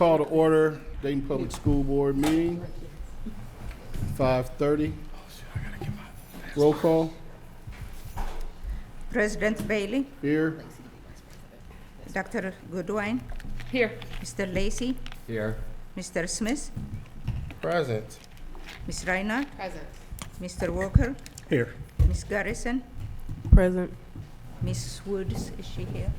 call to order Dayton Public School Board meeting, 5:30. Roll call, President Bailey, here. Dr. Goodwin, Here. Mr. Lacy, Here. Mr. Smith, Present. Ms. Reinhardt, Present. Mr. Walker, Here. Ms. Garrison, Present. Ms. Woods, is she here?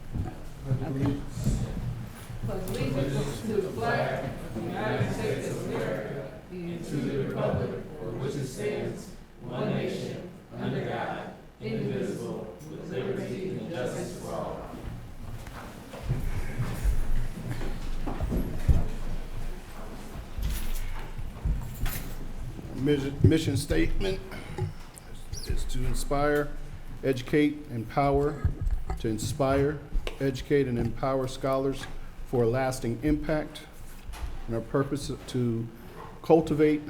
Mission statement is to inspire, educate, empower, to inspire, educate, and empower scholars for a lasting impact, and our purpose is to cultivate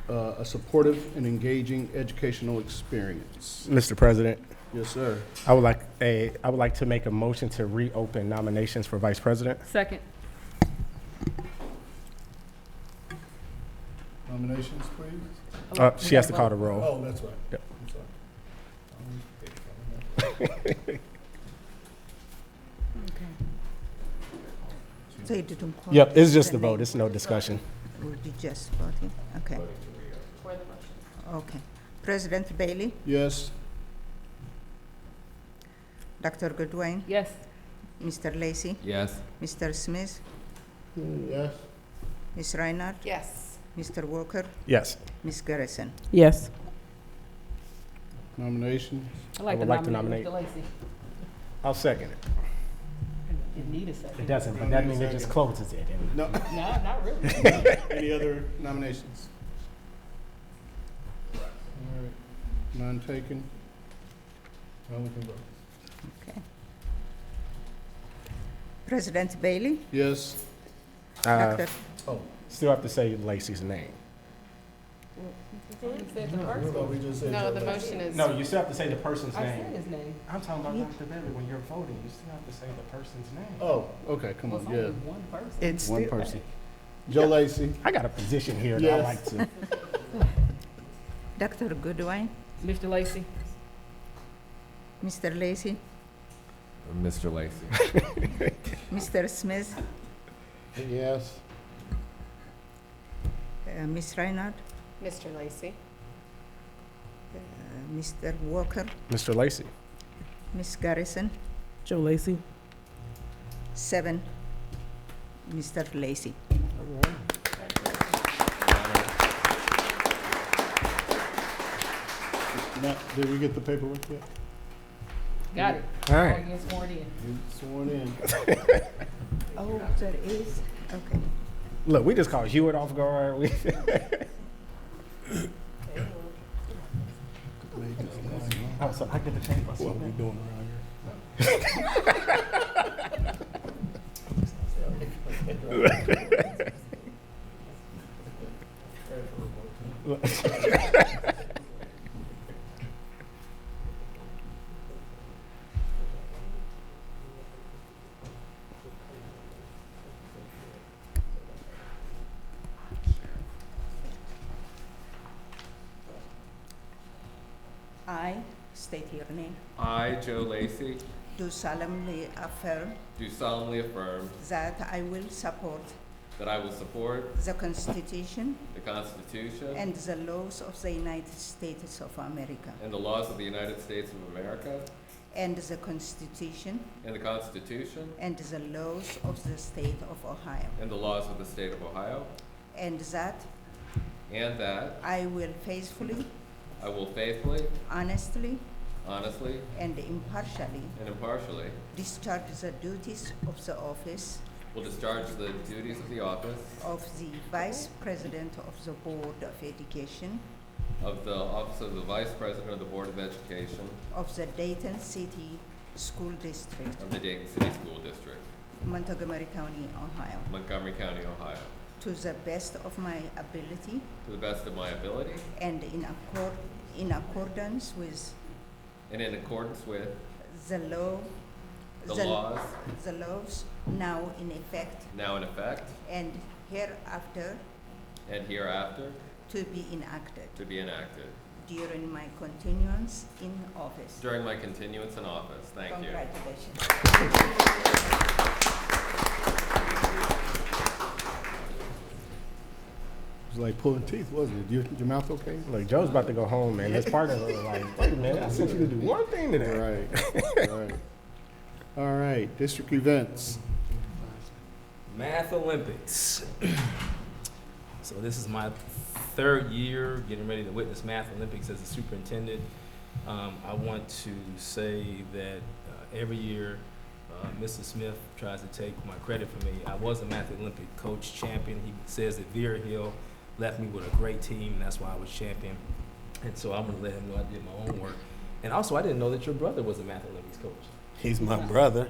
a supportive and engaging educational experience. Mr. President, Yes, sir. I would like to make a motion to reopen nominations for Vice President. Second. Nominations, please. She has to call the roll. Oh, that's right. Yep. I'm sorry. So you didn't call Yep, it's just the the vote. name. It's no discussion. Would you just voting? Okay. Okay. President Bailey, Yes. Dr. Goodwin, Yes. Mr. Lacy, Yes. Mr. Smith, Yes. Ms. Reinhardt, Yes. Mr. Walker, Yes. Ms. Garrison. Yes. Nominations. I would like to nominate- Mr. Lacy. I'll second it. You need a second. It doesn't, but that means it just closes it. No. No, not really. Any other nominations? All right. None taken. Now we can vote. Okay. President Bailey, Yes. Dr. Oh. Still have to say Lacey's name. No, the motion is. No, you still have to say the person's I said name. his name. I'm talking about Dr. Bailey. When you're voting, you still have to say the person's name. Oh, okay, come Well, on, it's only yeah. one person. It's One still- person. Joe Lacy. I got a position here that I Yes. like to. Dr. Goodwin, Mr. Lacy. Mr. Lacy, Mr. Lacy. Mr. Smith, Yes. Ms. Reinhardt, Mr. Lacy. Mr. Walker, Mr. Lacy. Ms. Garrison, Joe Lacy. 7, Mr. Lacy. Now, did we get the paperwork yet? Got it. All right. Get sworn in. You sworn in. Oh, there is, okay. Look, we just caught Hewitt off guard. Oh, so I get to change my What we seat. doing around I state your name. I, Joe Lacy, Do solemnly affirm do solemnly affirm that I will support that I will support the Constitution the Constitution and the laws of the United States of America and the laws of the United States of America and the Constitution and the Constitution and the laws of the state of Ohio, and the laws of the state of Ohio, and that and that I will faithfully, I will faithfully, honestly, honestly, and impartially and impartially discharge the duties of the office will discharge the duties of the office of the Vice President of the Board of Education of the Office of the Vice President of the Board of Education of the Dayton City School District, of the Dayton City School District, Montgomery County, Ohio, Montgomery County, Ohio, to the best of my ability to the best of my ability and in accordance with and in accordance with the law the laws the laws now in effect now in effect and hereafter and hereafter to be enacted to be enacted during my continuance in office. during my continuance in office. Thank you. Congratulations. It was like pulling teeth, wasn't it? Your mouth okay? Look, Joe's about to go home, and his partner was like, wait a minute, I sent you to do one thing today. Right, right. All right, district events. Math Olympics. So this is my third year getting ready to witness Math Olympics as a superintendent. I want to say that every year Mr. Smith tries to take my credit for me. I was a Math Olympic coach champion. He says that Vera Hill left me with a great team, and that's why I was champion. And so I'm gonna let him know I did my own work. And also, I didn't know that your brother was a Math Olympics coach. He's my brother.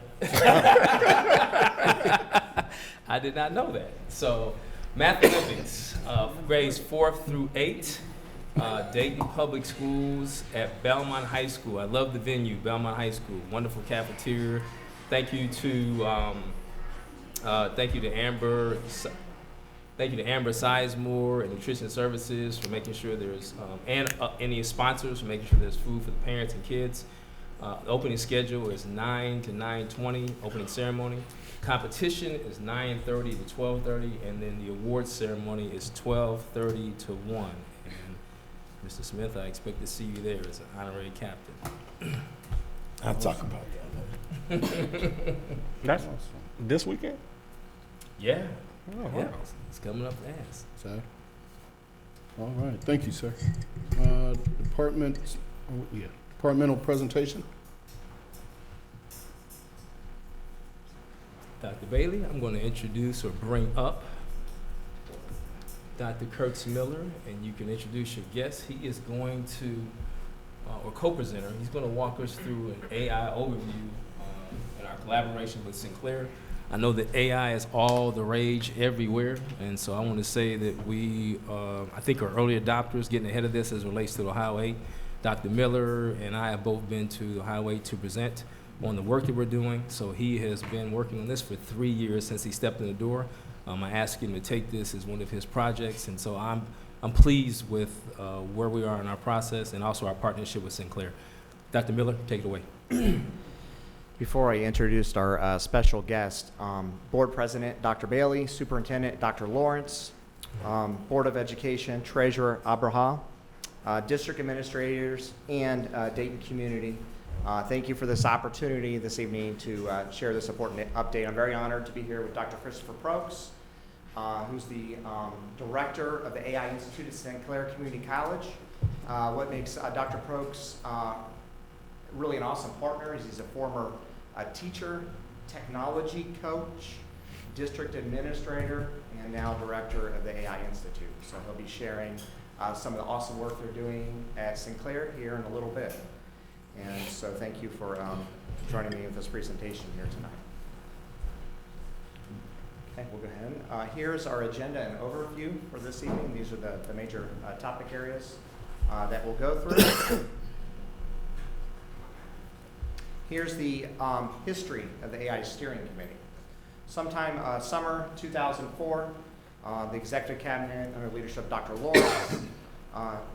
I did not know that. So, Math Olympics, grades 4th through 8, Dayton Public Schools at Belmont High School. I love the venue, Belmont High School. Wonderful cafeteria. Thank you to Amber. Thank you to Amber Sizemore and Nutrition Services for making sure there's and any sponsors for making sure there's food for the parents and kids. The opening schedule is 9 to 9:20, opening ceremony. Competition is 9:30 to 12:30, and then the awards ceremony is 12:30 to 1. And Mr. Smith, I expect to see you there as an honorary captain. I'll talk about that later. That's this weekend? Yeah, Oh, yeah, wow. it's coming up fast. So, all right, thank you, sir. Departmental presentation. Dr. Bailey, I'm going to introduce or bring up Dr. Kurtz Miller, and you can introduce your guest. He is going to, or co-presenter, he's going to walk us through an AI overview in our collaboration with Sinclair. I know that AI is all the rage everywhere, and so I want to say that we, I think, are early adopters getting ahead of this as it relates to Ohio 8. Dr. Miller and I have both been to Ohio 8 to present on the work that we're doing. So he has been working on this for 3 years since he stepped in the door. I asked him to take this as one of his projects, and so I'm pleased with where we are in our process and also our partnership with Sinclair. Dr. Miller, take it away. Before I introduce our special guest, Board President Dr. Bailey, Superintendent Dr. Lawrence, Board of Education Treasurer Abraha, District Administrators, and Dayton community, thank you for this opportunity this evening to share this important update. I'm very honored to be here with Dr. Christopher Prokes, who's the Director of the AI Institute at Sinclair Community College. What makes Dr. Prokes really an awesome partner is he's a former teacher, technology coach, district administrator, and now director of the AI Institute. So he'll be sharing some of the awesome work they're doing at Sinclair here in a little bit. And so thank you for joining me with this presentation here tonight. Okay, we'll go ahead. Here's our agenda and overview for this evening. These are the major topic areas that we'll go through. Here's the history of the AI Steering Committee. Sometime summer 2004, the Executive Cabinet, under the leadership of Dr. Lawrence,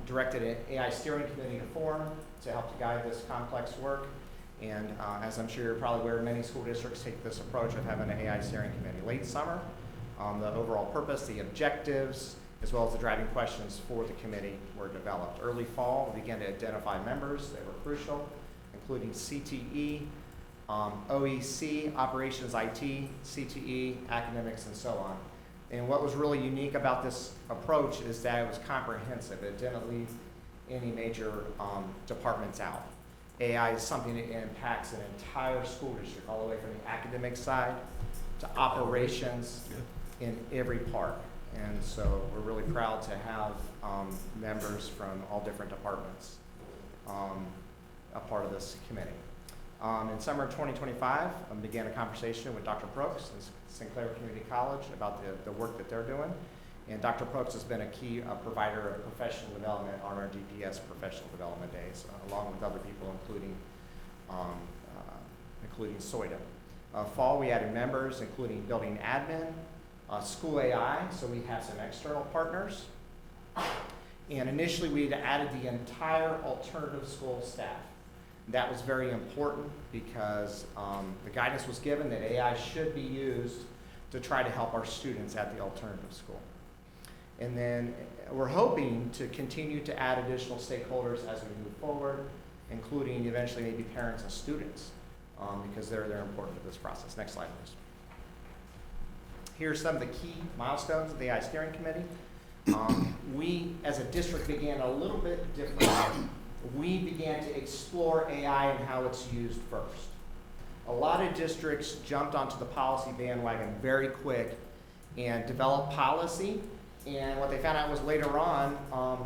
directed an AI Steering Committee to form to help to guide this complex work. And as I'm sure you're probably aware, many school districts take this approach of having an AI Steering Committee. Late summer, the overall purpose, the objectives, as well as the driving questions for the committee were developed. Early fall, we began to identify members that were crucial, including CTE, OEC, Operations IT, CTE, academics, and so on. And what was really unique about this approach is that it was comprehensive. It didn't leave any major departments out. AI is something that impacts an entire school district, all the way from the academic side to operations in every part. And so we're really proud to have members from all different departments a part of this committee. In summer of 2025, I began a conversation with Dr. Prokes and Sinclair Community College about the work that they're doing. And Dr. Prokes has been a key provider of professional development on our DPS professional development days, along with other people, including including SOIDA. Fall, we added members, including building admin, school AI, so we have some external partners. And initially, we had added the entire alternative school staff. That was very important because the guidance was given that AI should be used to try to help our students at the alternative school. And then we're hoping to continue to add additional stakeholders as we move forward, including eventually maybe parents and students, because they're important to this process. Next slide, please. Here are some of the key milestones of the AI Steering Committee. We, as a district, began a little bit differently. We began to explore AI and how it's used first. A lot of districts jumped onto the policy bandwagon very quick and developed policy. And what they found out was later on,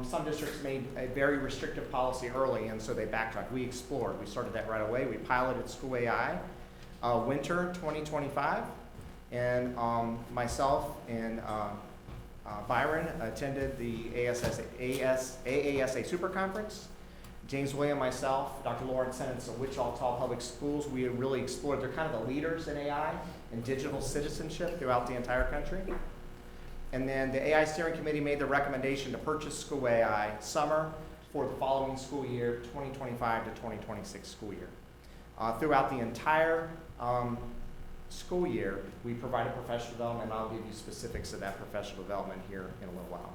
some districts made a very restrictive policy early, and so they backtracked. We explored. We started that right away. We piloted School AI winter 2025, and myself and Byron attended the AASA Super Conference. James William, myself, Dr. Lawrence Sennett of Wichita Public Schools, we had really explored. They're kind of the leaders in AI and digital citizenship throughout the entire country. And then the AI Steering Committee made the recommendation to purchase School AI summer for the following school year, 2025 to 2026 school year. Throughout the entire school year, we provided professional development, and I'll give you specifics of that professional development here in a little while.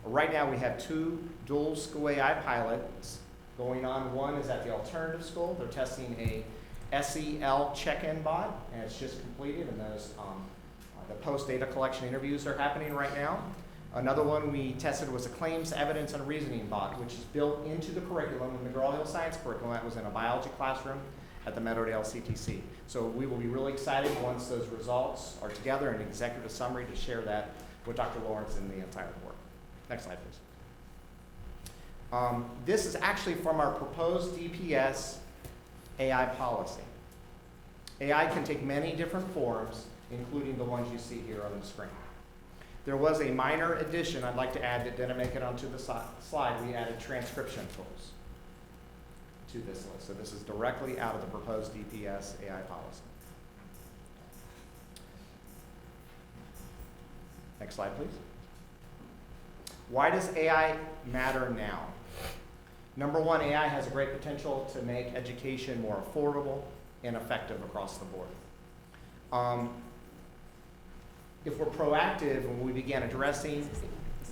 Right now, we have 2 dual School AI pilots going on. One is at the alternative school. They're testing a SEL check-in bot, and it's just completed, and those the post-data collection interviews are happening right now. Another one we tested was a claims, evidence, and reasoning bot, which is built into the curriculum, the McGraw-Hill Science curriculum. That was in a biology classroom at the Meadowdale CTC. So we will be really excited once those results are together in an executive summary to share that with Dr. Lawrence and the entire board. Next slide, please. This is actually from our proposed DPS AI policy. AI can take many different forms, including the ones you see here on the screen. There was a minor addition I'd like to add that didn't make it onto the slide. We added transcription tools to this list. So this is directly out of the proposed DPS AI policy. Next slide, please. Why does AI matter now? Number one, AI has a great potential to make education more affordable and effective across the board. If we're proactive when we begin addressing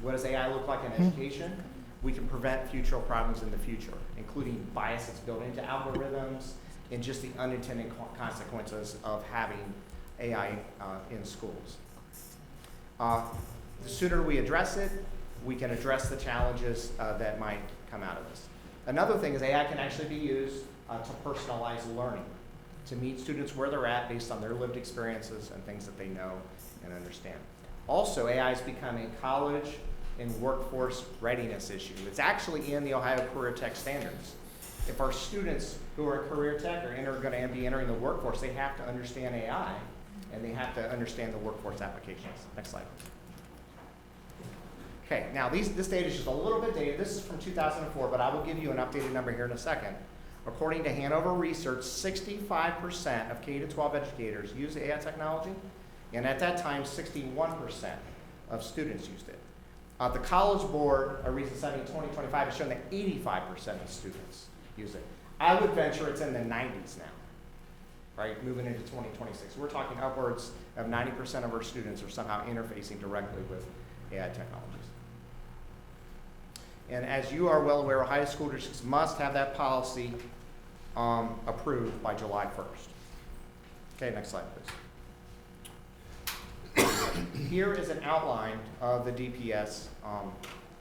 what does AI look like in education, we can prevent future problems in the future, including biases built into algorithms and just the unintended consequences of having AI in schools. The sooner we address it, we can address the challenges that might come out of this. Another thing is AI can actually be used to personalize learning, to meet students where they're at based on their lived experiences and things that they know and understand. Also, AI has become a college and workforce readiness issue. It's actually in the Ohio Career Tech Standards. If our students who are career tech are going to be entering the workforce, they have to understand AI and they have to understand the workforce applications. Next slide. Okay, now this data is just a little bit dated. This is from 2004, but I will give you an updated number here in a second. According to Hanover Research, 65% of K-12 educators use AI technology, and at that time, 61% of students used it. The College Board, a recent study in 2025, has shown that 85% of students use it. I would venture it's in the 90s now, right, moving into 2026. We're talking upwards of 90% of our students are somehow interfacing directly with AI technologies. And as you are well aware, Ohio school districts must have that policy approved by July 1st. Okay, next slide, please. Here is an outline of the DPS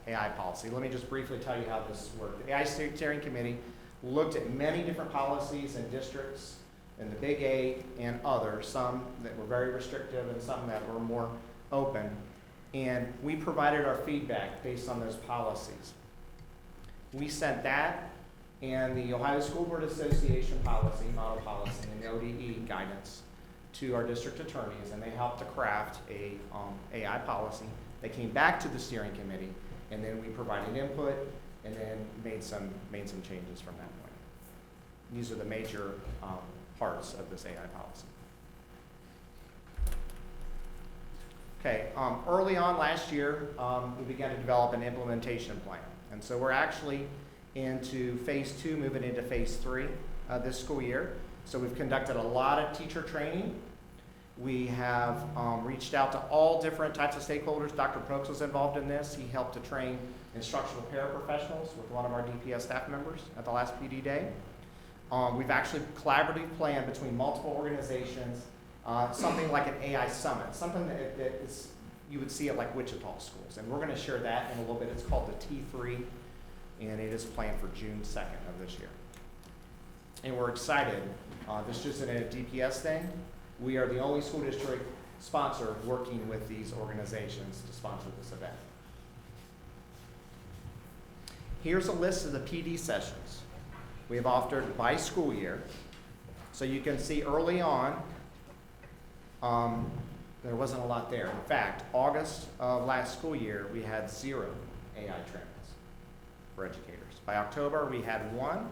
AI policy. Let me just briefly tell you how this worked. The AI Steering Committee looked at many different policies and districts in the Big 8 and others, some that were very restrictive and some that were more open. And we provided our feedback based on those policies. We sent that and the Ohio School Board Association policy, model policy, and the ODE guidance to our district attorneys, and they helped to craft a AI policy. They came back to the steering committee, and then we provided input, and then made some changes from that point. These are the major parts of this AI policy. Okay, early on last year, we began to develop an implementation plan. And so we're actually into phase 2, moving into phase 3 this school year. So we've conducted a lot of teacher training. We have reached out to all different types of stakeholders. Dr. Prokes was involved in this. He helped to train instructional paraprofessionals with one of our DPS staff members at the last PD day. We've actually collaboratively planned between multiple organizations something like an AI summit, something that is, you would see at like Wichita schools. And we're going to share that in a little bit. It's called the T3, and it is planned for June 2nd of this year. And we're excited. This just isn't a DPS thing. We are the only school district sponsor working with these organizations to sponsor this event. Here's a list of the PD sessions we have offered by school year. So you can see early on, there wasn't a lot there. In fact, August of last school year, we had 0 AI trainings for educators. By October, we had 1.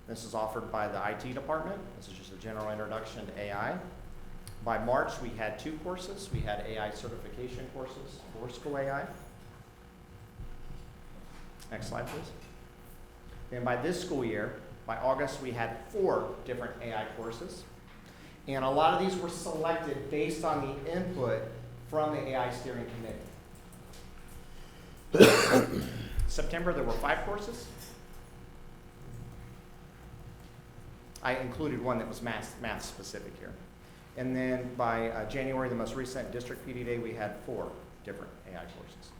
This is offered by the IT department. This is just a general introduction to AI. By March, we had 2 courses. We had AI certification courses for school AI. Next slide, please. And by this school year, by August, we had 4 different AI courses. And a lot of these were selected based on the input from the AI steering committee. September, there were 5 courses. I included one that was math specific here. And then by January, the most recent district PD day, we had 4 different AI courses.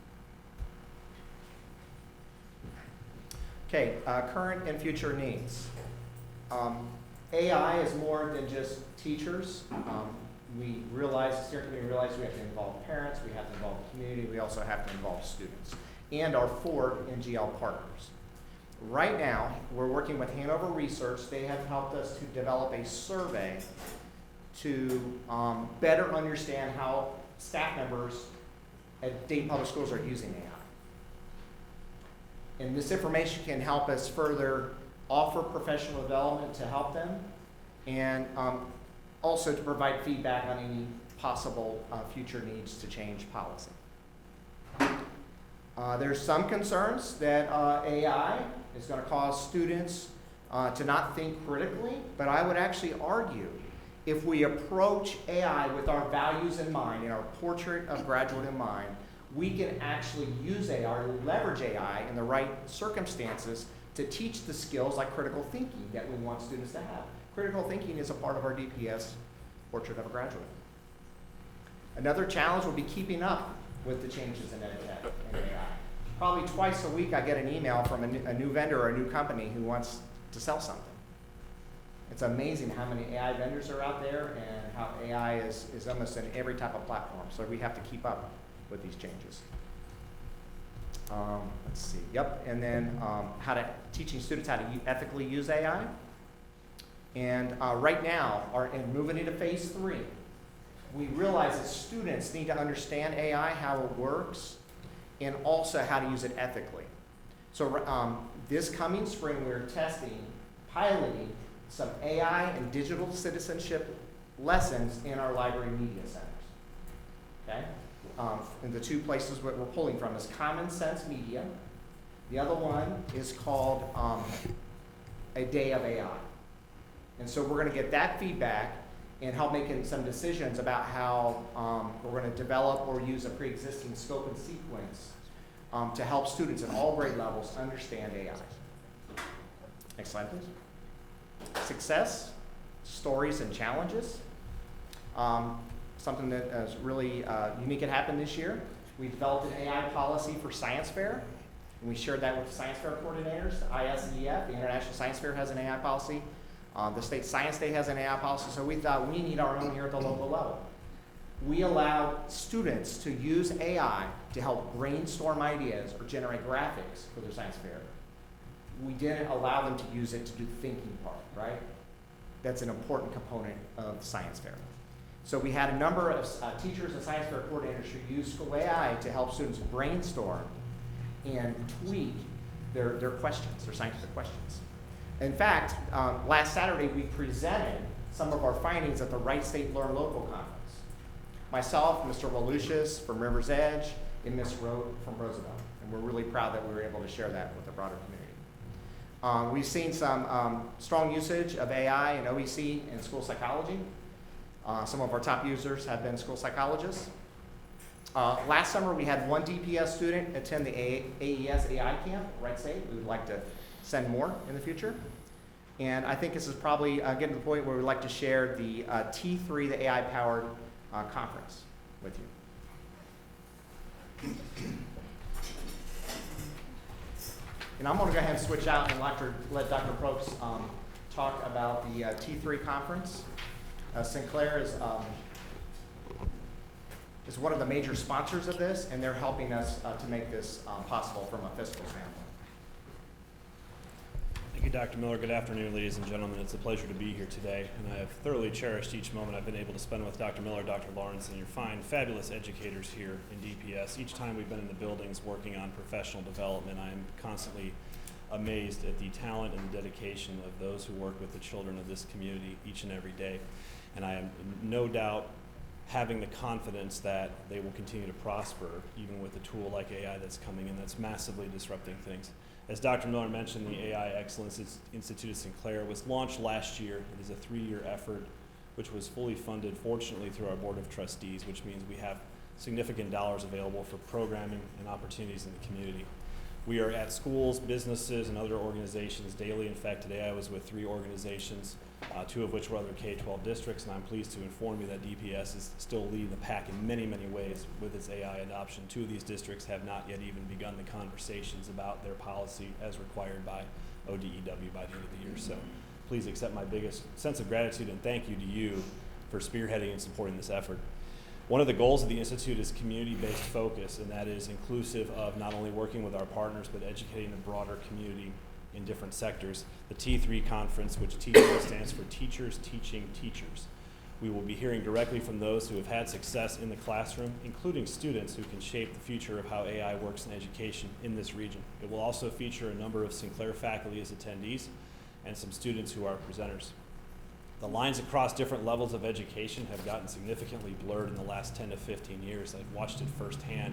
Okay, current and future needs. AI is more than just teachers. We realize, the steering committee realized we have to involve parents, we have to involve the community, we also have to involve students, and our 4 NGL partners. Right now, we're working with Hanover Research. They have helped us to develop a survey to better understand how staff members at Dayton Public Schools are using AI. And this information can help us further offer professional development to help them, and also to provide feedback on any possible future needs to change policy. There's some concerns that AI is going to cause students to not think critically, but I would actually argue if we approach AI with our values in mind and our portrait of graduate in mind, we can actually use AI or leverage AI in the right circumstances to teach the skills like critical thinking that we want students to have. Critical thinking is a part of our DPS portrait of a graduate. Another challenge will be keeping up with the changes in EdTech and AI. Probably twice a week I get an email from a new vendor or a new company who wants to sell something. It's amazing how many AI vendors are out there and how AI is almost in every type of platform. So we have to keep up with these changes. Let's see, yep, and then teaching students how to ethically use AI. And right now, and moving into phase 3, we realize that students need to understand AI, how it works, and also how to use it ethically. So this coming spring, we're piloting some AI and digital citizenship lessons in our library media centers, okay? And the 2 places we're pulling from is Common Sense Media. The other one is called A Day of AI. And so we're going to get that feedback and help making some decisions about how we're going to develop or use a pre-existing scope and sequence to help students at all grade levels understand AI. Next slide, please. Success, stories, and challenges. Something that is really unique had happened this year. We developed an AI policy for Science Fair, and we shared that with the Science Fair coordinators. The ISEF, the International Science Fair, has an AI policy. The State Science Day has an AI policy, so we thought we need our own here at the local level. We allowed students to use AI to help brainstorm ideas or generate graphics for their science fair. We didn't allow them to use it to do the thinking part, right? That's an important component of the science fair. So we had a number of teachers and science fair coordinators who used school AI to help students brainstorm and tweak their questions, their scientific questions. In fact, last Saturday we presented some of our findings at the Wright State Learn Local Conference. Myself, Mr. Walucius from River's Edge, and Ms. Rowe from Roosevelt. And we're really proud that we were able to share that with the broader community. We've seen some strong usage of AI and OEC in school psychology. Some of our top users have been school psychologists. Last summer, we had one DPS student attend the AES AI camp at Wright State. We would like to send more in the future. And I think this is probably getting to the point where we'd like to share the T3, the AI-powered conference with you. And I'm going to go ahead and switch out and let Dr. Probst talk about the T3 conference. Sinclair is one of the major sponsors of this, and they're helping us to make this possible from a fiscal standpoint. Thank you, Dr. Miller. Good afternoon, ladies and gentlemen. It's a pleasure to be here today, and I have thoroughly cherished each moment I've been able to spend with Dr. Miller, Dr. Lawrence, and your fine, fabulous educators here in DPS. Each time we've been in the buildings working on professional development, I am constantly amazed at the talent and the dedication of those who work with the children of this community each and every day. And I am no doubt having the confidence that they will continue to prosper, even with a tool like AI that's coming in that's massively disrupting things. As Dr. Miller mentioned, the AI Excellence Institute of Sinclair was launched last year. It is a 3-year effort, which was fully funded, fortunately, through our Board of Trustees, which means we have significant dollars available for programming and opportunities in the community. We are at schools, businesses, and other organizations daily. In fact, today I was with 3 organizations, 2 of which were other K-12 districts, and I'm pleased to inform you that DPS is still leading the pack in many, many ways with its AI adoption. 2 of these districts have not yet even begun the conversations about their policy as required by ODEW by the end of the year. So please accept my biggest sense of gratitude and thank you to you for spearheading and supporting this effort. One of the goals of the Institute is community-based focus, and that is inclusive of not only working with our partners, but educating the broader community in different sectors. The T3 conference, which T3 stands for Teachers Teaching Teachers. We will be hearing directly from those who have had success in the classroom, including students who can shape the future of how AI works in education in this region. It will also feature a number of Sinclair faculty as attendees and some students who are presenters. The lines across different levels of education have gotten significantly blurred in the last 10 to 15 years. I've watched it firsthand,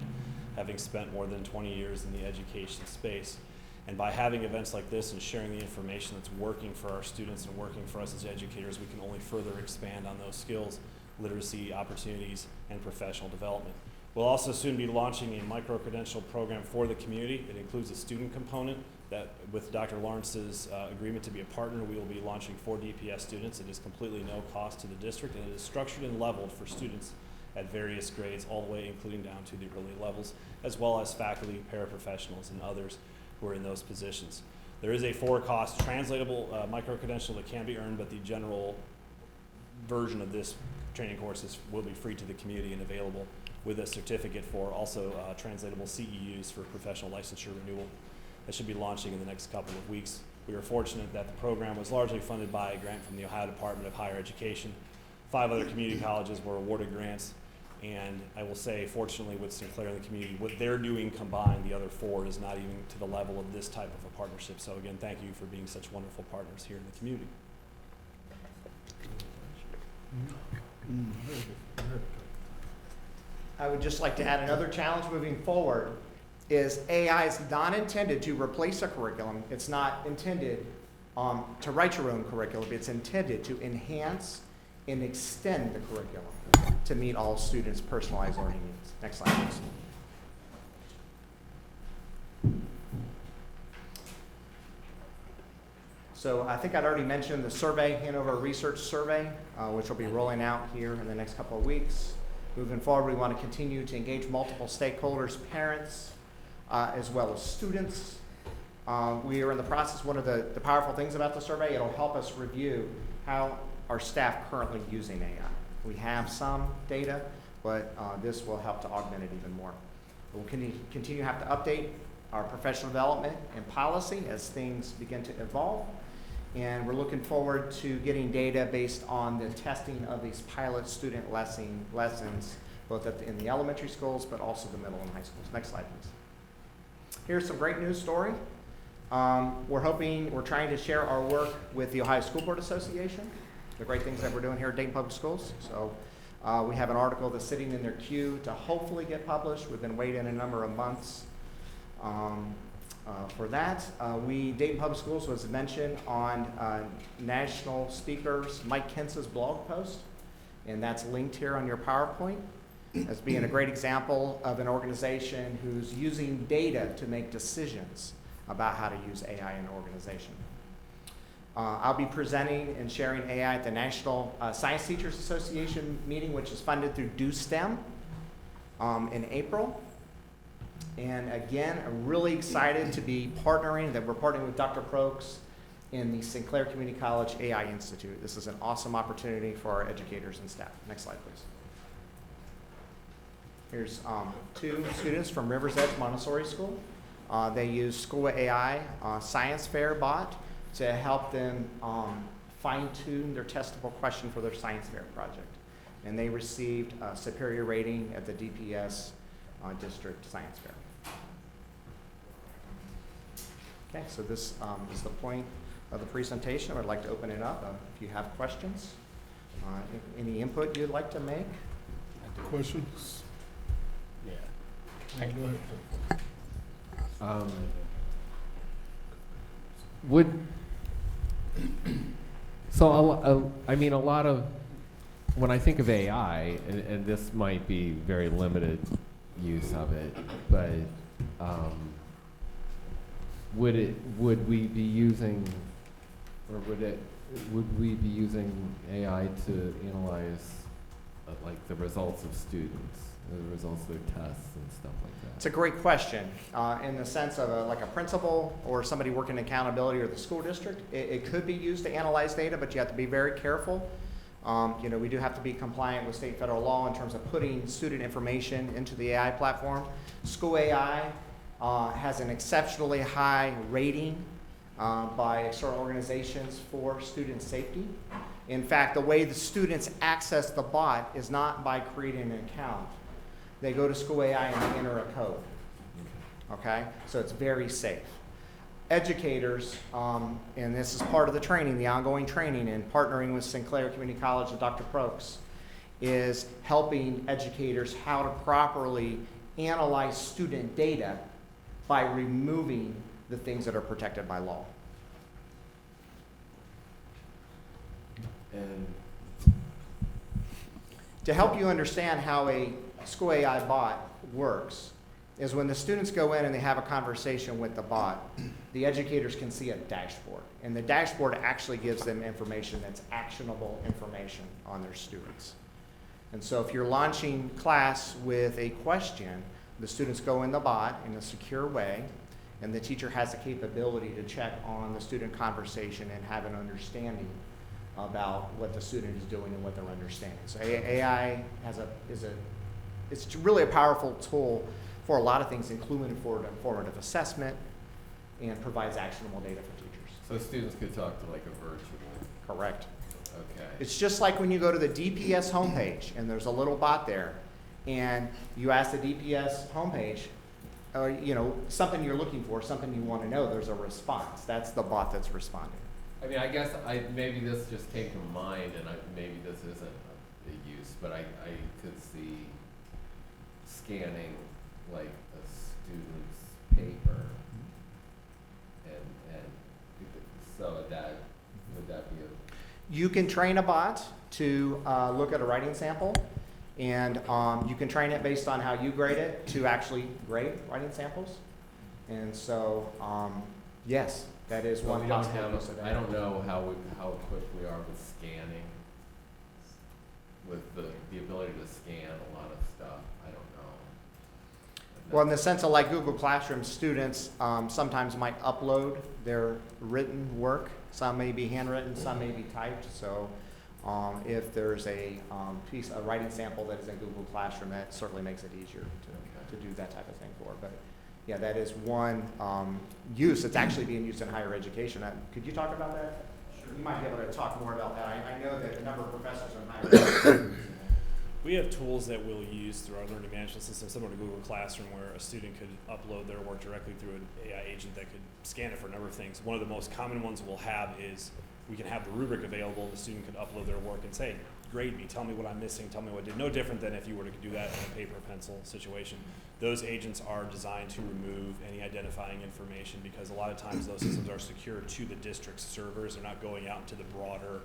having spent more than 20 years in the education space. And by having events like this and sharing the information that's working for our students and working for us as educators, we can only further expand on those skills, literacy opportunities, and professional development. We'll also soon be launching a micro-credential program for the community. It includes a student component that, with Dr. Lawrence's agreement to be a partner, we will be launching for DPS students. It is completely no cost to the district, and it is structured and leveled for students at various grades, all the way including down to the early levels, as well as faculty, paraprofessionals, and others who are in those positions. There is a for-cost translatable micro-credential that can be earned, but the general version of this training course will be free to the community and available with a certificate for also translatable CEUs for professional licensure renewal. That should be launching in the next couple of weeks. We were fortunate that the program was largely funded by a grant from the Ohio Department of Higher Education. 5 other community colleges were awarded grants, and I will say, fortunately, with Sinclair and the community, what they're doing combined, the other 4 is not even to the level of this type of a partnership. So again, thank you for being such wonderful partners here in the community. I would just like to add another challenge moving forward is AI is not intended to replace a curriculum. It's not intended to write your own curriculum. It's intended to enhance and extend the curriculum to meet all students' personalized learning needs. Next slide, please. So I think I'd already mentioned the survey, Hanover Research Survey, which will be rolling out here in the next couple of weeks. Moving forward, we want to continue to engage multiple stakeholders, parents, as well as students. We are in the process, one of the powerful things about the survey, it'll help us review how our staff currently using AI. We have some data, but this will help to augment it even more. We'll continue to have to update our professional development and policy as things begin to evolve. And we're looking forward to getting data based on the testing of these pilot student lessons, both in the elementary schools, but also the middle and high schools. Next slide, please. Here's some great news story. We're trying to share our work with the Ohio School Board Association. the great things that we're doing here at Dayton Public Schools. So we have an article that's sitting in their queue to hopefully get published. We've been waiting a number of months for that. Dayton Public Schools was mentioned on national speakers Mike Kence's blog post, and that's linked here on your PowerPoint as being a great example of an organization who's using data to make decisions about how to use AI in an organization. I'll be presenting and sharing AI at the National Science Teachers Association meeting, which is funded through DoSTEM in April. And again, I'm really excited to be partnering with Dr. Prokes in the Sinclair Community College AI Institute. This is an awesome opportunity for our educators and staff. Next slide, please. Here's 2 students from Rivers Edge Montessori School. They use School AI Science Fair bot to help them fine-tune their testable question for their science fair project. And they received a superior rating at the DPS district science fair. Okay, so this is the point of the presentation. I'd like to open it up if you have questions. Any input you'd like to make? Questions? Yeah. Go ahead. A lot of, when I think of AI, and this might be very limited use of it, but would we be using AI to analyze like the results of students, the results of their tests and stuff like that? It's a great question. In the sense of like a principal or somebody working in accountability or the school district, it could be used to analyze data, but you have to be very careful. We do have to be compliant with state and federal law in terms of putting student information into the AI platform. School AI has an exceptionally high rating by external organizations for student safety. In fact, the way the students access the bot is not by creating an account. They go to School AI and they enter a code. Okay? So it's very safe. Educators, and this is part of the training, the ongoing training, and partnering with Sinclair Community College and Dr. Prokes, is helping educators how to properly analyze student data by removing the things that are protected by law. And To help you understand how a School AI bot works is when the students go in and they have a conversation with the bot, the educators can see a dashboard. And the dashboard actually gives them information that's actionable information on their students. And so if you're launching class with a question, the students go in the bot in a secure way, and the teacher has the capability to check on the student conversation and have an understanding about what the student is doing and what they're understanding. So AI it's really a powerful tool for a lot of things, including for formative assessment, and provides actionable data for teachers. so students could talk to like a virtual. Correct. Okay. It's just like when you go to the DPS homepage and there's a little bot there, and you ask the DPS homepage, something you're looking for, something you want to know, there's a response. That's the bot that's responding. I mean, I guess maybe this just came to mind, and maybe this isn't a use, but I could see scanning like a student's paper, and so would that be a? You can train a bot to look at a writing sample, and you can train it based on how you grade it to actually grade writing samples. And so, yes, that is one possible use of that. I don't know how equipped we are with scanning, with the ability to scan a lot of stuff. I don't know. Well, in the sense of like Google Classroom, students sometimes might upload their written work. Some may be handwritten, some may be typed. So if there's a writing sample that is in Google Classroom, that certainly makes it easier to do that type of thing for. But yeah, that is one use that's actually being used in higher education. Could you talk about that? Sure. You might be able to talk more about that. I know that a number of professors in higher education. We have tools that we'll use through our learning management system, similar to Google Classroom, where a student could upload their work directly through an AI agent that could scan it for a number of things. One of the most common ones we'll have is we can have the rubric available, the student could upload their work and say, grade me, tell me what I'm missing, tell me what I did. No different than if you were to do that in a paper pencil situation. Those agents are designed to remove any identifying information because a lot of times those systems are secure to the district's servers. They're not going out into the broader,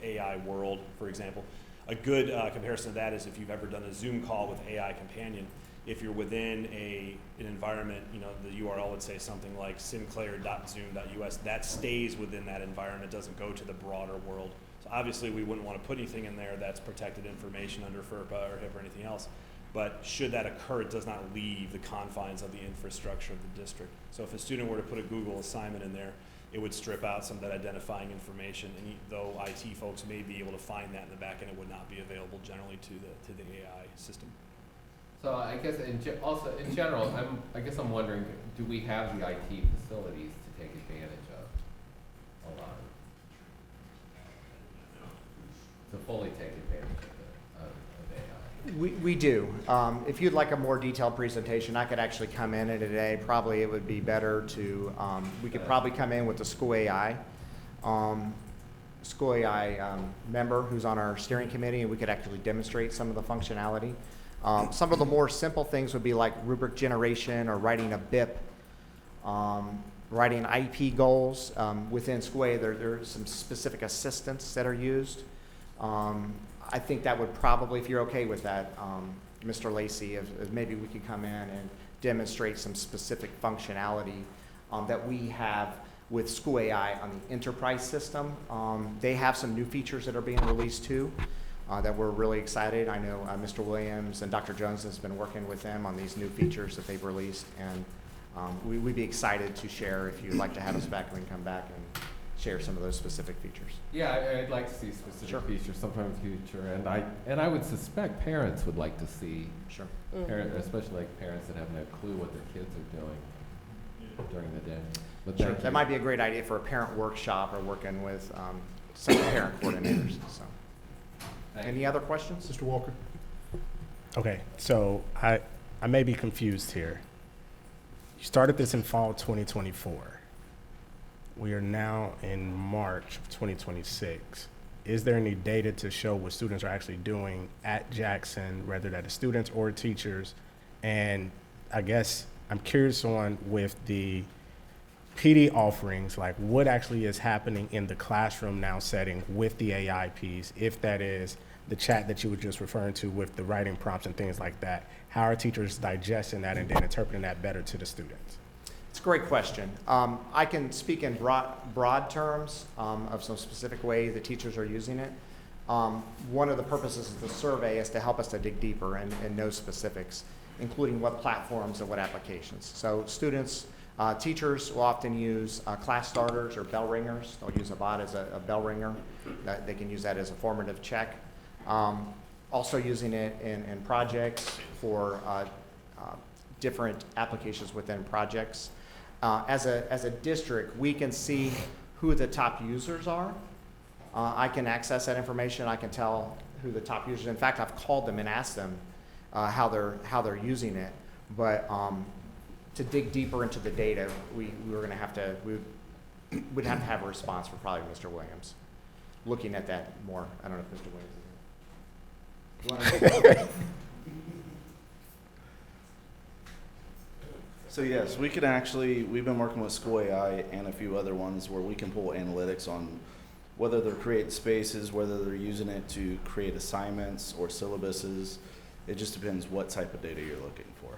AI world, for example. A good comparison to that is if you've ever done a Zoom call with AI Companion. If you're within an environment, the URL would say something like sinclair.zoom.us. That stays within that environment, doesn't go to the broader world. So obviously we wouldn't want to put anything in there that's protected information under FERPA or HIPAA or anything else. But should that occur, it does not leave the confines of the infrastructure of the district. So if a student were to put a Google assignment in there, it would strip out some of that identifying information. And though IT folks may be able to find that in the back end, it would not be available generally to the AI system. So I guess also in general, I'm wondering, do we have the IT facilities to take advantage of a lot to fully take advantage of AI? We do. If you'd like a more detailed presentation, I could actually come in today. Probably it would be better to, we could probably come in with the School AI member who's on our steering committee, and we could actually demonstrate some of the functionality. Some of the more simple things would be like rubric generation or writing a BIP, writing IP goals. Within School AI, there are some specific assistants that are used. I think that would probably, if you're okay with that, Mr. Lacey, if maybe we could come in and demonstrate some specific functionality that we have with School AI on the enterprise system. They have some new features that are being released too that we're really excited. I know Mr. Williams and Dr. Jones has been working with them on these new features that they've released, and we'd be excited to share if you'd like to have us back. We can come back and share some of those specific features. Yeah, I'd like to see specific features sometime in the future, and I would suspect parents would like to see, Sure. Especially like parents that have no clue what their kids are doing during the day. But Sure. thank That you. might be a great idea for a parent workship or working with some parent coordinators. So, Thank any you. other questions? Mr. Walker? Okay, so I may be confused here. You started this in fall 2024. We are now in March of 2026. Is there any data to show what students are actually doing at Jackson, whether that is students or teachers? And I guess I'm curious on with the PD offerings, like what actually is happening in the classroom now setting with the AI piece, if that is the chat that you were just referring to with the writing prompts and things like that. How are teachers digesting that and then interpreting that better to the students? It's a great question. I can speak in broad terms of some specific way the teachers are using it. One of the purposes of the survey is to help us to dig deeper and know specifics, including what platforms and what applications. So students, teachers will often use class starters or bell ringers. They'll use a bot as a bell ringer. They can use that as a formative check. Also using it in projects for different applications within projects. As a district, we can see who the top users are. I can access that information. I can tell who the top users. In fact, I've called them and asked them how they're using it. But to dig deeper into the data, we'd have to have a response for probably Mr. Williams, looking at that more. I don't know if Mr. Williams is here. So yes, we can actually, we've been working with School AI and a few other ones where we can pull analytics on whether they're creating spaces, whether they're using it to create assignments or syllabuses. It just depends what type of data you're looking for.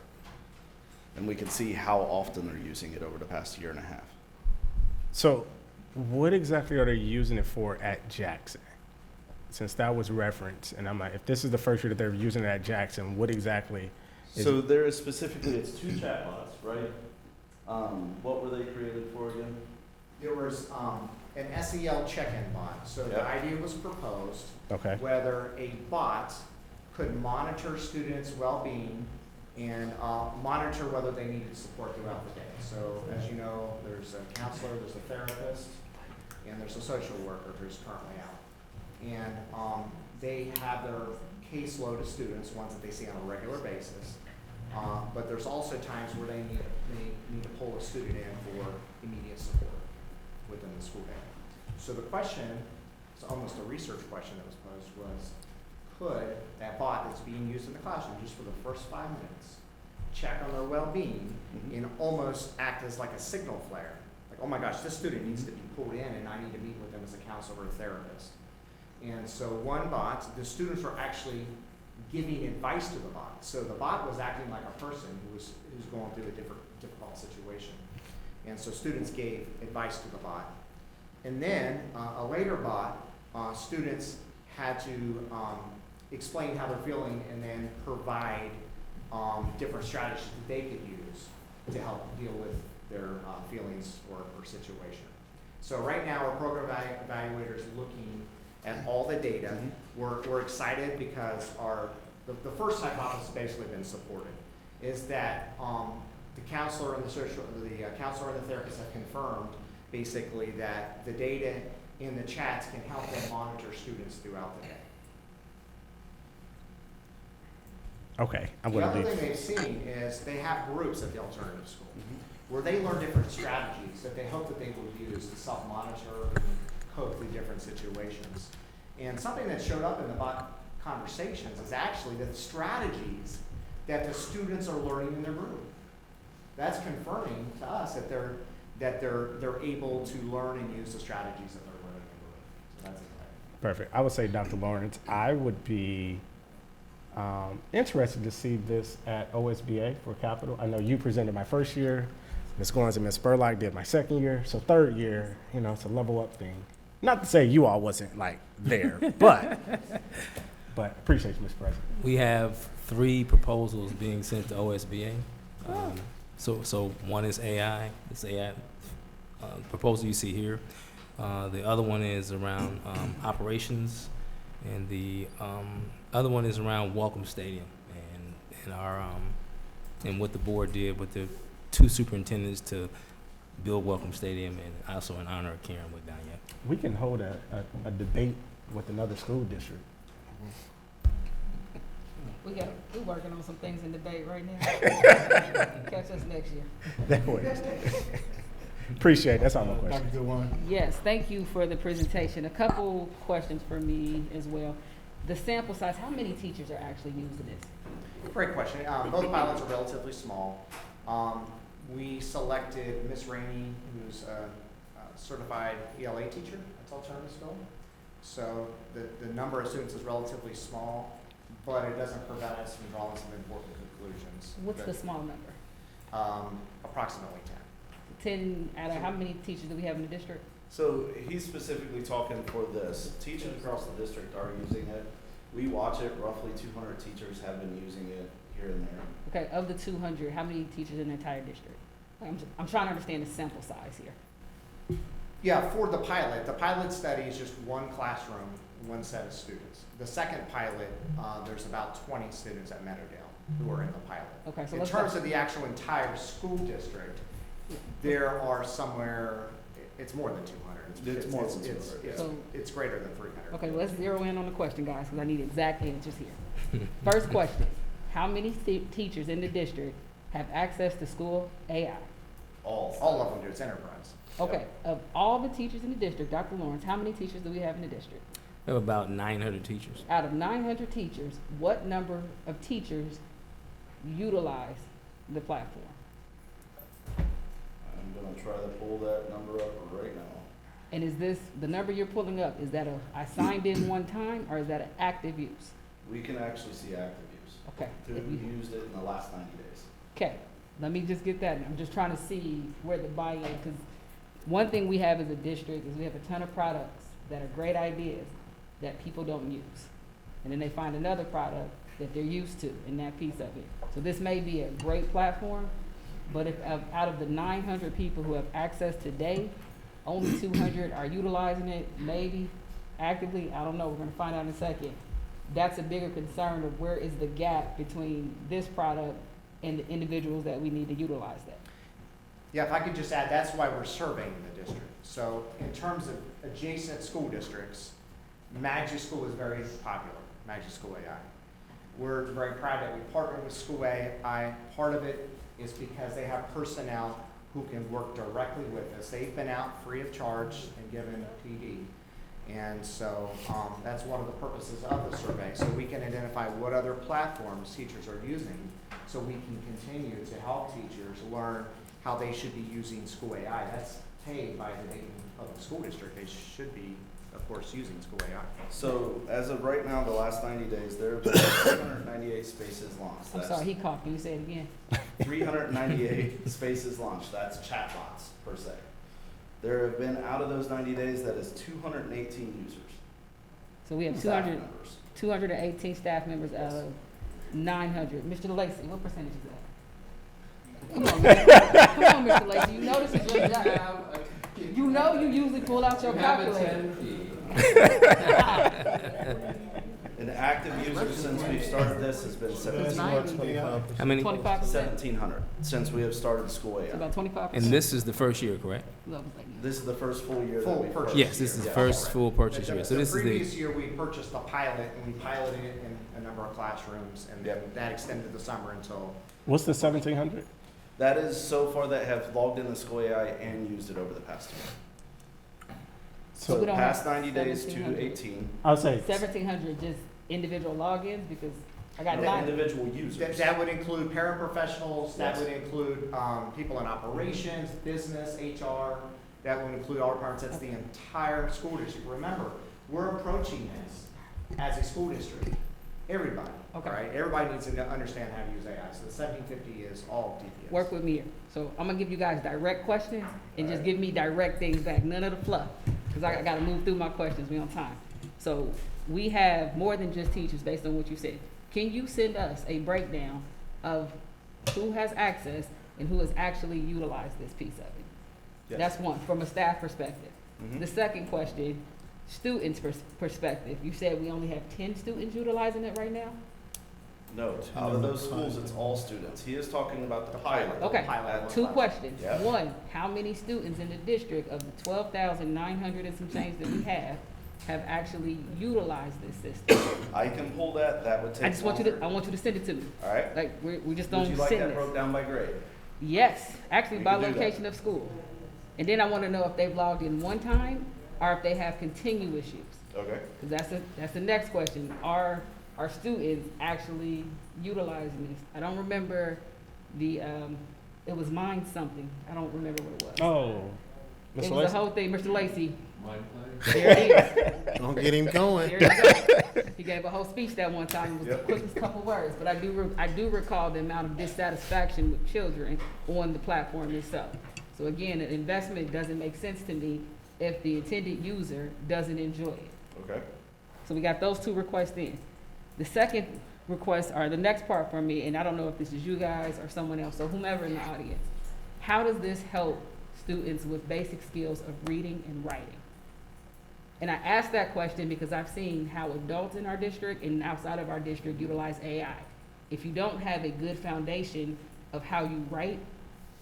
And we can see how often they're using it over the past year and a half. So what exactly are they using it for at Jackson? Since that was referenced, and I'm like, if this is the first year that they're using it at Jackson, what exactly is So there is specifically, it's 2 chatbots, right? What were they created for again? There was an SEL check-in bot. So the Yep. idea was proposed Okay. whether a bot could monitor students' well-being and monitor whether they needed support throughout the day. So as you know, there's a counselor, there's a therapist, and there's a social worker who's currently out. And they have their caseload of students, ones that they see on a regular basis. But there's also times where they need to pull a student in for immediate support within the school day. So the question, it's almost a research question that was posed, was could that bot that's being used in the classroom just for the first 5 minutes check on their well-being Mhm. and almost act as like a signal flare? Like, oh my gosh, this student needs to be pulled in and I need to meet with them as a counselor or a therapist. And so one bot, the students were actually giving advice to the bot. So the bot was acting like a person who's going through a difficult situation. And so students gave advice to the bot. And then a later bot, students had to explain how they're feeling and then provide different strategies that they could use to help deal with their feelings or situation. So right now, our program evaluator is looking at all the data. Mhm. We're excited because the first hypothesis has basically been supported, is that the counselor and the counselor and the therapist have confirmed basically that the data in the chats can help them monitor students throughout the day. Okay, I'm The gonna other leave. thing they've seen is they have groups at the alternative school Mhm. where they learn different strategies that they hope that they will use to self-monitor and cope with different situations. And something that showed up in the bot conversations is actually the strategies that the students are learning in their group. That's confirming to us that they're able to learn and use the strategies that they're learning in the group. So that's exciting. Perfect. I would say, Dr. Lawrence, I would be interested to see this at OSBA for Capital. I know you presented my first year. Ms. Goins and Ms. Spurlock did my second year. So third year, it's a level up thing. Not to say you all wasn't like there, but appreciate you, Mr. President. We have 3 proposals being sent to OSBA. So one is AI, this AI proposal you see here. The other one is around operations, and the other one is around Welcome Stadium and our and what the board did with the 2 superintendents to build Welcome Stadium, and also in honor of Karen Wigdanya. We can hold a debate with another school district. We're working on some things in debate right now. Catch us next year. That way. Appreciate it. That's all my Dr. questions. Goodwin? Yes, thank you for the presentation. A couple questions for me as well. The sample size, how many teachers are actually using this? Great question. Both pilots are relatively small. We selected Miss Rainey, who's a certified ELA teacher at Alternative School. So the number of students is relatively small, but it doesn't prevent us from drawing some important conclusions. What's the small number? Approximately 10 out of how many teachers do we have in the district? So he's specifically talking for this. Teachers across the district are using it. We watch it. Roughly 200 teachers have been using it here and there. Okay, of the 200, how many teachers in the entire district? I'm trying to understand the sample size here. Yeah, for the pilot study is just one classroom, one set of students. The second pilot, there's about 20 students at Meadowdale who are in the pilot. Okay, so In let's terms of the actual entire school district, there are it's more than 200. It's more than 200, yeah. It's greater than 300. Okay, let's zero in on the question, guys, because I need exact answers here. First question, how many teachers in the district have access to school AI? All of them do. It's enterprise. Okay, of all the teachers in the district, Dr. Lawrence, how many teachers do we have in the district? We have about 900 teachers. Out of 900 teachers, what number of teachers utilize the platform? I'm gonna try to pull that number up right now. And is this, the number you're pulling up, is that I signed in one time, or is that an active use? We can actually see active use. Okay. Who if you- used it in the last 90 days? Okay, let me just get that. I'm just trying to see where the buy-in, because one thing we have as a district is we have a ton of products that are great ideas that people don't use. And then they find another product that they're used to in that piece of it. So this may be a great platform, but if out of the 900 people who have access today, only 200 are utilizing it, maybe actively, I don't know, we're gonna find out in a second. That's a bigger concern of where is the gap between this product and the individuals that we need to utilize that. Yeah, if I could just add, that's why we're surveying the district. So in terms of adjacent school districts, Maggie School is very popular, Maggie School AI. We're very proud that we partner with School AI. Part of it is because they have personnel who can work directly with us. They've been out free of charge and given PD. And so that's one of the purposes of the survey, so we can identify what other platforms teachers are using, so we can continue to help teachers learn how they should be using School AI. That's paid by the Dayton Public School District. They should be, of course, using School AI. So as of right now, the last 90 days, there have been 398 spaces launched. I'm That's sorry, he coughed. Can you say it again? 398 spaces launched. That's chatbots per se. There have been, out of those 90 days, that is 218 users. So we have Staff 200, members. 218 staff members out of 900. Mr. Lacy, what percentage is that? Come on, man. Come on, Mr. Lacy. You know this is your job. You know you usually pull out your You have a calculator. 10 feet. An active user since we've started this has been 1,700. How many? 25%. 1,700 since we have started School It's AI. about 25%. And this is the first year, correct? This is the first full year Full that we've purchase. purchased. Yes, this is the Yeah. first full purchase year. So this The is previous the, year, we purchased a pilot, and we piloted it in a number of classrooms, and then Yep. that extended the summer until, What's the 1,700? That is so far that have logged into School AI and used it over the past year. So So we don't past have 90 days to 1,700. 18. I'll say 1,700 just individual logins because I got The 9. individual users. that would include paraprofessionals, that Yes. would include people in operations, business, HR, that would include all departments. That's the entire school district. Remember, we're approaching this as a school district. Everybody, all Okay. right? Everybody needs to understand how to use AI. So the 1750 is all DPS. Work with me here. So I'm gonna give you guys direct questions and just give me direct things back, none of the fluff. Cause I gotta move through my questions, we on time. So we have more than just teachers based on what you said. Can you send us a breakdown of who has access and who has actually utilized this piece of it? Yes. That's one, from a staff perspective. Mhm. The second question, students' perspective. You said we only have 10 students utilizing it right now? No, out of those schools, it's all students. He is talking about the pilot. Okay, Pilot. two questions. Yeah. One, how many students in the district of the 12,900 and some change that we have actually utilized this system? I can pull that. That would take I just want you to, I longer. want you to send it to me. All right. Like, we just Would don't you like send that this. broke down by grade? Yes, actually We by can do that. location of school. And then I want to know if they've logged in one time or if they have continuous use. Okay. Because that's the next question. Are students actually utilizing this? I don't remember the, it was Mind something. I don't remember what it was. Oh, It Mr. was the Lacy? whole thing, Mr. Lacy. Mind play? There it is. Don't get him going. There you go. He gave a whole speech that one time. It was the Yep. quickest couple words, but I do recall the amount of dissatisfaction with children on the platform itself. So again, an investment doesn't make sense to me if the intended user doesn't enjoy it. Okay. So we got those two requests in. The second request, or the next part for me, and I don't know if this is you guys or someone else, so whomever in the audience, how does this help students with basic skills of reading and writing? And I ask that question because I've seen how adults in our district and outside of our district utilize AI. If you don't have a good foundation of how you write,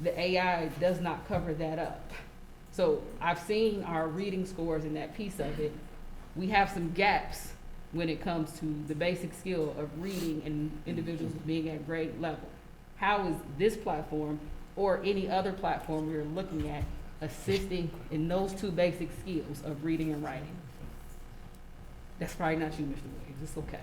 the AI does not cover that up. So I've seen our reading scores in that piece of it. We have some gaps when it comes to the basic skill of reading and individuals being at grade level. How is this platform or any other platform we're looking at assisting in those two basic skills of reading and writing? That's probably not you, Mr. Williams. It's okay.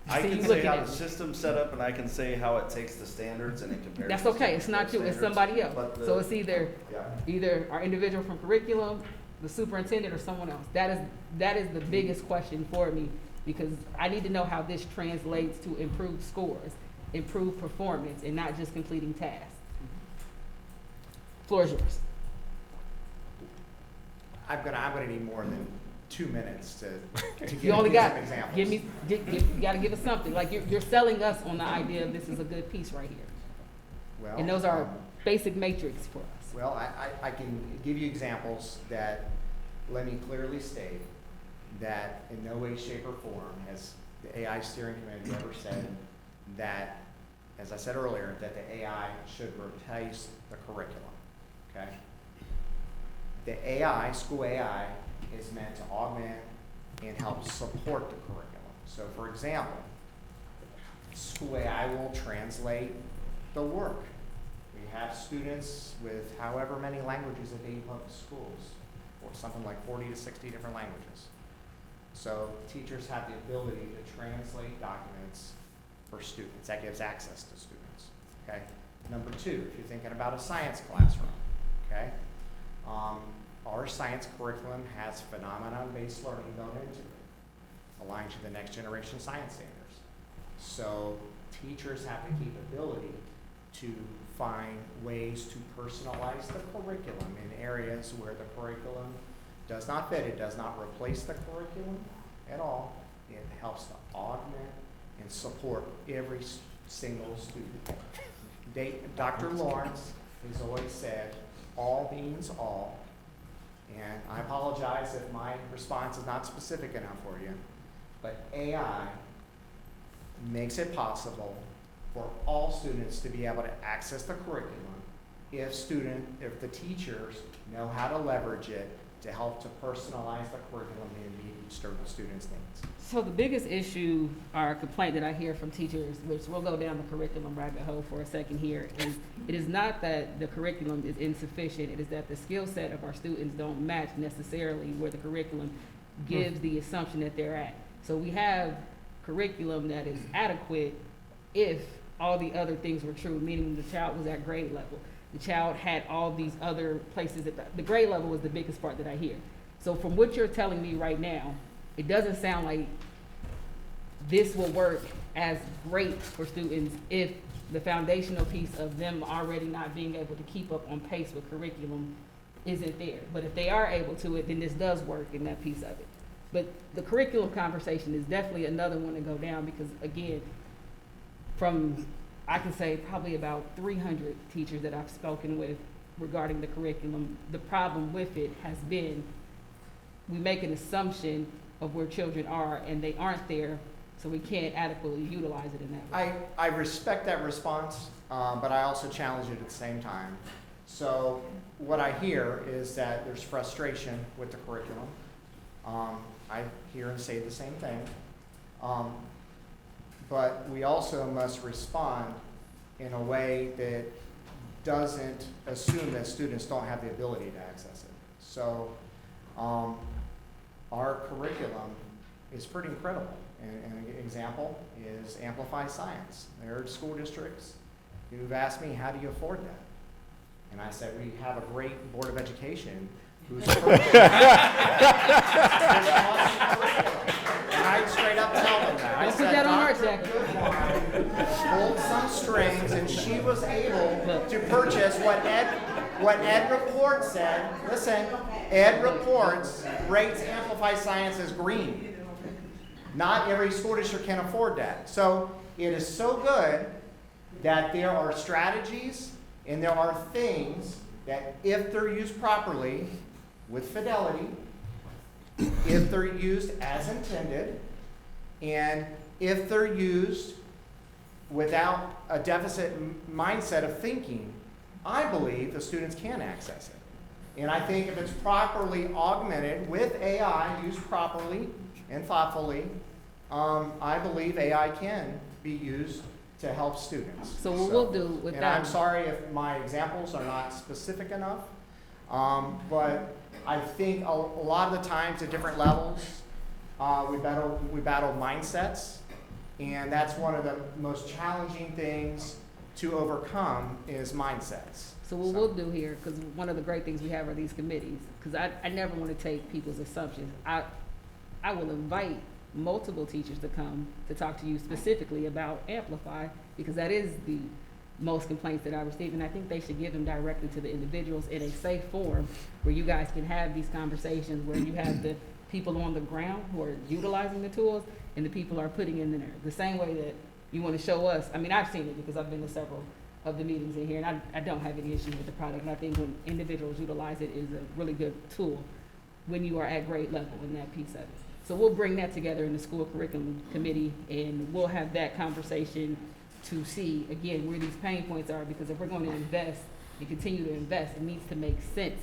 I see can you say looking how at the me. system's set up, and I can say how it takes the standards and it compares. That's the okay. It's not you. It's somebody else. But the- So it's either Yeah. our individual from curriculum, the superintendent, or someone else. That is the biggest question for me, because I need to know how this translates to improved scores, improved performance, and not just completing tasks. Floor is yours. I'm gonna need more than 2 minutes to give You only you some got, examples. you gotta give us something. Like, you're selling us on the idea of this is a good piece right here. Well, And those are basic matrix for us. Well, I can give you examples that let me clearly state that in no way, shape, or form has the AI steering committee ever said that, as I said earlier, that the AI should replace the curriculum, okay? The AI, school AI, is meant to augment and help support the curriculum. So for example, school AI will translate the work We have students with however many languages at Dayton Public Schools, or something like 40 to 60 different languages. So teachers have the ability to translate documents for students. That gives access to students, okay? Number two, if you're thinking about a science classroom, okay? Our science curriculum has phenomenon-based learning built into it, aligned to the next generation science standards. So teachers have the capability to find ways to personalize the curriculum in areas where the curriculum does not fit. It does not replace the curriculum at all. It helps to augment and support every single student. Dr. Lawrence has always said, all means all. And I apologize if my response is not specific enough for you, but AI makes it possible for all students to be able to access the curriculum if the teachers know how to leverage it to help to personalize the curriculum and meet each student's needs. So the biggest issue or complaint that I hear from teachers, which we'll go down the curriculum rabbit hole for a second here, is it is not that the curriculum is insufficient, it is that the skill set of our students don't match necessarily where the curriculum gives the assumption that they're at. So we have curriculum that is adequate if all the other things were true, meaning the child was at grade level. The child had all these other places that the grade level was the biggest part that I hear. So from what you're telling me right now, it doesn't sound like this will work as great for students if the foundational piece of them already not being able to keep up on pace with curriculum isn't there. But if they are able to then this does work in that piece of it. But the curriculum conversation is definitely another one to go down because, again, from, I can say probably about 300 teachers that I've spoken with regarding the curriculum, the problem with it has been we make an assumption of where children are and they aren't there, so we can't adequately utilize it in that way. I respect that response, but I also challenge it at the same time. So what I hear is that there's frustration with the curriculum. I hear and say the same thing. But we also must respond in a way that doesn't assume that students don't have the ability to access it. So our curriculum is pretty incredible. And an example is Amplify Science. There are school districts who've asked me, how do you afford that? And I said, we have a great Board of Education who's and I straight up tell them that. I Don't put said, that on our Dr. jacket. Goodwine pulled some strings and she was able to purchase what Ed Report said. Listen, Ed Reports rates Amplify Science as green. Not every school district can afford that. So it is so good that there are strategies and there are things that if they're used properly, with fidelity, if they're used as intended, and if they're used without a deficit mindset of thinking, I believe the students can access it. And I think if it's properly augmented with AI, used properly and thoughtfully, I believe AI can be used to help students. So what we'll do with and that. I'm sorry if my examples are not specific enough, but I think a lot of the times at different levels, we battle mindsets, and that's one of the most challenging things to overcome is mindsets. So what we'll do here, because one of the great things we have are these committees, because I never want to take people's assumptions. I will invite multiple teachers to come to talk to you specifically about Amplify, because that is the most complaints that I receive, and I think they should give them directly to the individuals in a safe forum where you guys can have these conversations, where you have the people on the ground who are utilizing the tools and the people are putting in there. The same way that you want to show us, I mean, I've seen it because I've been to several of the meetings in here, and I don't have any issues with the product, and I think when individuals utilize it is a really good tool when you are at grade level in that piece of it. So we'll bring that together in the school curriculum committee, and we'll have that conversation to see, again, where these pain points are, because if we're going to invest and continue to invest, it needs to make sense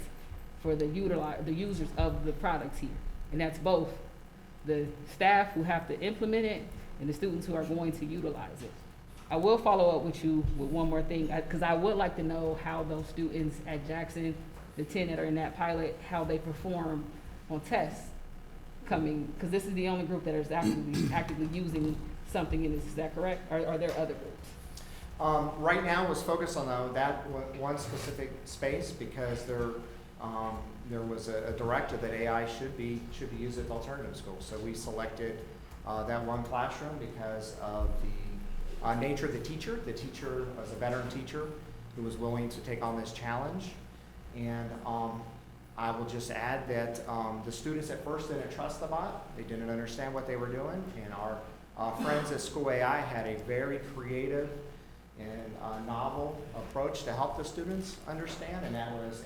for the users of the products here. And that's both the staff who have to implement it and the students who are going to utilize it. I will follow up with you with one more thing, because I would like to know how those students at Jackson, the 10 that are in that pilot, how they perform on tests coming, because this is the only group that is actively using something in this, is that correct? Or are there other groups? Right now, was focused on that one specific space because there was a directive that AI should be used at alternative schools. So we selected that one classroom because of the nature of the teacher. The teacher was a veteran teacher who was willing to take on this challenge. And I will just add that the students at first didn't trust the bot. They didn't understand what they were doing. And our friends at School AI had a very creative and novel approach to help the students understand, and that was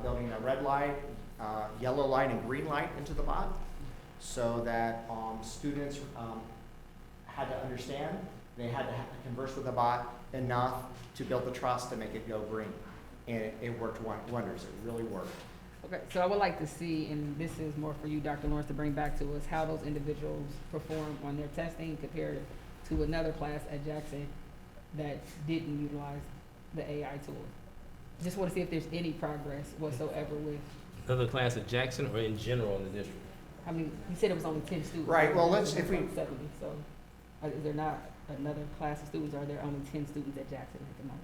building a red light, yellow light, and green light into the bot, so that students had to understand. They had to converse with the bot enough to build the trust to make it go green, and it worked wonders. It really worked. Okay, so I would like to see, and this is more for you, Dr. Lawrence, to bring back to us how those individuals perform on their testing compared to another class at Jackson that didn't utilize the AI tool. Just want to see if there's any progress whatsoever with, Another class at Jackson or in general in the district? I mean, you said it was only 10 students. Right, well, let's- if we- 70, so is there not another class of students, or are there only 10 students at Jackson at the moment?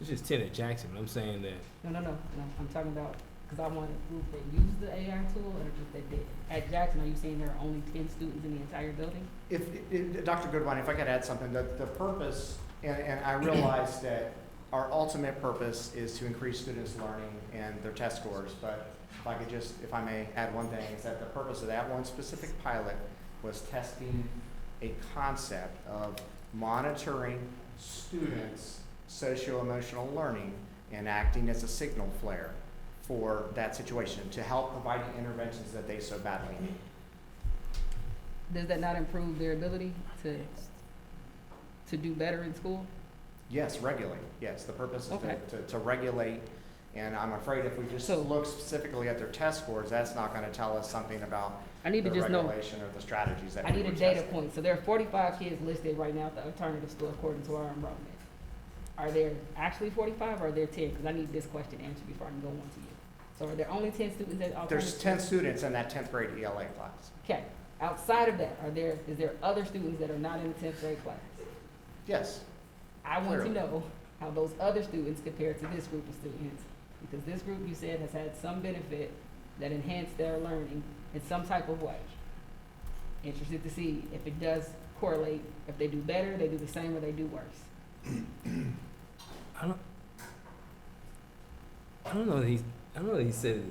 It's just 10 at Jackson, but I'm saying that No, I'm talking about, because I want a group that used the AI tool and a group that didn't. At Jackson, are you saying there are only 10 students in the entire building? If Dr. Goodwine, if I could add something, the purpose, and I realize that our ultimate purpose is to increase students' learning and their test scores, but if I may add one thing, is that the purpose of that one specific pilot was testing a concept of monitoring students' socio-emotional learning and acting as a signal flare for that situation to help provide the interventions that they so badly need. Does that not improve their ability to do better in school? Yes, regulate. Yes, the purpose is Okay. to regulate. And I'm afraid if we just So- look specifically at their test scores, that's not going to tell us something about I need to the just know, regulation or the strategies that I we need a were data testing. point. So there are 45 kids listed right now at the alternative school according to our enrollment. Are there actually 45 or are there 10? Because I need this question answered before I can go on to you. So are there only 10 students at alternative? There's 10 students in that 10th grade ELA class. Okay. Outside of that, is there other students that are not in the 10th grade class? Yes. I want to Clearly. know how those other students compare to this group of students. Because this group, you said, has had some benefit that enhanced their learning in some type of way. Interested to see if it does correlate, if they do better, they do the same, or they do worse. I don't know that he said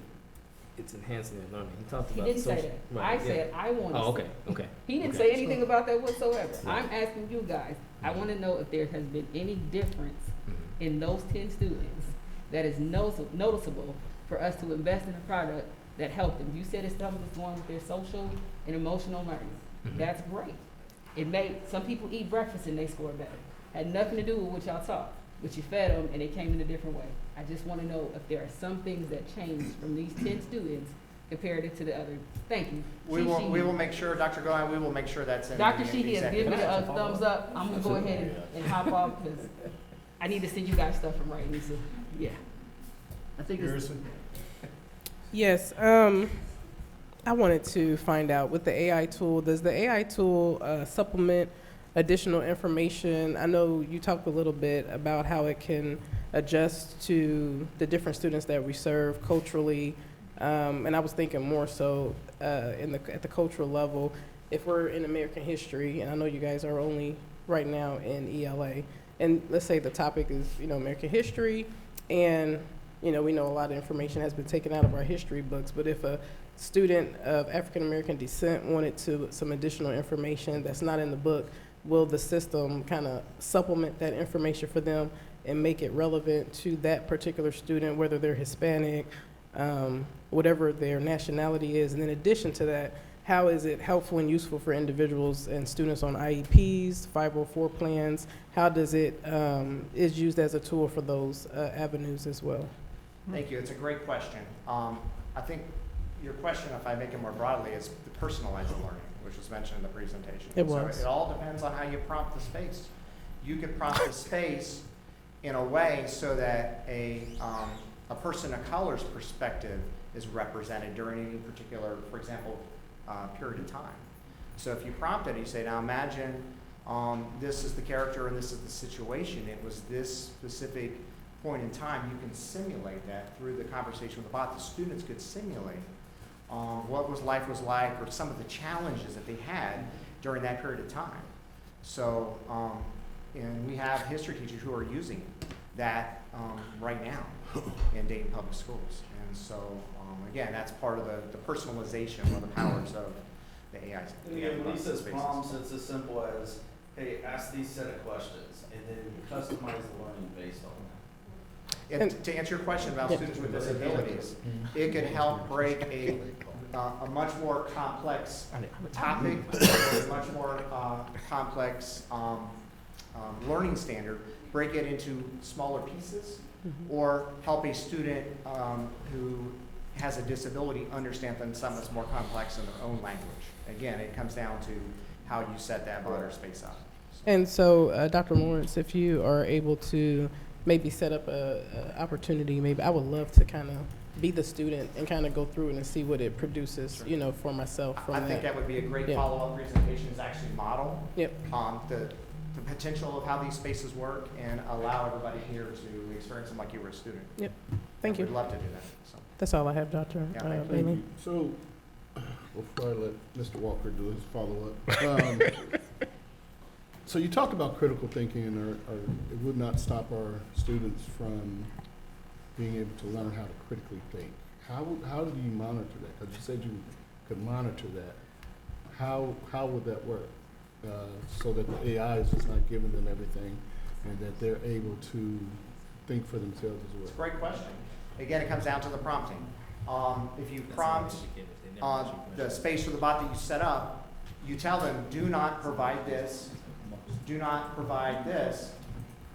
it's enhancing their learning. He talked He about didn't say social- that. right, I yeah. said, I want to Oh, see. okay. He didn't Okay. say anything about that whatsoever. Right. I'm asking you guys, I want to know if there has been any difference Mhm. in those 10 students that is noticeable for us to invest in a product that helped them. You said it's something that's going with their social and emotional learning. Mhm. That's great. It made, some people eat breakfast and they score better. Had nothing to do with what y'all taught, but you fed them and it came in a different way. I just want to know if there are some things that changed from these 10 students comparative to the other. Thank you. We will make sure, Dr. Gohan, we will make sure that's in the Dr. Sheehy has given executive me a session. thumbs up. I'm gonna go ahead and hop off because I need to send you guys stuff from writing, so, yeah. I think it's, Harrison? Yes, I wanted to find out with the AI tool, does the AI tool supplement additional information? I know you talked a little bit about how it can adjust to the different students that we serve culturally, and I was thinking more so at the cultural level. If we're in American history, and I know you guys are only right now in ELA, and let's say the topic is, American history, and we know a lot of information has been taken out of our history books, but if a student of African American descent wanted some additional information that's not in the book, will the system kind of supplement that information for them and make it relevant to that particular student, whether they're Hispanic, whatever their nationality is? And in addition to that, how is it helpful and useful for individuals and students on IEPs, 504 plans? How does it is used as a tool for those avenues as well? Thank you. It's a great question. I think your question, if I make it more broadly, is the personalized learning, which was mentioned in the presentation. It So was. it all depends on how you prompt the space. you could prompt the space in a way so that a person of color's perspective is represented during any particular, for example, period of time. So if you prompt it, you say, now imagine this is the character and this is the situation. It was this specific point in time. You can simulate that through the conversation with the bot. The students could simulate what life was like, or some of the challenges that they had during that period of time. So, and we have history teachers who are using that right now in Dayton Public Schools. And so, again, that's part of the personalization or the powers of the AI. And again, when he says prompts, it's as simple as, hey, ask these set of questions, and then customize the learning based on that. And to answer your question about students with disabilities, it could help break a much more complex topic, a much more complex learning standard, break it into smaller pieces, or help a student who has a disability understand something that's more complex in their own language. Again, it comes down to how you set that border space up. And so, Dr. Lawrence, if you are able to maybe set up a opportunity, maybe I would love to kind of be the student and kind of go through it and see what it produces, you know, for myself. From I think that would be a great follow-up presentation, is actually model the potential of how these spaces work and allow everybody here to experience them like you were a student. Yep. Thank you. We'd love to do that. So. That's all I have, Dr. Yeah, thank you. Thank you. So, before I let Mr. Walker do his follow-up, so you talked about critical thinking, and it would not stop our students from being able to learn how to critically think. How do you monitor that? Because you said you could monitor that. How would that work? So that the AI is just not giving them everything, and that they're able to think for themselves as well. It's a great question. Again, it comes down to the prompting. If you prompt the space for the bot that you set up, you tell them, do not provide this, do not provide this.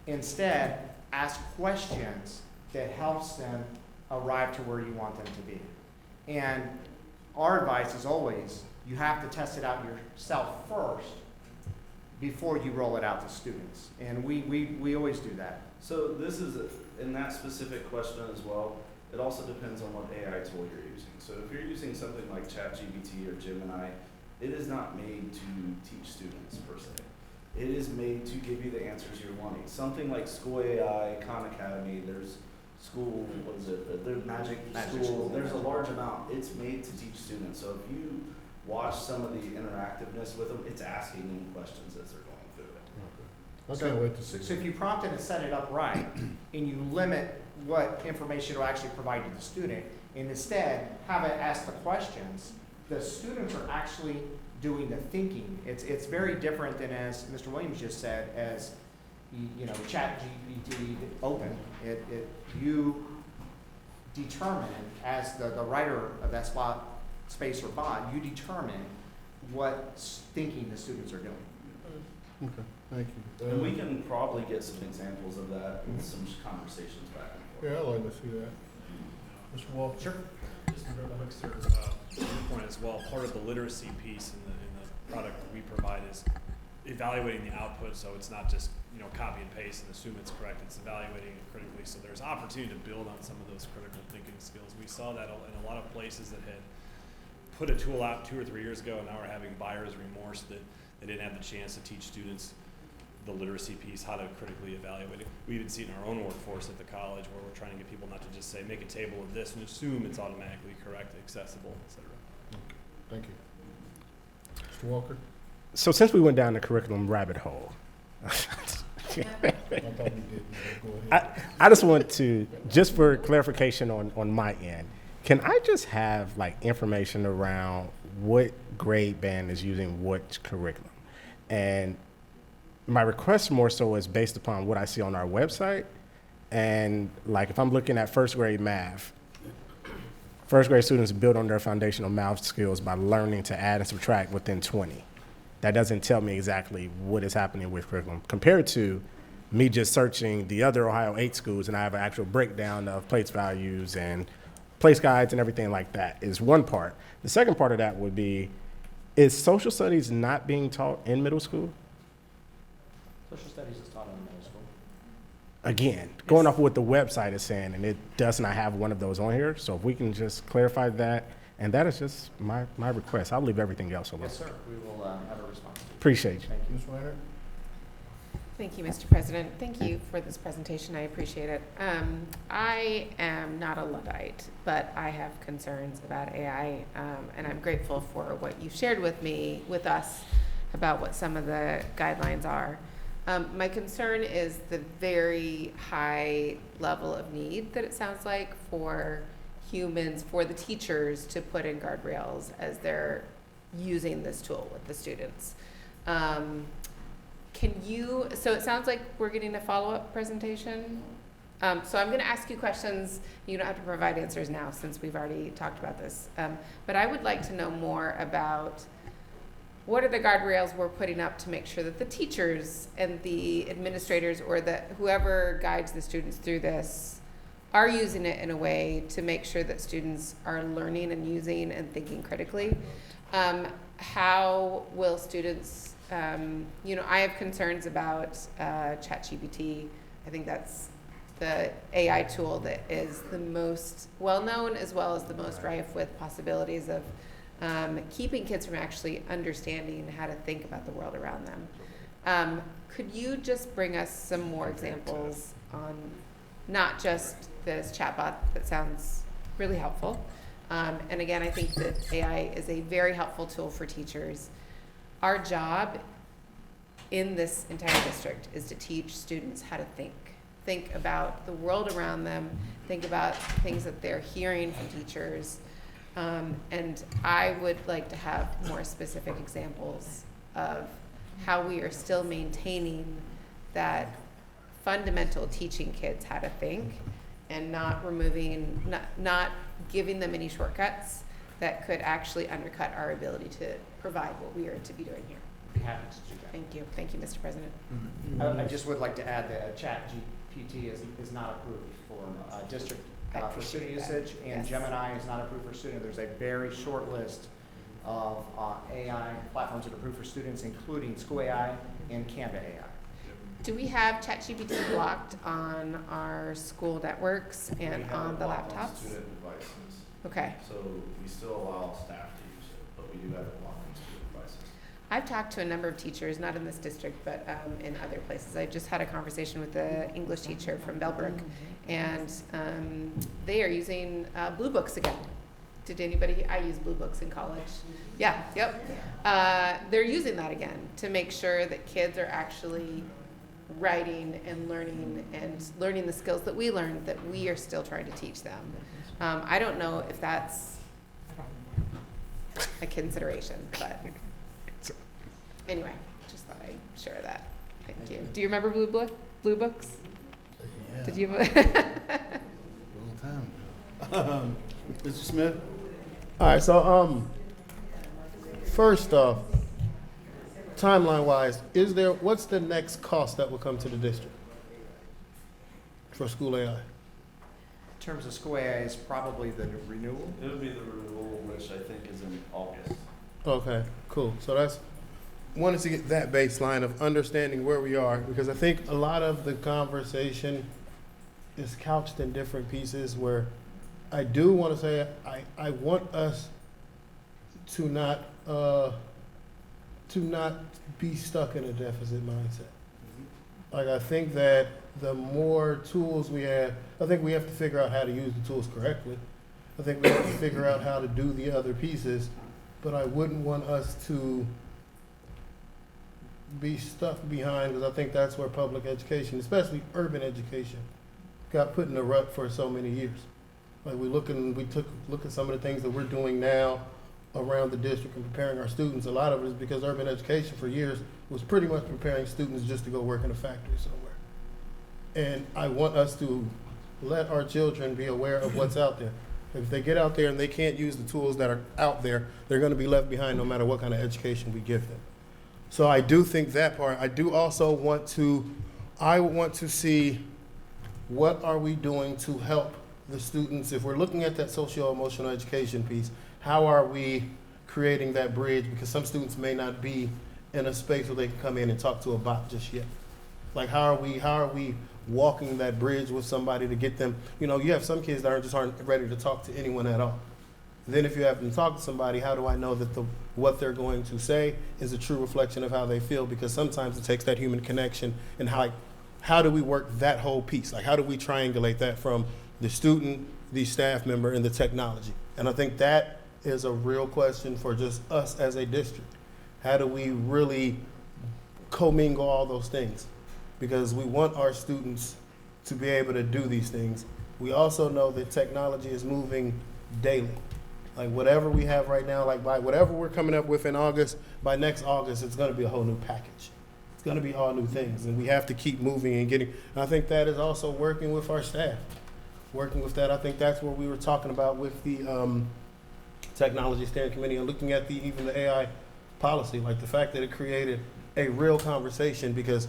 Instead, ask questions that helps them arrive to where you want them to be. And our advice is always, you have to test it out yourself first before you roll it out to students. And we always do that. So this is, in that specific question as well, it also depends on what AI tool you're using. So if you're using something like ChatGPT or Gemini, it is not made to teach students per se. It is made to give you the answers you're wanting. Something like School AI, Khan Academy, there's school, what is it? There's Magic School. There's a large amount. It's made to teach students. So if you watch some of the interactiveness with them, it's asking them questions as they're going through it. Okay. I can't wait to see. So if you prompt it and set it up right, and you limit what information it will actually provide to the student, and instead have it ask the questions, the students are actually doing the thinking. It's very different than, as Mr. Williams just said, as you know, ChatGPT open. You determine, as the writer of that space or bot, you determine what thinking the students are doing. Okay, thank you. And we can probably get some examples of that and some conversations back and forth. Yeah, I'd like to see that. Mr. Walker? Sure. Just to your point as well, part of the literacy piece in the product that we provide is evaluating the output, so it's not just, you know, copy and paste and assume it's correct, it's evaluating it critically, so there's opportunity to build on some of those critical thinking skills. We saw that in a lot of places that had put a tool out 2 or 3 years ago, and now we're having buyer's remorse that they didn't have the chance to teach students the literacy piece, how to critically evaluate it. We even see it in our own workforce at the college, where we're trying to get people not to just say, make a table of this and assume it's automatically correct, accessible, et cetera. Thank you. Mr. Walker? So since we went down the curriculum rabbit hole, I thought we did. Go ahead. I just want to, just for clarification on my end, can I just have like information around what grade band is using what curriculum? And my request more so is based upon what I see on our website. And like if I'm looking at first grade math, first grade students build on their foundational math skills by learning to add and subtract within 20. That doesn't tell me exactly what is happening with curriculum compared to me just searching the other Ohio 8 schools, and I have an actual breakdown of place values and place guides and everything like that is one part. The second part of that would be, is social studies not being taught in middle school? Social studies is taught again, going off what the website is saying, and it does not have one of those on here. So if we can just clarify that, and that is just my request. I'll leave everything else alone. Yes, sir. We will have a response. Appreciate you. Thank you. Ms. Weiner? Thank you, Mr. President. Thank you for this presentation. I appreciate it. I am not a Luddite, but I have concerns about AI, and I'm grateful for what you shared with us about what some of the guidelines are. My concern is the very high level of need that it sounds like for humans, for the teachers to put in guardrails as they're using this tool with the students. So it sounds like we're getting a follow-up presentation. So I'm gonna ask you questions. You don't have to provide answers now since we've already talked about this. But I would like to know more about what are the guardrails we're putting up to make sure that the teachers and the administrators or whoever guides the students through this are using it in a way to make sure that students are learning and using and thinking critically. How will students, I have concerns about ChatGPT. I think that's the AI tool that is the most well-known as well as the most rife with possibilities of keeping kids from actually understanding how to think about the world around them. Could you just bring us some more examples on not just this chatbot that sounds really helpful? And again, I think that AI is a very helpful tool for teachers. Our job in this entire district is to teach students how to think about the world around them, think about things that they're hearing from teachers. And I would like to have more specific examples of how we are still maintaining that fundamental teaching kids how to think and not giving them any shortcuts that could actually undercut our ability to provide what we are to be doing here. Be happy to do that. Thank you. Thank you, Mr. President. I just would like to add that ChatGPT is not approved for district for student usage, and Yes. Gemini is not approved for student. There's a very short list of AI platforms that are approved for students, including School AI and Canva AI. Do we have ChatGPT blocked on our school networks and on the laptops? Student devices, Okay. so we still allow staff to use it, but we do have it blocked on student devices. I've talked to a number of teachers, not in this district, but in other places. I just had a conversation with the English teacher from Bellbrook, and they are using Blue Books again. Did anybody? I used Blue Books in college. Yeah, yep. They're using that again to make sure that kids are actually writing and learning the skills that we learned that we are still trying to teach them. I don't know if that's a consideration, but anyway, just thought I'd share that. Thank you. Do you remember Blue Books? Yeah. Did you? Long time. Mr. Smith? All right, so first off, timeline-wise, what's the next cost that will come to the district for School AI? In terms of School AI, is probably the renewal. It would be the renewal, which I think is in August. Okay, cool. So that's wanted to get that baseline of understanding where we are, because I think a lot of the conversation is couched in different pieces where I do want to say I want us to not be stuck in a deficit mindset. Like, I think that the more tools we have, I think we have to figure out how to use the tools correctly. I think we have to figure out how to do the other pieces, but I wouldn't want us to be stuck behind, because I think that's where public education, especially urban education, got put in a rut for so many years. Like, we look at some of the things that we're doing now around the district and preparing our students. A lot of it is because urban education for years was pretty much preparing students just to go work in a factory somewhere. And I want us to let our children be aware of what's out there. If they get out there and they can't use the tools that are out there, they're going to be left behind no matter what kind of education we give them. So I do think that part. I do also want to see what are we doing to help the students. If we're looking at that socio-emotional education piece, how are we creating that bridge? Because some students may not be in a space where they can come in and talk to a bot just yet. Like, how are we walking that bridge with somebody to get them, you know, you have some kids that aren't ready to talk to anyone at all. Then if you have them talk to somebody, how do I know that what they're going to say is a true reflection of how they feel? Because sometimes it takes that human connection, and how do we work that whole piece? Like, how do we triangulate that from the student, the staff member, and the technology? And I think that is a real question for just us as a district. How do we really commingle all those things? Because we want our students to be able to do these things. We also know that technology is moving daily. Like, whatever we have right now, like by whatever we're coming up with in August, by next August, it's gonna be a whole new package. It's gonna be all new things, and we have to keep moving and getting, and I think that is also working with our staff. Working with that, I think that's what we were talking about with the Technology Steering Committee, and looking at even the AI policy, like the fact that it created a real conversation, because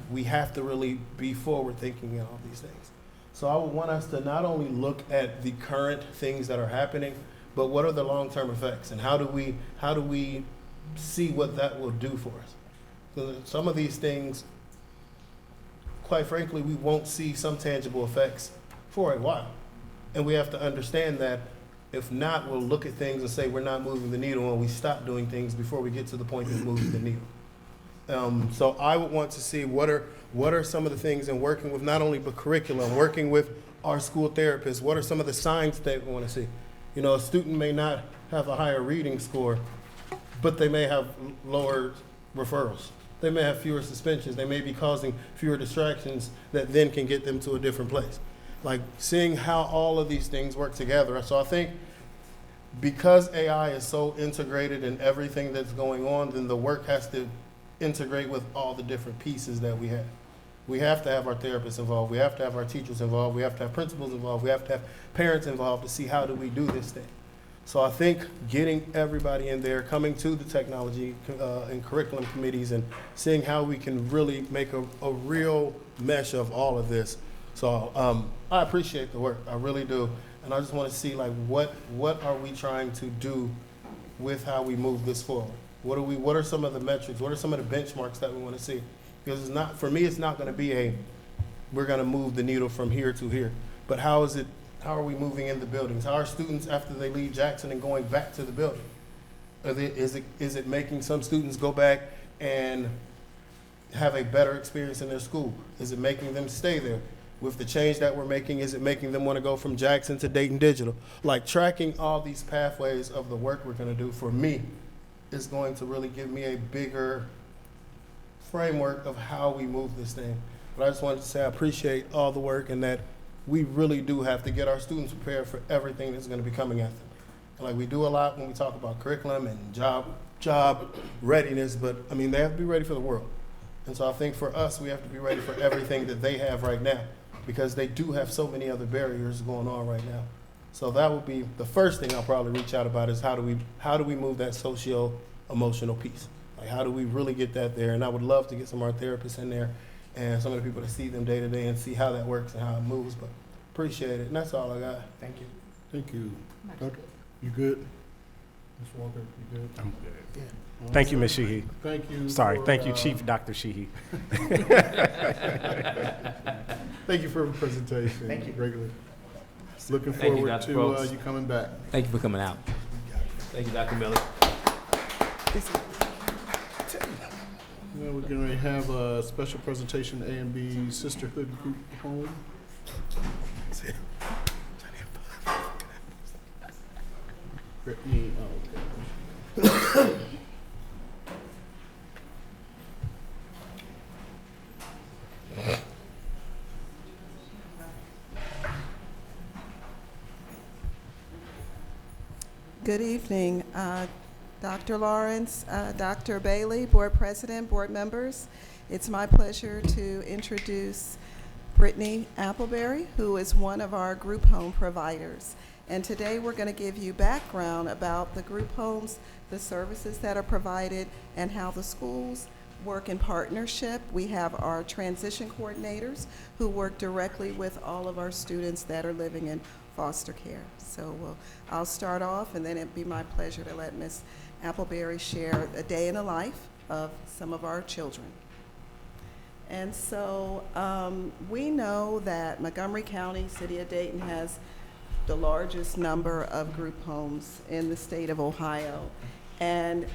we have to really be forward thinking in all these things. So I would want us to not only look at the current things that are happening, but what are the long-term effects, and how do we see what that will do for us? So some of these things, quite frankly, we won't see some tangible effects for a while. And we have to understand that. If not, we'll look at things and say we're not moving the needle, and we stop doing things before we get to the point that moves the needle. So I would want to see what are some of the things in working with not only the curriculum, working with our school therapists, what are some of the signs that we want to see? You know, a student may not have a higher reading score, but they may have lower referrals. They may have fewer suspensions. They may be causing fewer distractions that then can get them to a different place. Like, seeing how all of these things work together. So I think because AI is so integrated in everything that's going on, then the work has to integrate with all the different pieces that we have. We have to have our therapists involved. We have to have our teachers involved. We have to have principals involved. We have to have parents involved to see how do we do this thing. So I think getting everybody in there, coming to the technology and curriculum committees, and seeing how we can really make a real mesh of all of this. So I appreciate the work. I really do. And I just want to see, like, what are we trying to do with how we move this forward? What are some of the metrics? What are some of the benchmarks that we want to see? Because it's not, for me, it's not going to be we're going to move the needle from here to here. But how are we moving in the buildings? How are students, after they leave Jackson and going back to the building? Is it making some students go back and have a better experience in their school? Is it making them stay there? With the change that we're making, is it making them want to go from Jackson to Dayton Digital? Like, tracking all these pathways of the work we're going to do, for me, is going to really give me a bigger framework of how we move this thing. But I just wanted to say I appreciate all the work, and that we really do have to get our students prepared for everything that's going to be coming at them. And like, we do a lot when we talk about curriculum and job readiness, but I mean, they have to be ready for the world. And so I think for us, we have to be ready for everything that they have right now, because they do have so many other barriers going on right now. So that would be the first thing I'll probably reach out about, is how do we move that socio-emotional piece? Like, how do we really get that there? And I would love to get some of our therapists in there and some of the people that see them day to day and see how that works and how it moves. But appreciate it. And that's all I got. Thank you. Thank you. Okay. You good? Ms. Walker, you good? I'm good. Yeah. Thank you, Ms. Sheehy. Thank you. Sorry, for, thank you, Chief Dr. Sheehy. Thank you for the presentation. Thank you. Regularly. Looking Thank you, forward Dr. to Brooks. you coming back. Thank you for coming out. Thank you, Dr. Miller. Well, we're going to have a special presentation, A&B Sisterhood Group Home. Brittany, okay. Good evening, Dr. Lawrence, Dr. Bailey, Board President, Board members. It's my pleasure to introduce Brittany Appleberry, who is one of our group home providers. And today we're going to give you background about the group homes, the services that are provided, and how the schools work in partnership. We have our transition coordinators who work directly with all of our students that are living in foster care. So I'll start off, and then it'd be my pleasure to let Ms. Appleberry share a day in the life of some of our children. And so we know that Montgomery County, City of Dayton, has the largest number of group homes in the state of Ohio. And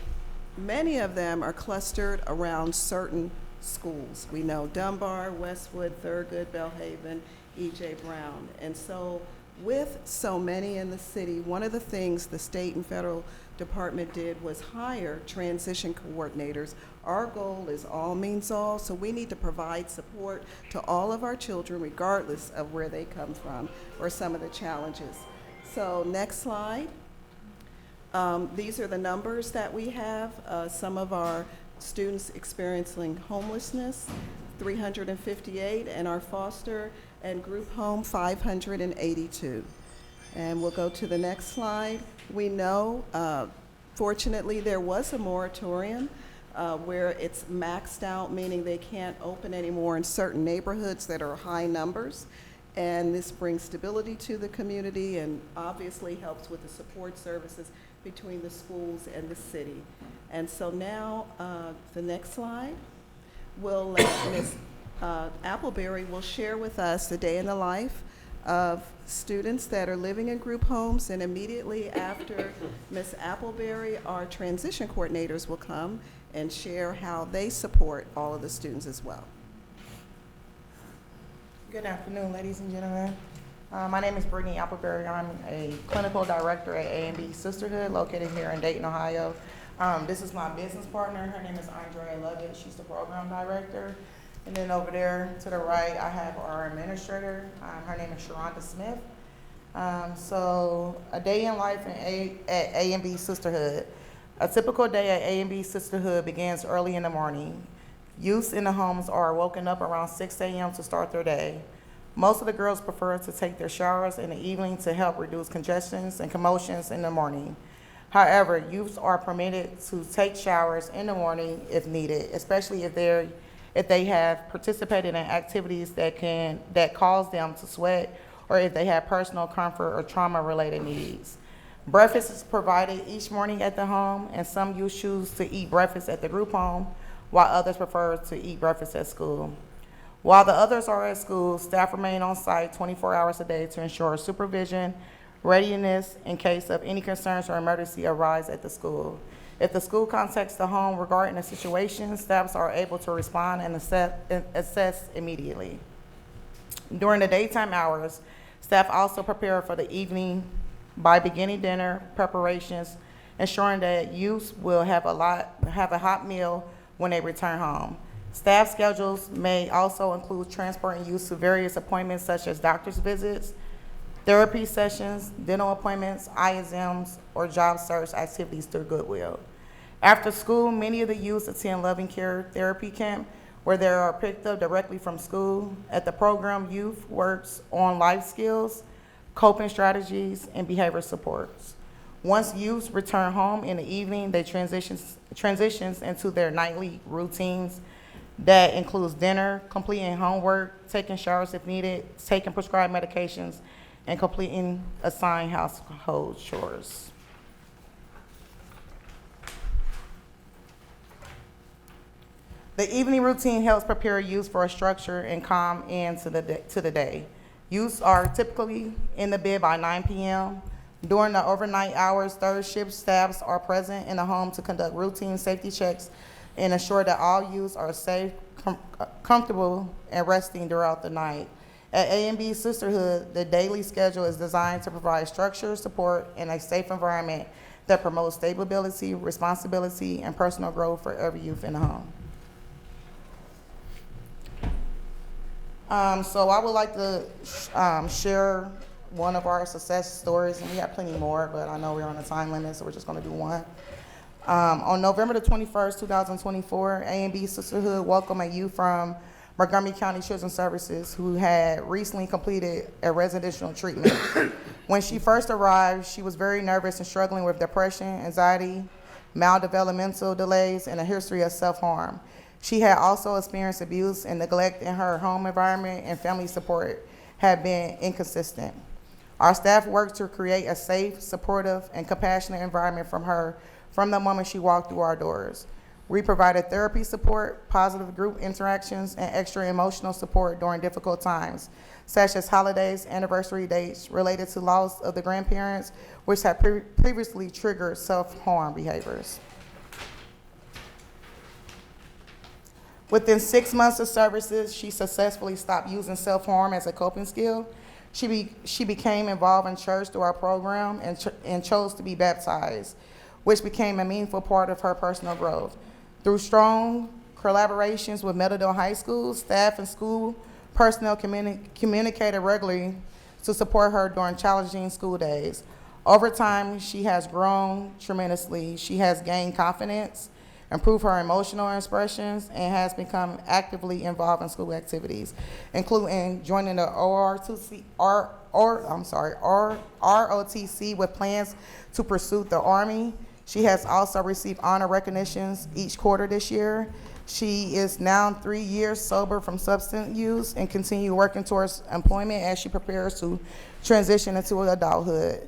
many of them are clustered around certain schools. We know Dunbar, Westwood, Thurgood, Belhaven, E.J. Brown. And so with so many in the city, one of the things the state and federal department did was hire transition coordinators. Our goal is all means all, so we need to provide support to all of our children regardless of where they come from or some of the challenges. So next slide. These are the numbers that we have. Some of our students experiencing homelessness, 358, and our foster and group home, 582. And we'll go to the next slide. We know, fortunately, there was a moratorium where it's maxed out, meaning they can't open anymore in certain neighborhoods that are high numbers. And this brings stability to the community and obviously helps with the support services between the schools and the city. And so now, the next slide, we'll let Ms. Appleberry will share with us the day in the life of students that are living in group homes, and immediately after Ms. Appleberry, our transition coordinators will come and share how they support all of the students as well. Good afternoon, ladies and gentlemen. My name is Brittany Appleberry. I'm a clinical director at A&B Sisterhood, located here in Dayton, Ohio. This is my business partner. Her name is Andrea Luggett. She's the program director. And then over there to the right, I have our administrator. Her name is Sharonda Smith. So a day in life at A&B Sisterhood. A typical day at A&B Sisterhood begins early in the morning. Youths in the homes are woken up around 6 a.m. to start their day. Most of the girls prefer to take their showers in the evening to help reduce congestions and commotions in the morning. However, youths are permitted to take showers in the morning if needed, especially if they have participated in activities that cause them to sweat, or if they have personal comfort or trauma-related needs. Breakfast is provided each morning at the home, and some youth choose to eat breakfast at the group home, while others prefer to eat breakfast at school. While the others are at school, staff remain on site 24 hours a day to ensure supervision, readiness in case of any concerns or emergency arise at the school. If the school contacts the home regarding a situation, staffs are able to respond and assess immediately. During the daytime hours, staff also prepare for the evening by beginning dinner preparations, ensuring that youths will have a hot meal when they return home. Staff schedules may also include transporting youths to various appointments such as doctor's visits, therapy sessions, dental appointments, eye exams, or job search activities through Goodwill. After school, many of the youths attend Loving Care Therapy Camp, where they are picked up directly from school. At the program, youth works on life skills, coping strategies, and behavior supports. Once youths return home in the evening, they transitions into their nightly routines that includes dinner, completing homework, taking showers if needed, taking prescribed medications, and completing assigned household chores. The evening routine helps prepare youth for a structure and calm end to the day. Youths are typically in the bed by 9 p.m. During the overnight hours, third shift staffs are present in the home to conduct routine safety checks and ensure that all youths are safe, comfortable, and resting throughout the night. At A&B Sisterhood, the daily schedule is designed to provide structure, support, and a safe environment that promotes stability, responsibility, and personal growth for every youth in the home. So I would like to share one of our success stories, and we have plenty more, but I know we're on a time limit, so we're just going to do one. On November the 21st, 2024, A&B Sisterhood welcomed a youth from Montgomery County Children's Services who had recently completed a residential treatment. When she first arrived, she was very nervous and struggling with depression, anxiety, mild developmental delays, and a history of self-harm. She had also experienced abuse and neglect in her home environment, and family support had been inconsistent. Our staff worked to create a safe, supportive, and compassionate environment from the moment she walked through our doors. We provided therapy support, positive group interactions, and extra emotional support during difficult times, such as holidays, anniversary dates related to loss of the grandparents, which had previously triggered self-harm behaviors. Within 6 months of services, she successfully stopped using self-harm as a coping skill. She became involved in church through our program and chose to be baptized, which became a meaningful part of her personal growth. Through strong collaborations with Meadowdale High School, staff and school personnel communicated regularly to support her during challenging school days. Over time, she has grown tremendously. She has gained confidence, improved her emotional expressions, and has become actively involved in school activities, including joining the ROTC with plans to pursue the Army. She has also received honor recognitions each quarter this year. She is now 3 years sober from substance use and continue working towards employment as she prepares to transition into adulthood.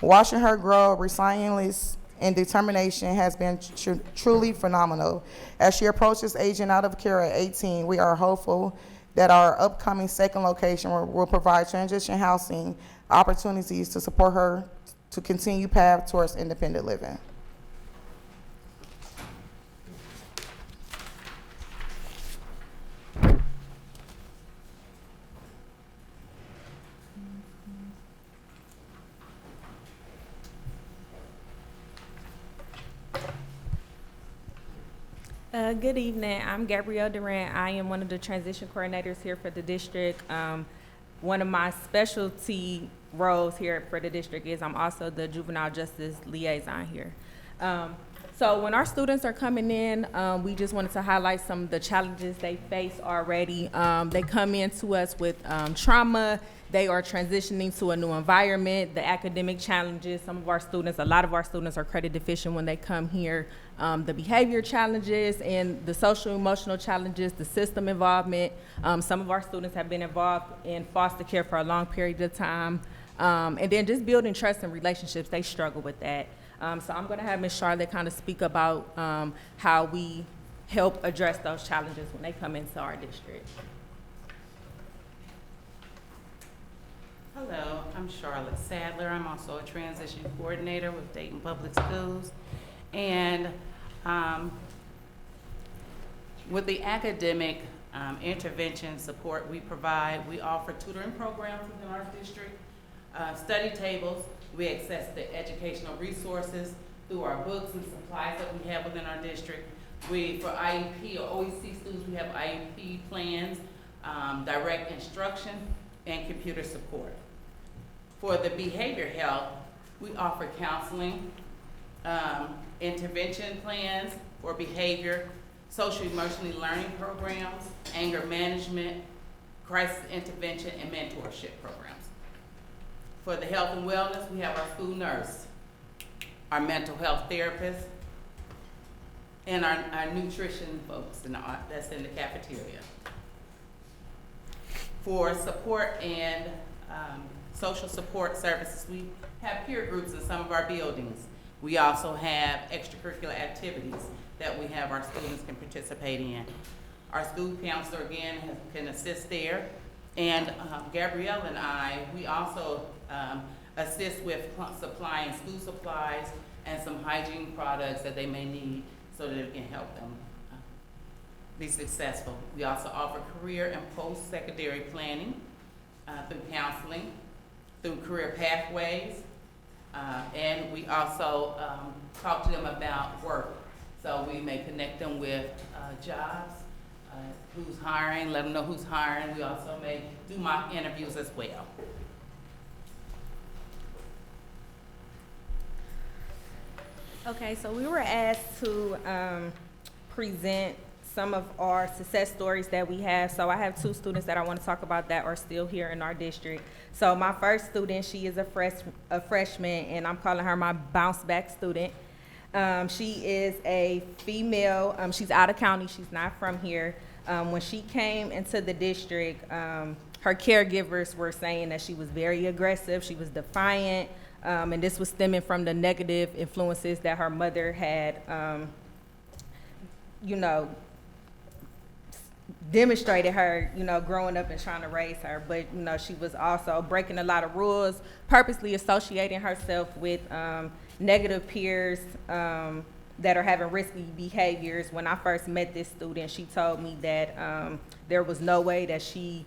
Watching her grow, resilience, and determination has been truly phenomenal. As she approaches aging out of care at 18, we are hopeful that our upcoming second location will provide transition housing opportunities to support her to continue path towards independent living. Good evening. I'm Gabrielle Durant. I am one of the transition coordinators here for the district. One of my specialty roles here for the district is I'm also the juvenile justice liaison here. So when our students are coming in, we just wanted to highlight some of the challenges they face already. They come into us with trauma. They are transitioning to a new environment, the academic challenges. A lot of our students are credit deficient when they come here. The behavior challenges and the social emotional challenges, the system involvement. Some of our students have been involved in foster care for a long period of time. And then just building trust and relationships, they struggle with that. So I'm gonna have Ms. Charlotte kind of speak about how we help address those challenges when they come into our district. Hello, I'm Charlotte Sadler. I'm also a transition coordinator with Dayton Public Schools. And with the academic intervention support we provide, we offer tutoring programs within our district, study tables. We access the educational resources through our books and supplies that we have within our district. For IEP or OEC students, we have IEP plans, direct instruction, and computer support. For the behavior health, we offer counseling, intervention plans for behavior, social emotionally learning programs, anger management, crisis intervention, and mentorship programs. For the health and wellness, we have our school nurse, our mental health therapist, and our nutrition folks that's in the cafeteria. For support and social support services, we have peer groups in some of our buildings. We also have extracurricular activities that we have our students can participate in. Our school counselor, again, can assist there. And Gabrielle and I, we also assist with supplying school supplies and some hygiene products that they may need so that it can help them be successful. We also offer career and post-secondary planning through counseling, through career pathways, and we also talk to them about work. So we may connect them with jobs, who's hiring, let them know who's hiring. We also may do mock interviews as well. Okay, so we were asked to present some of our success stories that we have. So I have 2 students that I want to talk about that are still here in our district. So my first student, she is a freshman, and I'm calling her my bounce back student. She is a female. She's out of county. She's not from here. When she came into the district, her caregivers were saying that she was very aggressive. She was defiant, and this was stemming from the negative influences that her mother had you know, demonstrated her, you know, growing up and trying to raise her, but, you know, she was also breaking a lot of rules, purposely associating herself with negative peers that are having risky behaviors. When I first met this student, she told me that there was no way that she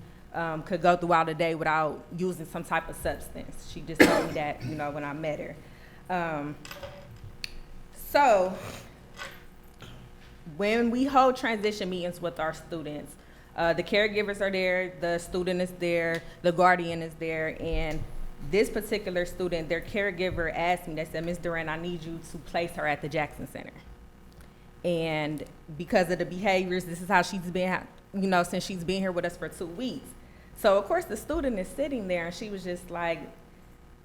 could go throughout a day without using some type of substance. She just told me that, you know, when I met her. So when we hold transition meetings with our students, the caregivers are there, the student is there, the guardian is there, and this particular student, their caregiver asked me, they said, Ms. Duran, I need you to place her at the Jackson Center. And because of the behaviors, this is how she's been, you know, since she's been here with us for 2 weeks. So of course the student is sitting there and she was just like,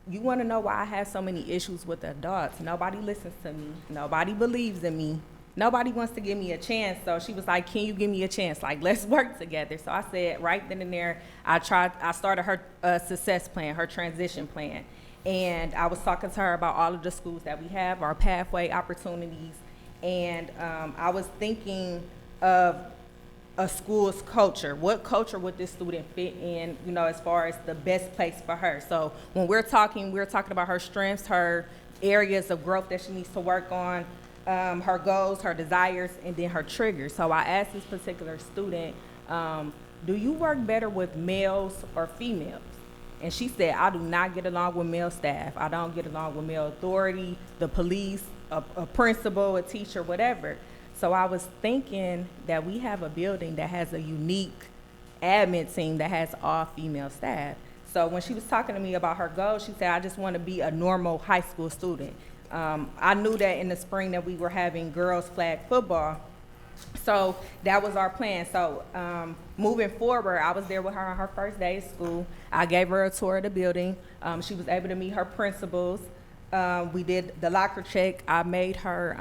you wanna know why I have so many issues with adults? Nobody listens to me, nobody believes in me, nobody wants to give me a chance. So she was like, can you give me a chance? Like, let's work together. So I said, right then and there, I started her success plan, her transition plan. And I was talking to her about all of the schools that we have, our pathway opportunities. And I was thinking of a school's culture. What culture would this student fit in, you know, as far as the best place for her? So when we're talking about her strengths, her areas of growth that she needs to work on, her goals, her desires, and then her triggers. So I asked this particular student, do you work better with males or females? And she said, I do not get along with male staff. I don't get along with male authority, the police, a principal, a teacher, whatever. So I was thinking that we have a building that has a unique admin team that has all female staff. So when she was talking to me about her goals, she said, I just want to be a normal high school student. I knew that in the spring that we were having girls flag football. So that was our plan. So moving forward, I was there with her on her first day of school. I gave her a tour of the building. She was able to meet her principals. We did the locker check. I made her,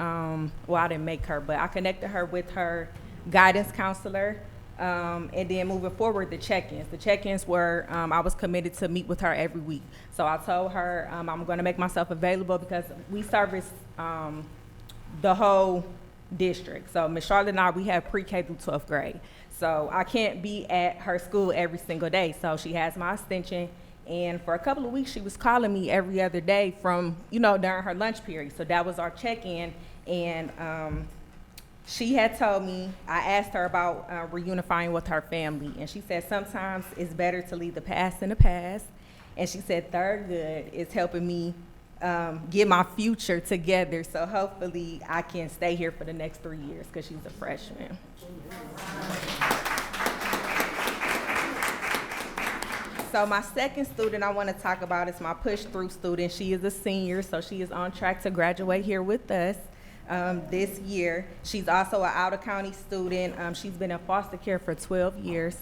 well, I didn't make her, but I connected her with her guidance counselor. And then moving forward, the check-ins. The check-ins were, I was committed to meet with her every week. So I told her I'm going to make myself available because we service the whole district. So Ms. Charlotte and I, we have pre-K through 12th grade. So I can't be at her school every single day. So she has my extension. And for a couple of weeks, she was calling me every other day from, you know, during her lunch period. So that was our check-in. And she had told me, I asked her about reunifying with her family. And she said, sometimes it's better to leave the past in the past. And she said, Thurgood is helping me get my future together. So hopefully I can stay here for the next 3 years because she's a freshman. So my second student I want to talk about is my push-through student. She is a senior, so she is on track to graduate here with us this year. She's also an out-of-county student. She's been in foster care for 12 years.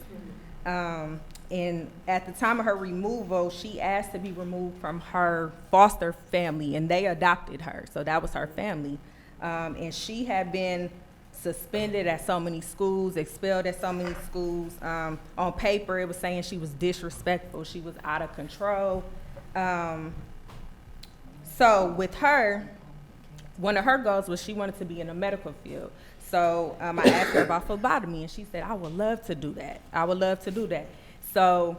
And at the time of her removal, she asked to be removed from her foster family, and they adopted her. So that was her family. And she had been suspended at so many schools, expelled at so many schools. On paper, it was saying she was disrespectful. She was out of control. So with her, one of her goals was she wanted to be in the medical field. So I asked her about phlebotomy, and she said, I would love to do that. I would love to do that. So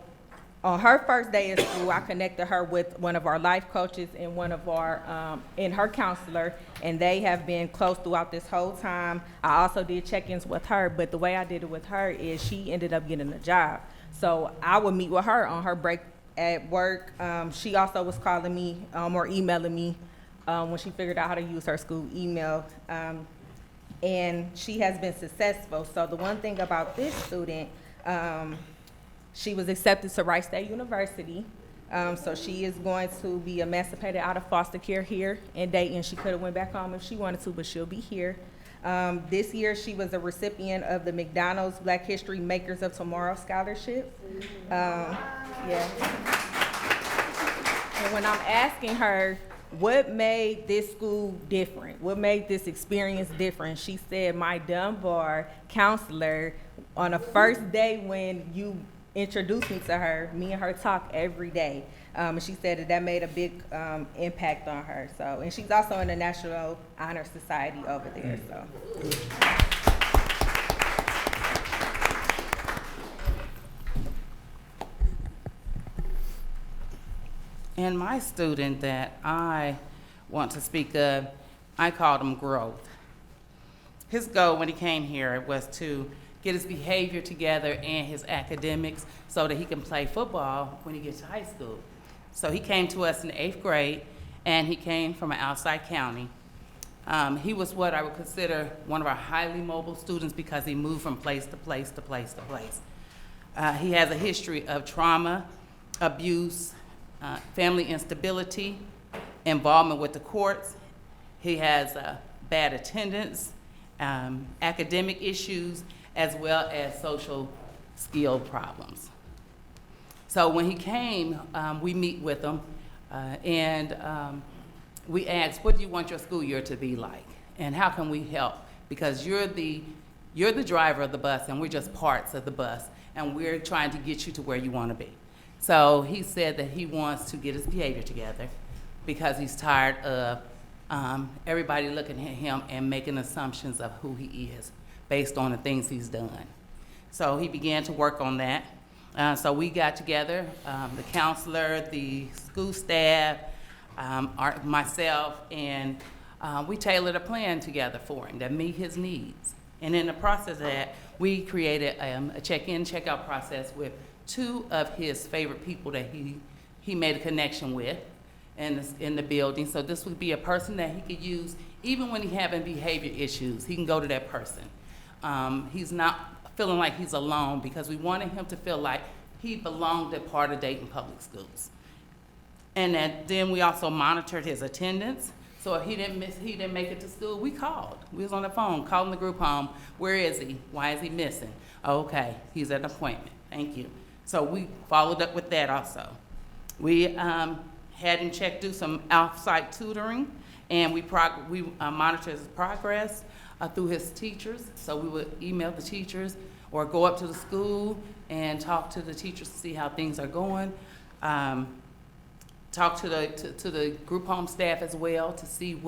on her first day of school, I connected her with one of our life coaches and one of our, and her counselor, and they have been close throughout this whole time. I also did check-ins with her, but the way I did it with her is she ended up getting a job. So I would meet with her on her break at work. She also was calling me or emailing me when she figured out how to use her school email. And she has been successful. So the one thing about this student, she was accepted to Wright State University. So she is going to be emancipated out of foster care here in Dayton. She could have went back home if she wanted to, but she'll be here. This year, she was a recipient of the McDonald's Black History Makers of Tomorrow Scholarship. Yeah. And when I'm asking her, what made this school different? What made this experience different? She said, my Dunbar counselor, on the first day when you introduced me to her, me and her talk every day. And she said that made a big impact on her. So, and she's also in the National Honor Society over there. So. And my student that I want to speak of, I called him Growth. His goal when he came here was to get his behavior together and his academics so that he can play football when he gets to high school. So he came to us in the 8th grade, and he came from an outside county. He was what I would consider one of our highly mobile students because he moved from place to place to place to place. He has a history of trauma, abuse, family instability, involvement with the courts. He has bad attendance, academic issues, as well as social skill problems. So when he came, we meet with him, and we asked, what do you want your school year to be like? And how can we help? Because you're the driver of the bus, and we're just parts of the bus, and we're trying to get you to where you want to be. So he said that he wants to get his behavior together because he's tired of everybody looking at him and making assumptions of who he is based on the things he's done. So he began to work on that. So we got together, the counselor, the school staff, myself, and we tailored a plan together for him that meet his needs. And in the process of that, we created a check-in, check-out process with 2 of his favorite people that he made a connection with in the building. So this would be a person that he could use even when he's having behavior issues. He can go to that person. He's not feeling like he's alone because we wanted him to feel like he belonged at part of Dayton Public Schools. And then we also monitored his attendance. So if he didn't make it to school, we called. We was on the phone, calling the group home. Where is he? Why is he missing? Okay, he's at an appointment. Thank you. So we followed up with that also. We had him do some off-site tutoring, and we monitored his progress through his teachers. So we would email the teachers or go up to the school and talk to the teachers to see how things are going. Talk to the group home staff as well to see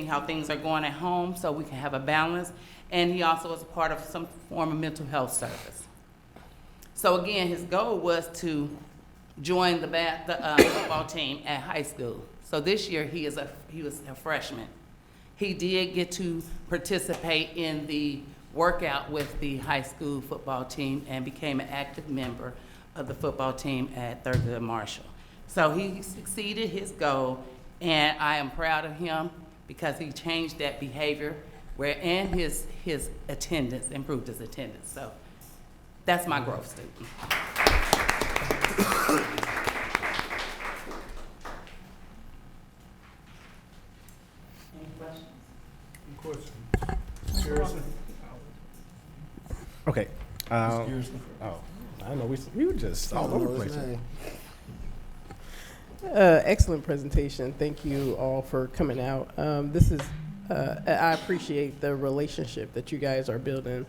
how things are going at home so we can have a balance. And he also was a part of some form of mental health service. So again, his goal was to join the football team at high school. So this year he was a freshman. He did get to participate in the workout with the high school football team and became an active member of the football team at Thurgood Marshall. So he succeeded his goal, and I am proud of him because he changed that behavior and his attendance, improved his attendance. So that's my growth student. Any questions? Garrison? Okay. I know we were just all over the place. Excellent presentation. Thank you all for coming out. I appreciate the relationship that you guys are building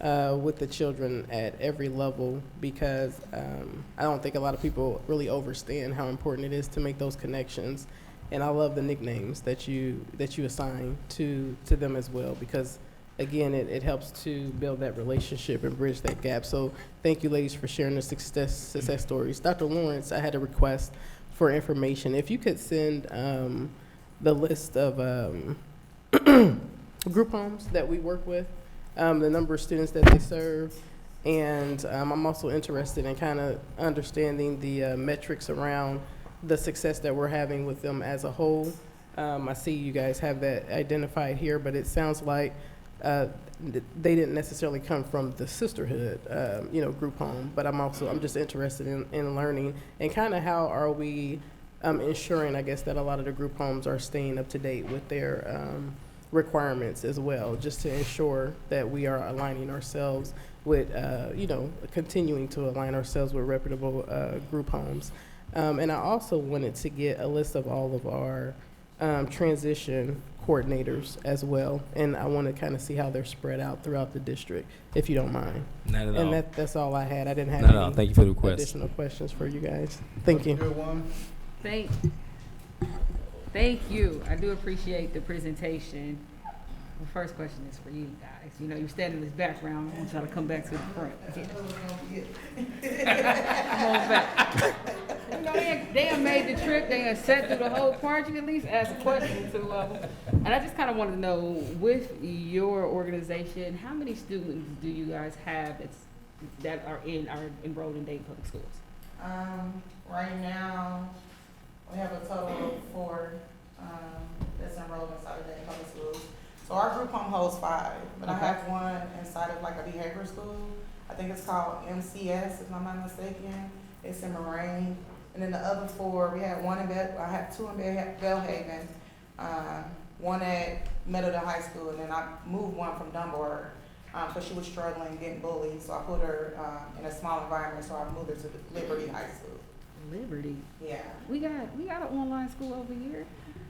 with the children at every level because I don't think a lot of people really understand how important it is to make those connections. And I love the nicknames that you assign to them as well because again, it helps to build that relationship and bridge that gap. So thank you, ladies, for sharing the success stories. Dr. Lawrence, I had a request for information. If you could send the list of group homes that we work with, the number of students that they serve, and I'm also interested in kind of understanding the metrics around the success that we're having with them as a whole. I see you guys have that identified here, but it sounds like they didn't necessarily come from the sisterhood, group home, but I'm just interested in learning and kind of how are we ensuring, I guess, that a lot of the group homes are staying up to date with their requirements as well, just to ensure that we are aligning ourselves with, continuing to align ourselves with reputable group homes. And I also wanted to get a list of all of our transition coordinators as well, and I want to kind of see how they're spread out throughout the district, if you don't mind. Not at all. And that's all I had. I didn't have any Thank you for the request. additional questions for you guys. Thank you. Good one. Thank you. I do appreciate the presentation. The first question is for you guys. You're standing in this background. I want y'all to come back to the front. Come on back. You know, they done made the trip, they done sat through the whole part, you can at least ask a question to them. And I just kind of wanted to know, with your organization, how many students do you guys have that are enrolled in Dayton Public Schools? Right now, we have a total of 4 that's enrolled inside of Dayton Public Schools. So our group home holds 5, but I have one inside of like a behavior school. I think it's called MCS, if I'm not mistaken. It's in Moraine. And then the other 4, we have I have 2 in Belhaven, 1 at Meadowdale High School, and then I moved 1 from Dunbar. So she was struggling, getting bullied, so I put her in a small environment, so I moved her to Liberty High School. Liberty? Yeah. We got an online school over here.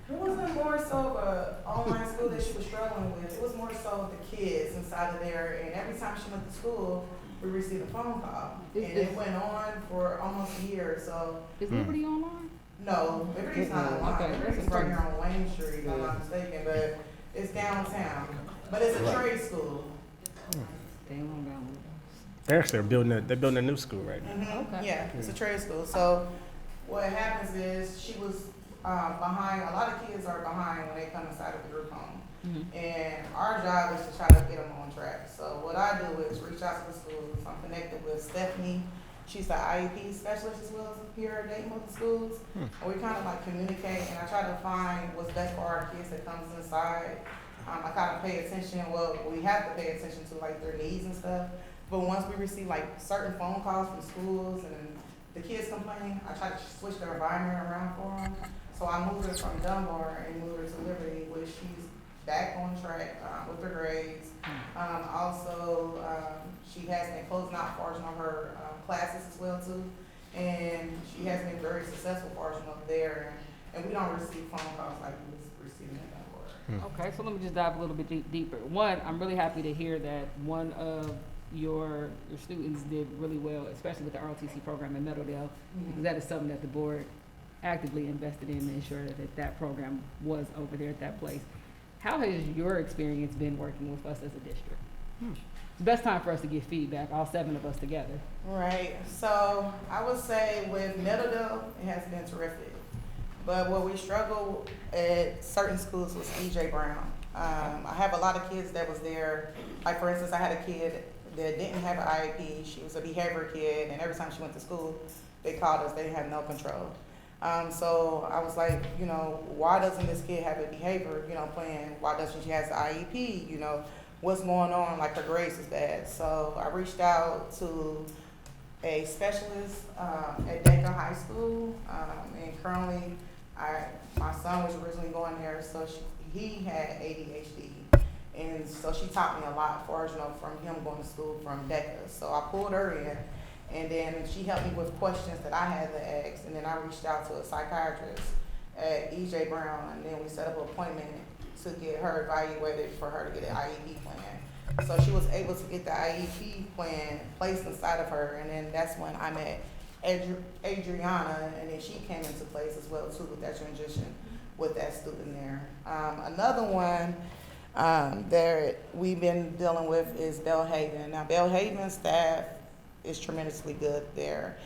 It wasn't more so an online school that she was struggling with. It was more so the kids inside of there. And every time she went to school, we received a phone call. And it went on for almost a year. So is Liberty online? No, Liberty's not online. Okay, Liberty's right here on Wayne Street, if I'm not mistaken. But it's downtown. But it's a trade school. They're building a new school right now. Okay. Yeah, it's a trade school. So what happens is she was behind. A lot of kids are behind when they come inside of the group home. And our job is to try to get them on track. So what I do is reach out to the schools. I'm connected with Stephanie. She's the IEP specialist as well here at Dayton Public Schools. And we kind of like communicate, and I try to find what's best for our kids that comes inside. I kind of pay attention, we have to pay attention to like their needs and stuff. But once we receive like certain phone calls from schools and the kids complaining, I try to switch their environment around for them. So I moved her from Dunbar and moved her to Liberty, which she's back on track with her grades. Also, she has been closing out portion of her classes as well too. And she has been very successful portion up there. And we don't receive phone calls like we was receiving at Dunbar. Okay, so let me just dive a little bit deeper. One, I'm really happy to hear that one of your students did really well, especially with the ROTC program in Meadowdale, because that is something that the board actively invested in to ensure that program was over there at that place. How has your experience been working with us as a district? It's the best time for us to get feedback, all 7 of us together. Right, so I would say with Meadowdale, it has been terrific. But where we struggle at certain schools was E.J. Brown. I have a lot of kids that was there. Like for instance, I had a kid that didn't have an IEP. She was a behavior kid, and every time she went to school, they called us. They didn't have no control. So I was like, you know, why doesn't this kid have a behavior, plan? Why doesn't she have the IEP? What's going on? Like her grades is bad. So I reached out to a specialist at Dayton High School, and currently my son was originally going there, so he had ADHD. And so she taught me a lot for from him going to school from DECA. So I pulled her in, and then she helped me with questions that I had to ask. And then I reached out to a psychiatrist at E.J. Brown, and then we set up an appointment to get her evaluated for her to get an IEP plan. So she was able to get the IEP plan placed inside of her, and then that's when I met Adriana, and then she came into place as well too with that transition with that student there. Another one that we've been dealing with is Belhaven. Now Belhaven staff is tremendously good there.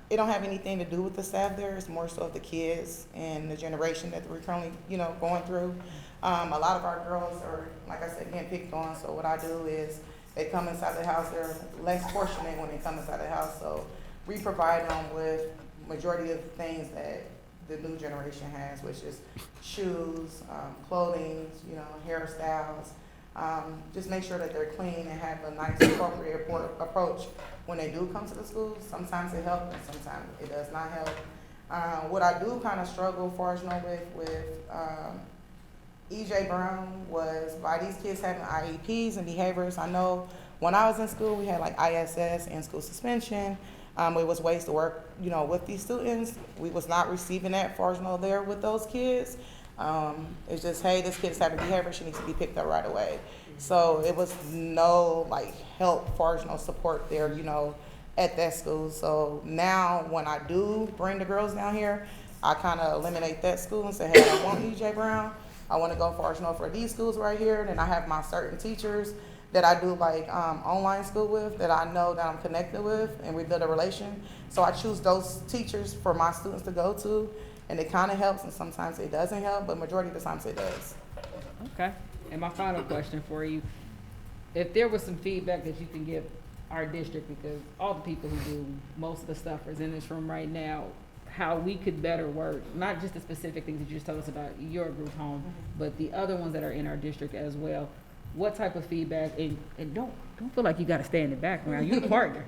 It don't have anything to do with the staff there. It's more so of the kids and the generation that we're currently, going through. A lot of our girls are, like I said, getting picked on. So what I do is they come inside the house. They're less fortunate when they come inside the house. So we provide them with majority of the things that the new generation has, which is shoes, clothing, hairstyles. Just make sure that they're clean and have a nice, appropriate approach when they do come to the school. Sometimes it helps, and sometimes it does not help. What I do kind of struggle with E.J. Brown was by these kids having IEPs and behaviors. I know when I was in school, we had like ISS and school suspension. It was ways to work, with these students. We was not receiving that there with those kids. It's just, hey, this kid's having behavior, she needs to be picked up right away. So it was no help support there, at that school. So now when I do bring the girls down here, I kind of eliminate that school and say, hey, I want E.J. Brown. I want to go for these schools right here. Then I have my certain teachers that I do like online school with, that I know that I'm connected with, and we build a relation. So I choose those teachers for my students to go to, and it kind of helps, and sometimes it doesn't help, but majority of the times it does. Okay. And my final question for you, if there was some feedback that you can give our district, because all the people who do most of the stuff is in this room right now, how we could better work, not just the specific things that you just told us about your group home, but the other ones that are in our district as well. What type of feedback, and don't feel like you gotta stay in the background, you're the partner.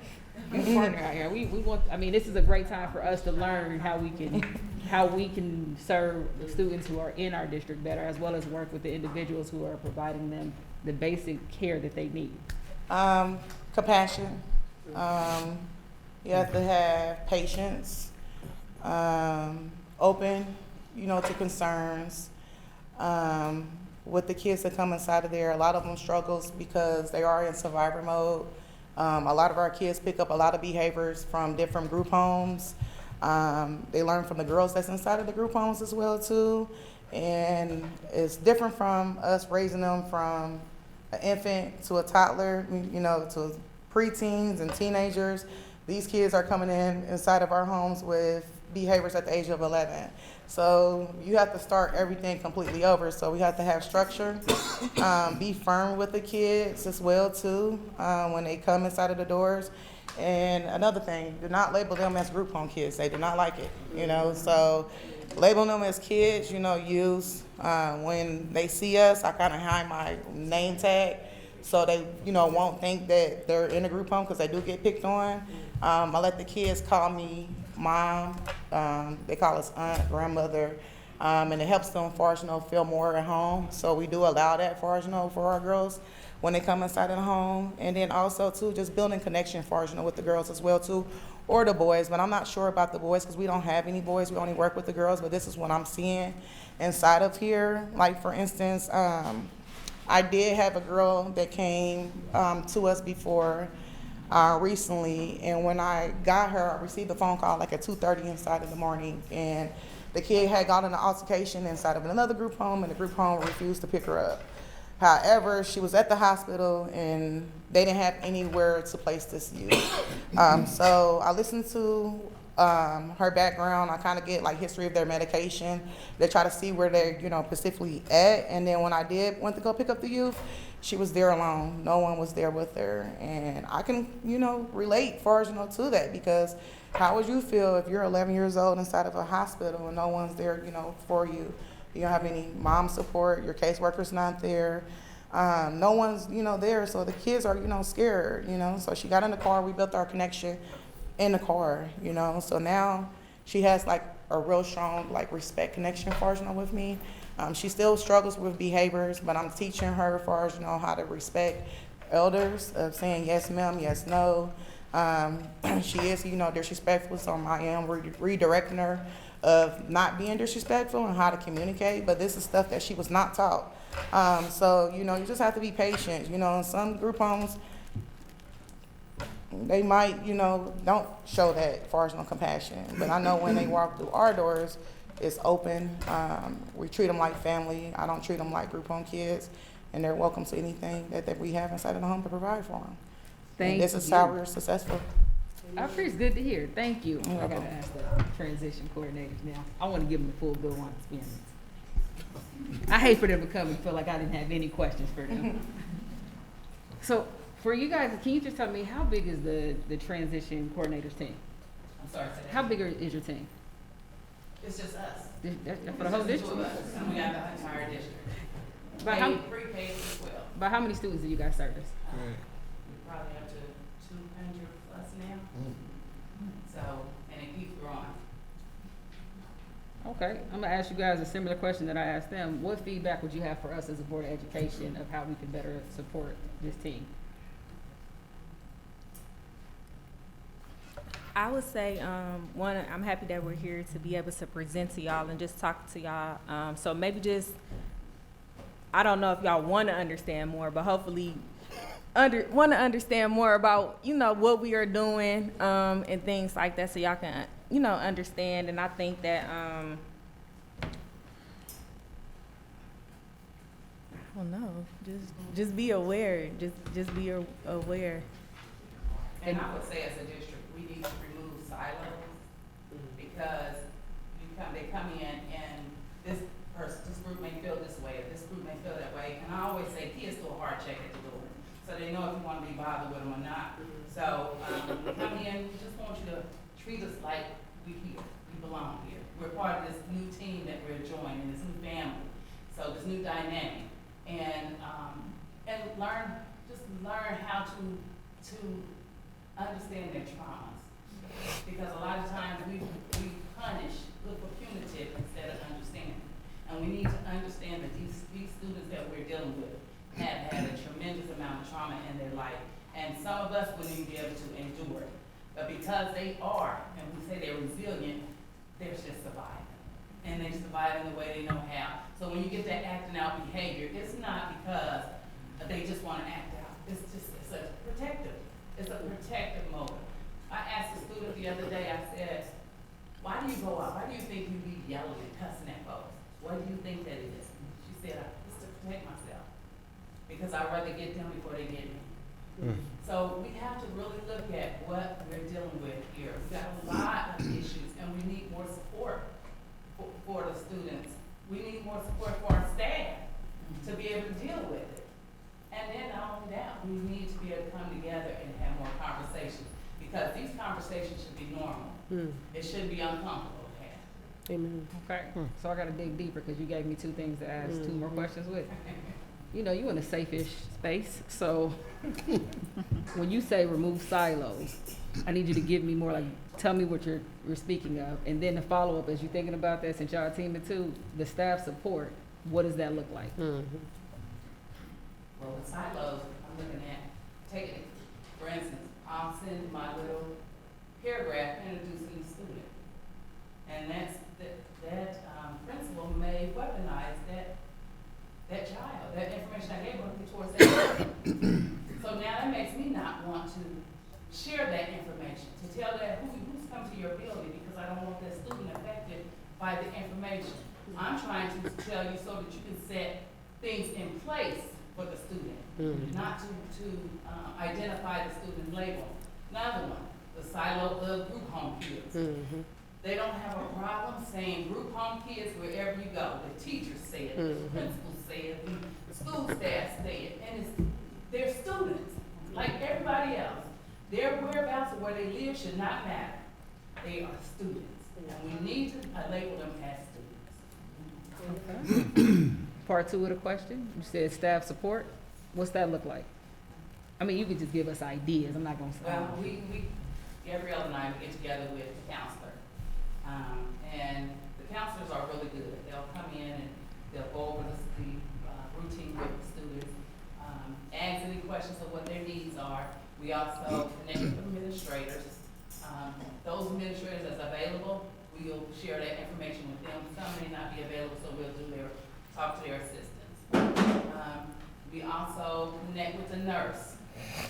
You're the partner out here. We want, I mean, this is a great time for us to learn how we can serve the students who are in our district better, as well as work with the individuals who are providing them the basic care that they need. Compassion. You have to have patience. Open, to concerns. With the kids that come inside of there, a lot of them struggles because they are in survivor mode. A lot of our kids pick up a lot of behaviors from different group homes. They learn from the girls that's inside of the group homes as well too. And it's different from us raising them from an infant to a toddler, to preteens and teenagers. These kids are coming inside of our homes with behaviors at the age of 11. So you have to start everything completely over. So we have to have structure, be firm with the kids as well too, when they come inside of the doors. And another thing, do not label them as group home kids. They do not like it, So label them as kids, use, when they see us, I kind of hide my name tag so they, won't think that they're in a group home because they do get picked on. I let the kids call me mom, they call us aunt, grandmother, and it helps them, feel more at home. So we do allow that, for our girls when they come inside of the home. And then also too, just building connection, with the girls as well too, or the boys. But I'm not sure about the boys because we don't have any boys. We only work with the girls, but this is what I'm seeing inside of here. Like for instance, I did have a girl that came to us before recently, and when I got her, I received a phone call like at 2:30 inside of the morning, and the kid had gotten an altercation inside of another group home, and the group home refused to pick her up. However, she was at the hospital, and they didn't have anywhere to place this youth. So I listened to her background. I kind of get like history of their medication. They try to see where they're, specifically at. And then when I went to go pick up the youth, she was there alone. No one was there with her. And I can, relate to that, because how would you feel if you're 11 years old inside of a hospital and no one's there, for you? You don't have any mom support, your caseworker's not there. No one's, there, so the kids are, scared, So she got in the car, we built our connection in the car, So now she has like a real strong respect connection with me. She still struggles with behaviors, but I'm teaching her how to respect elders, of saying yes ma'am, yes no. She is, disrespectful, so I am redirecting her of not being disrespectful and how to communicate, but this is stuff that she was not taught. So, you just have to be patient. In some group homes, they might, don't show that compassion. But I know when they walk through our doors, it's open. We treat them like family. I don't treat them like group home kids, and they're welcome to anything that we have inside of the home to provide for them. And this is how we're successful. I it's good to hear. Thank you. I gotta ask the transition coordinators now. I want to give them the full go-on experience. I hate for them to come and feel like I didn't have any questions for them. So, for you guys, can you just tell me how big is the transition coordinators team? I'm sorry, How big is your team? it's just us. That's for the whole district? Two of us, and we got the entire district. About how, Prepaid as well. about how many students do you guys service? We probably up to 200 plus now. So, and it keeps growing. Okay, I'm gonna ask you guys a similar question that I asked them. What feedback would you have for us as a Board of Education of how we can better support this team? I would say, one, I'm happy that we're here to be able to present to y'all and just talk to y'all. So maybe just, I don't know if y'all want to understand more, but hopefully want to understand more about, what we are doing, and things like that, so y'all can, understand. And I think that, don't know. Just be aware. Just be aware. And I would say as a district, we need to remove silos because they come in and this group may feel this way, or this group may feel that way. And I always say kids do a heart check at the door, so they know if you want to be bothered with them or not. So when we come in, we just want you to treat us like we here, we belong here. We're part of this new team that we're joining, this new family, so this new dynamic. And learn how to understand their traumas. Because a lot of times we punish, look for punitive instead of understanding. And we need to understand that these students that we're dealing with have had a tremendous amount of trauma in their life. And some of us wouldn't even be able to endure it. But because they are, and we say they're resilient, they're just surviving. And they survive in the way they know how. So when you get that acting out behavior, it's not because they just want to act out. It's a protective motive. I asked a student the other day, I said, why do you go out? Why do you think you be yelling and cussing at folks? What do you think that is? She said, it's to protect myself. Because I'd rather get them before they get me. So we have to really look at what we're dealing with here. We've got a lot of issues and we need more support for the students. We need more support for our staff to be able to deal with it. And then not only that, we need to be able to come together and have more conversations because these conversations should be normal. It shouldn't be uncomfortable to have. Amen. Okay, so I gotta dig deeper because you gave me two things to ask, two more questions with. You know, you in a safe-ish space, so when you say remove silos, I need you to give me more, like, tell me what you're speaking of. And then the follow-up, as you're thinking about that, since y'all teaming too, the staff support, what does that look like? Well, with silos, I'm looking at taking it, for instance, I'll send my little paragraph introducing the student. And that principal may weaponize that child, that information I gave them towards that child. So now that makes me not want to share that information, to tell that who's come to your building because I don't want that student affected by the information. I'm trying to tell you so that you can set things in place for the student, not to identify the student label. Another one, the silo of group home kids. They don't have a problem saying group home kids wherever you go. The teachers say it, the principals say it, the school staff say it, and they're students, like everybody else. Their whereabouts or where they live should not matter. They are students, and we need to label them as students. Okay. Part two of the question, you said staff support. What's that look like? I mean, you could just give us ideas. I'm not gonna say. Well, Gabrielle and I get together with the counselor. And the counselors are really good. They'll come in and they'll go over the routine with the students, ask any questions of what their needs are. We also connect with administrators. Those administrators that's available, we'll share that information with them. Some may not be available, so we'll talk to their assistants. We also connect with the nurse.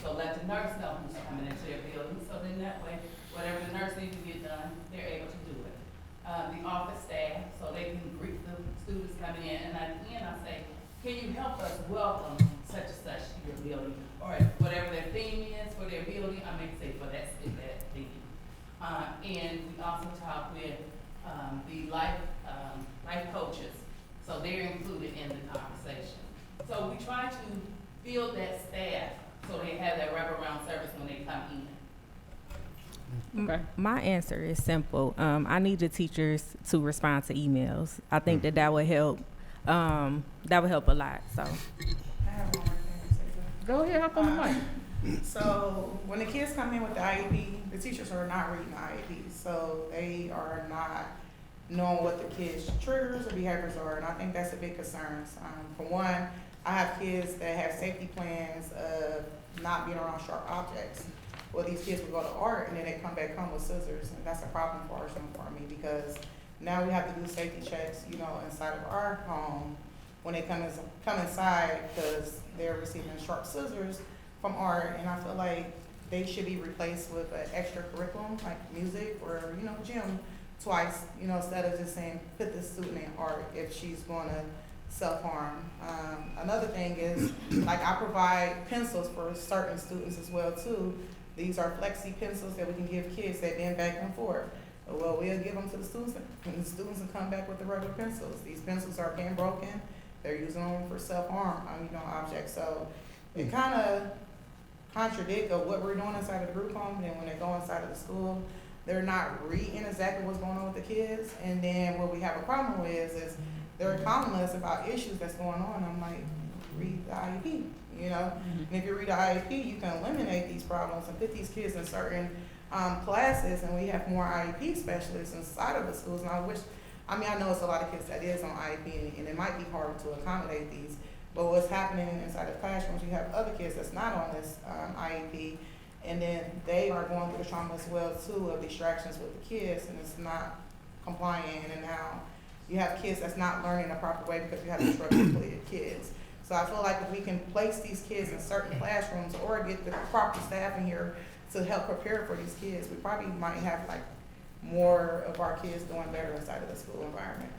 So let the nurse know who's coming into their building, so then that way, whatever the nurse needs to get done, they're able to do it. The office staff, so they can greet the students coming in, and at the end I say, can you help us welcome such and such to your building? Or whatever their theme is for their building, I may say for that theme. And we also talk with the life coaches, so they're included in the conversation. So we try to build that staff so they have that wraparound service when they come in. Okay. My answer is simple. I need the teachers to respond to emails. I think that would help. That would help a lot. So. I have one more thing to say. Go ahead, hop on the mic. So when the kids come in with the IEP, the teachers are not reading the IEP, so they are not knowing what the kids' triggers or behaviors are, and I think that's a big concern. For one, I have kids that have safety plans of not being around sharp objects. Well, these kids will go to art and then they come back home with scissors, and that's a problem for our son, for me, because now we have to do safety checks, inside of our home when they come inside because they're receiving sharp scissors from art, and I feel like they should be replaced with an extra curriculum like music or gym twice, instead of just saying put this student in art if she's going to self-harm. Another thing is, like, I provide pencils for certain students as well too. These are flexi pencils that we can give kids that then back and forth. Well, we'll give them to the students, and the students will come back with the regular pencils. These pencils are being broken. They're using them for self-harm, objects. So it kind of contradicts of what we're doing inside of the group home. And then when they go inside of the school, they're not reading exactly what's going on with the kids. And then what we have a problem with is they're calling us about issues that's going on. I'm like, read the IEP, And if you read the IEP, you can eliminate these problems and put these kids in certain classes, and we have more IEP specialists inside of the schools. And I know it's a lot of kids that is on IEP, and it might be hard to accommodate these. But what's happening inside the classrooms, you have other kids that's not on this IEP, and then they are going through the trauma as well too of distractions with the kids, and it's not compliant. And now you have kids that's not learning the proper way because you have disrupted kids. So I feel like if we can place these kids in certain classrooms or get the proper staff in here to help prepare for these kids, we probably might have like more of our kids doing better inside of the school environment.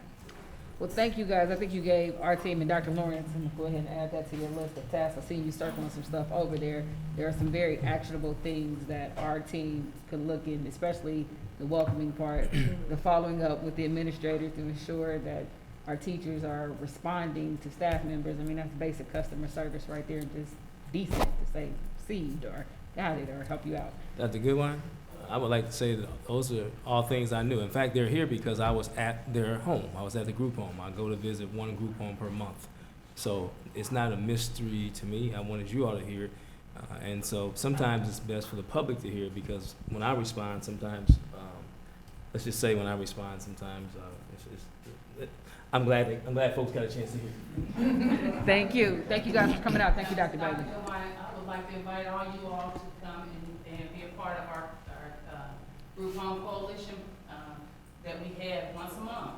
Well, thank you guys. I think you gave our team and Dr. Lawrence, I'm gonna go ahead and add that to your list of tasks. I seen you circling some stuff over there. There are some very actionable things that our team could look in, especially the welcoming part, the following up with the administrators to ensure that our teachers are responding to staff members. I mean, that's basic customer service right there, just decent to say received or got it or help you out. That's a good one. I would like to say that those are all things I knew. In fact, they're here because I was at their home. I was at the group home. I go to visit one group home per month. So it's not a mystery to me. I wanted you all to hear it. And so sometimes it's best for the public to hear it because when I respond, sometimes, let's just say when I respond, sometimes I'm glad folks got a chance to hear it. Thank you. Thank you guys for coming out. Thank you, Dr. Bailey. I would like to invite all you all to come and be a part of our Group Home Coalition that we have once a month.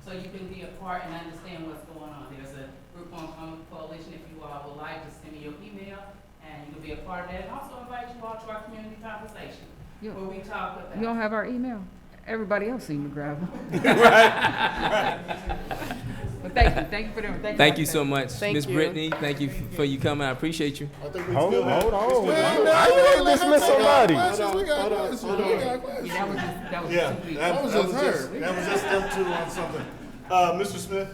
So you can be a part and understand what's going on. There's a Group Home Coalition if you all would like to send me your email and you can be a part of that. And also invite you all to our community conversation where we talk about. You don't have our email? Everybody else seemed to grab them. But thank you for them. Thank you so much, Miss Brittany. Thank you for you coming. I appreciate you. I think we Hold still have. on. How you gonna dismiss somebody? That was just her. That was just step 2 on something. Mr. Smith?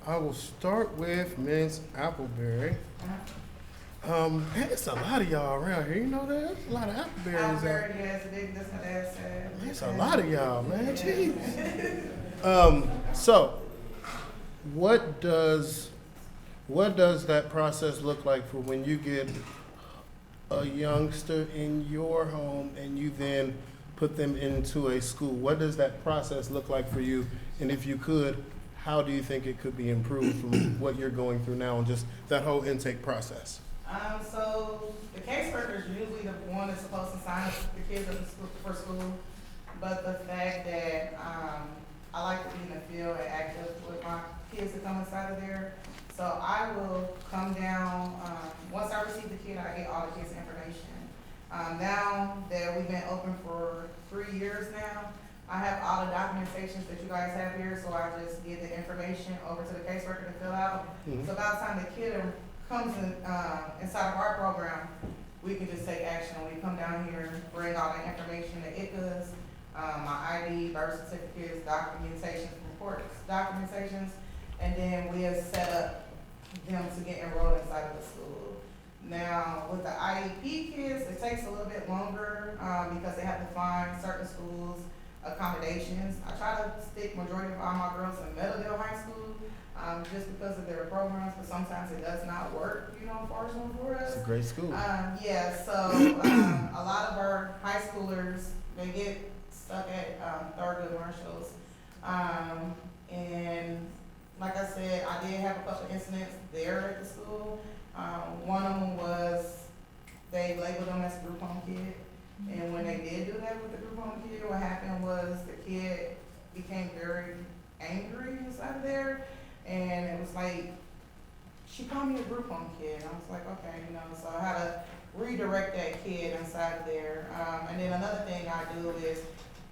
I will start with Ms. Appleberry. Man, it's a lot of y'all around here. You know that? There's a lot of Appleberries out. Yes, that's my dad said. There's a lot of y'all, man. Jeez. So, what does that process look like for when you get a youngster in your home and you then put them into a school? What does that process look like for you? And if you could, how do you think it could be improved from what you're going through now and just that whole intake process? So the caseworker is usually the one that's supposed to sign up the kids up for school, but the fact that I like to be in the field and active with my kids that come inside of there, so I will come down. Once I receive the kid, I get all the kids' information. Now that we've been open for 3 years now, I have all the documentations that you guys have here, so I just get the information over to the caseworker to fill out. So by the time the kid comes in, inside of our program, we can just take action. When we come down here, bring all the information that it does, my ID, birth certificates, documentations, reports, documentations, and then we'll set up them to get enrolled inside of the school. Now, with the IEP kids, it takes a little bit longer because they have to find certain schools, accommodations. I try to stick majority of all my girls in Meadowdale High School just because of their programs, but sometimes it does not work, unfortunately for us. It's a great school. So a lot of our high schoolers, they get stuck at Thurgood Marshalls. And like I said, I did have a couple of incidents there at the school. One of them was they labeled them as a group home kid. And when they did do that with the group home kid, what happened was the kid became very angry inside of there. And it was like, she called me a group home kid. And I was like, okay, so I had to redirect that kid inside of there. And then another thing I do is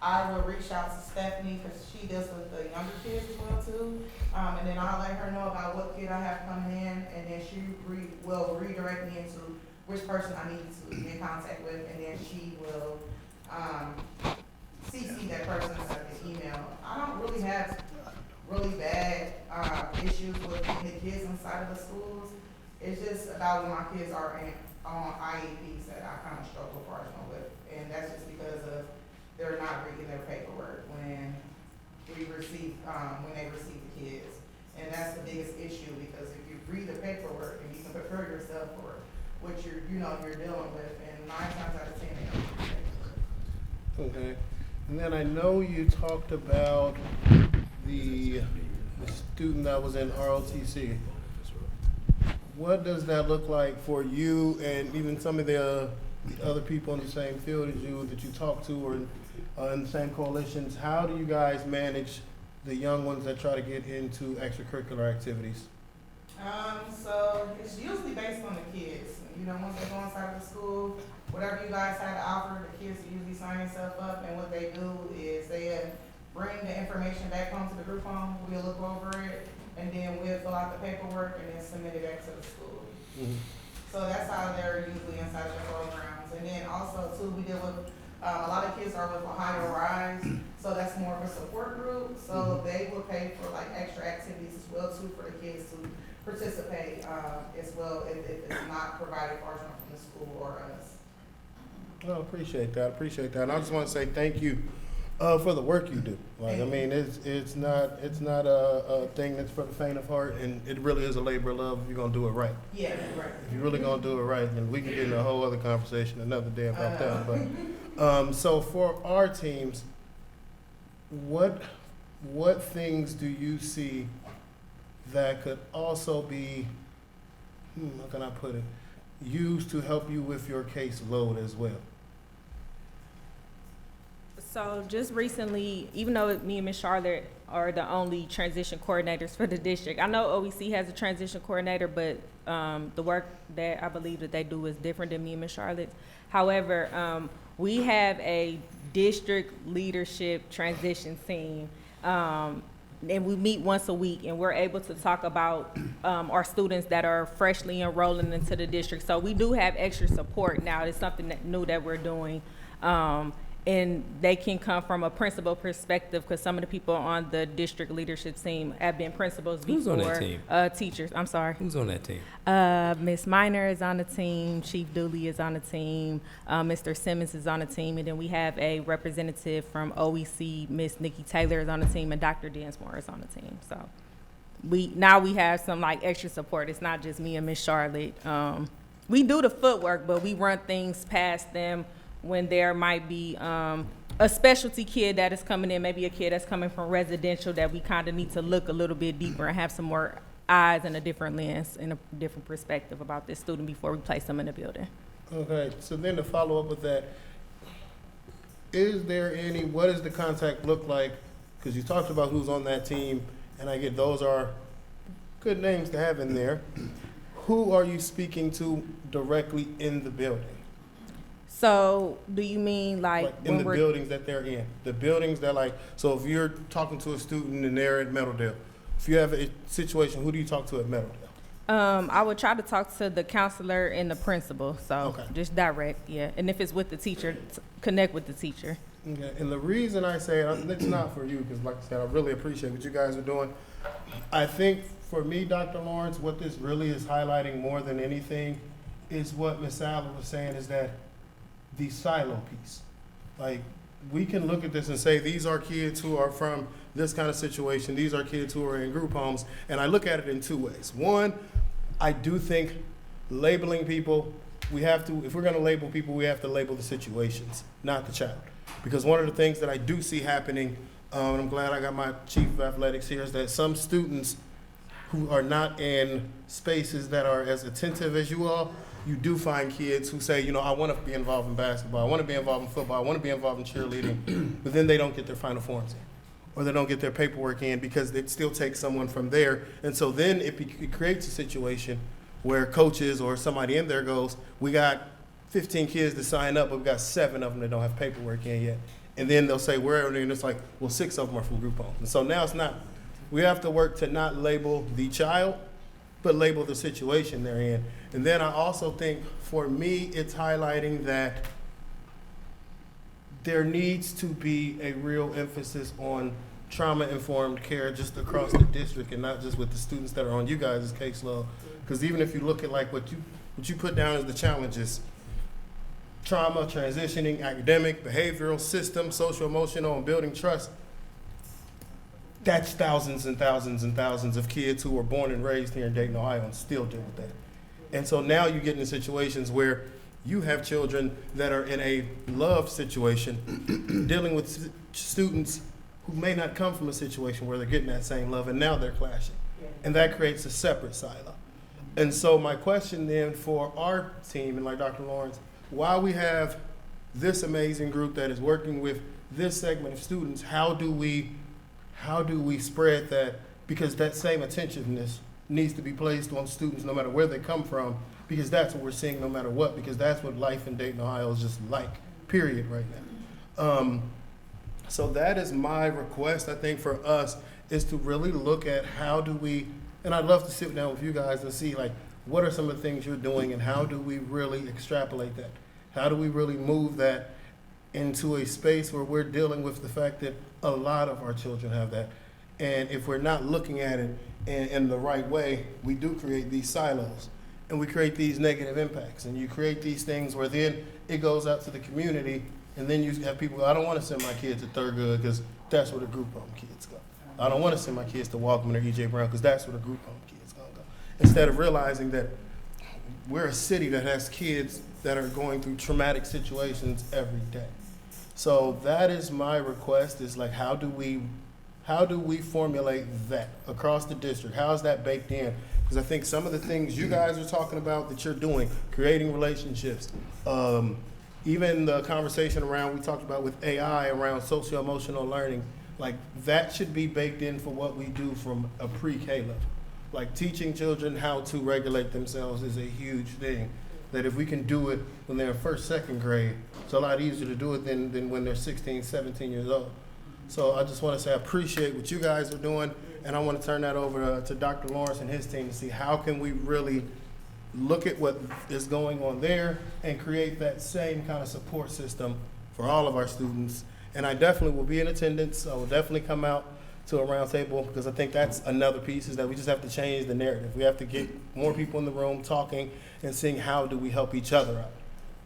I will reach out to Stephanie because she deals with the younger kids as well too. And then I'll let her know about what kid I have coming in, and then she will redirect me into which person I need to get in contact with, and then she will CC that person in the email. I don't really have really bad issues with the kids inside of the schools. It's just about when my kids are on IEPs that I kind of struggle personally with, and that's just because of they're not reading their paperwork when they receive the kids, and that's the biggest issue, because if you read the paperwork and you can prepare yourself for what you're dealing with, and 9 times out of 10 they don't read the paperwork. Okay. And then I know you talked about the student that was in ROTC. What does that look like for you and even some of the other people in the same field as you that you talk to, or in the same coalitions? How do you guys manage the young ones that try to get into extracurricular activities? So it's usually based on the kids. Once they go inside of the school, whatever you guys have to offer, the kids usually sign themselves up, and what they do is they bring the information back home to the group home. We'll look over it, and then we'll fill out the paperwork and then submit it back to the school. Mm-hmm. So that's how they're usually inside of the programs. And then also too, we deal with, a lot of kids are with Ohio Rise, so that's more of a support group. So they will pay for like extra activities as well too for the kids to participate as well if it's not provided for them from the school or us. Oh, appreciate that. And I just want to say thank you for the work you do. Like, I mean, it's not a thing that's for the faint of heart, and it really is a labor of love if you're gonna do it right. Yeah, right. If you're really gonna do it right, then we can get in a whole other conversation another day about that. But so for our teams, what things do you see that could also be, how can I put it, used to help you with your caseload as well? So just recently, even though me and Ms. Charlotte are the only transition coordinators for the district, I know OEC has a transition coordinator, but the work that I believe that they do is different than me and Ms. Charlotte. However, we have a district leadership transition team, and we meet once a week, and we're able to talk about our students that are freshly enrolling into the district. So we do have extra support now. It's something new that we're doing. And they can come from a principal perspective, because some of the people on the district leadership team have been principals before. Who's on that team? Teachers, I'm sorry. Who's on that team? Ms. Minor is on the team, Chief Dooley is on the team, Mr. Simmons is on the team, and then we have a representative from OEC, Ms. Nikki Taylor is on the team, and Dr. Densmore is on the team. So we have some like extra support. It's not just me and Ms. Charlotte. We do the footwork, but we run things past them when there might be a specialty kid that is coming in, maybe a kid that's coming from residential, that we kind of need to look a little bit deeper and have some more eyes and a different lens and a different perspective about this student before we place them in the building. Okay, so then to follow up with that, what does the contact look like? Because you talked about who's on that team, and I get those are good names to have in there. Who are you speaking to directly in the building? So do you mean like in the buildings that they're in? The buildings that so if you're talking to a student and they're at Meadowdale, if you have a situation, who do you talk to at Meadowdale? I would try to talk to the counselor and the principal, so Okay. just direct, yeah. And if it's with the teacher, connect with the teacher. Okay, and the reason I say it's not for you, because like I said, I really appreciate what you guys are doing. I think for me, Dr. Lawrence, what this really is highlighting more than anything is what Ms. Allen was saying, is that the silo piece. Like, we can look at this and say, these are kids who are from this kind of situation, these are kids who are in group homes, and I look at it in two ways. One, I do think labeling people, if we're gonna label people, we have to label the situations, not the child. Because one of the things that I do see happening, and I'm glad I got my chief of athletics here, is that some students who are not in spaces that are as attentive as you all, you do find kids who say, I want to be involved in basketball, I want to be involved in football, I want to be involved in cheerleading, but then they don't get their final forms in, or they don't get their paperwork in because it still takes someone from there. And so then it creates a situation where coaches or somebody in there goes, we got 15 kids to sign up, but we got 7 of them that don't have paperwork in yet. And then they'll say, where are they? And it's like, well, 6 of them are from group homes. And so now it's not, we have to work to not label the child, but label the situation they're in. And then I also think, for me, it's highlighting that there needs to be a real emphasis on trauma-informed care just across the district, and not just with the students that are on you guys' caseload. Because even if you look at like what you put down as the challenges, trauma, transitioning, academic, behavioral, system, social, emotional, and building trust, that's thousands and thousands and thousands of kids who were born and raised here in Dayton, Ohio, and still deal with that. And so now you get into situations where you have children that are in a love situation dealing with students who may not come from a situation where they're getting that same love, and now they're clashing. And that creates a separate silo. And so my question then for our team, and like Dr. Lawrence, while we have this amazing group that is working with this segment of students, how do we spread that? Because that same attentiveness needs to be placed on students no matter where they come from, because that's what we're seeing no matter what, because that's what life in Dayton, Ohio is just like, period, right now. So that is my request, I think, for us, is to really look at how do we, and I'd love to sit down with you guys and see, like, what are some of the things you're doing and how do we really extrapolate that? How do we really move that into a space where we're dealing with the fact that a lot of our children have that? And if we're not looking at it in the right way, we do create these silos and we create these negative impacts. And you create these things where then it goes out to the community, and then you have people go, I don't want to send my kids to Thurgood because that's where the group home kids go. I don't want to send my kids to Walkman or E.J. Brown because that's where the group home kids going to go. Instead of realizing that we're a city that has kids that are going through traumatic situations every day. So that is my request, is like, how do we formulate that across the district? How is that baked in? Because I think some of the things you guys are talking about that you're doing, creating relationships, even the conversation around, we talked about with AI around socio-emotional learning, like that should be baked in for what we do from a pre-K level. Like teaching children how to regulate themselves is a huge thing. That if we can do it when they're in first, second grade, it's a lot easier to do it than when they're 16, 17 years old. So I just want to say I appreciate what you guys are doing, and I want to turn that over to Dr. Lawrence and his team to see how can we really look at what is going on there and create that same kind of support system for all of our students. And I definitely will be in attendance. I will definitely come out to a round table, because I think that's another piece, is that we just have to change the narrative. We have to get more people in the room talking and seeing how do we help each other out.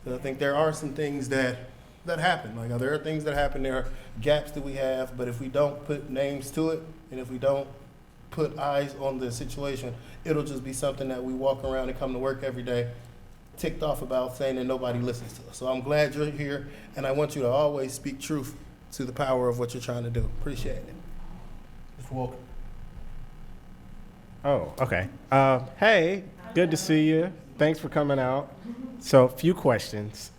Because I think there are some things that happen. Like there are things that happen, there are gaps that we have, but if we don't put names to it, and if we don't put eyes on the situation, it'll just be something that we walk around and come to work every day ticked off about, saying that nobody listens to us. So I'm glad you're here, and I want you to always speak truth to the power of what you're trying to do. Appreciate it. Mr. Walker. Oh, okay. Hey, good to see you. Thanks for coming out. So a few questions.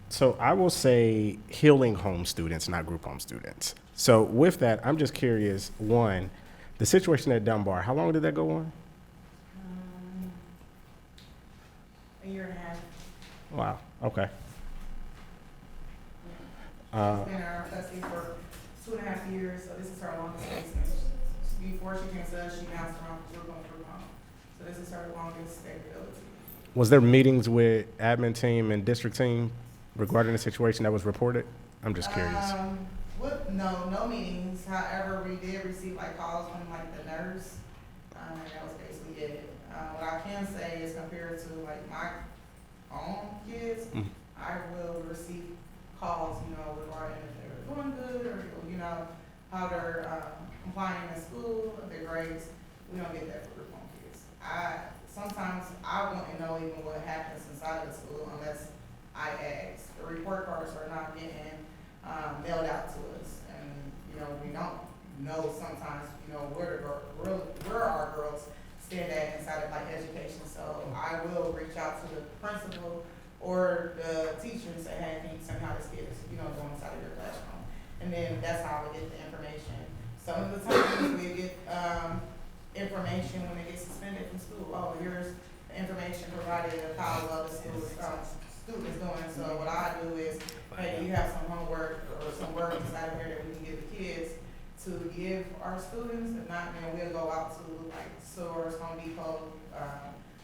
So I will say healing home students, not group home students. So with that, I'm just curious, one, the situation at Dunbar, how long did that go on? A year and a half. Wow, okay. She's been our trustee for 2.5 years, so this is her longest placement. Before she came to us, she bounced around from group home. So this is her longest stability. Was there meetings with admin team and district team regarding the situation that was reported? I'm just curious. No meetings. However, we did receive like calls from like the nurse. That was basically it. What I can say is, compared to like my own kids, I will receive calls, regarding if they're doing good or, how they're complying in school, their grades. We don't get that for group home kids. Sometimes I want to know even what happens inside of the school unless I ask. The report cards are not getting mailed out to us, and we don't know sometimes where our girls stand at inside of like education. So I will reach out to the principal or the teacher and say, hey, can you send how this kid is going inside of your classroom, and then that's how we get the information. Some of the times we get information when they get suspended from school. Oh, here's the information provided of how well the school is students doing. So what I do is, hey, do you have some homework or some work inside of here that we can give the kids to give our students? If not, then we'll go out to like stores, Home Depot,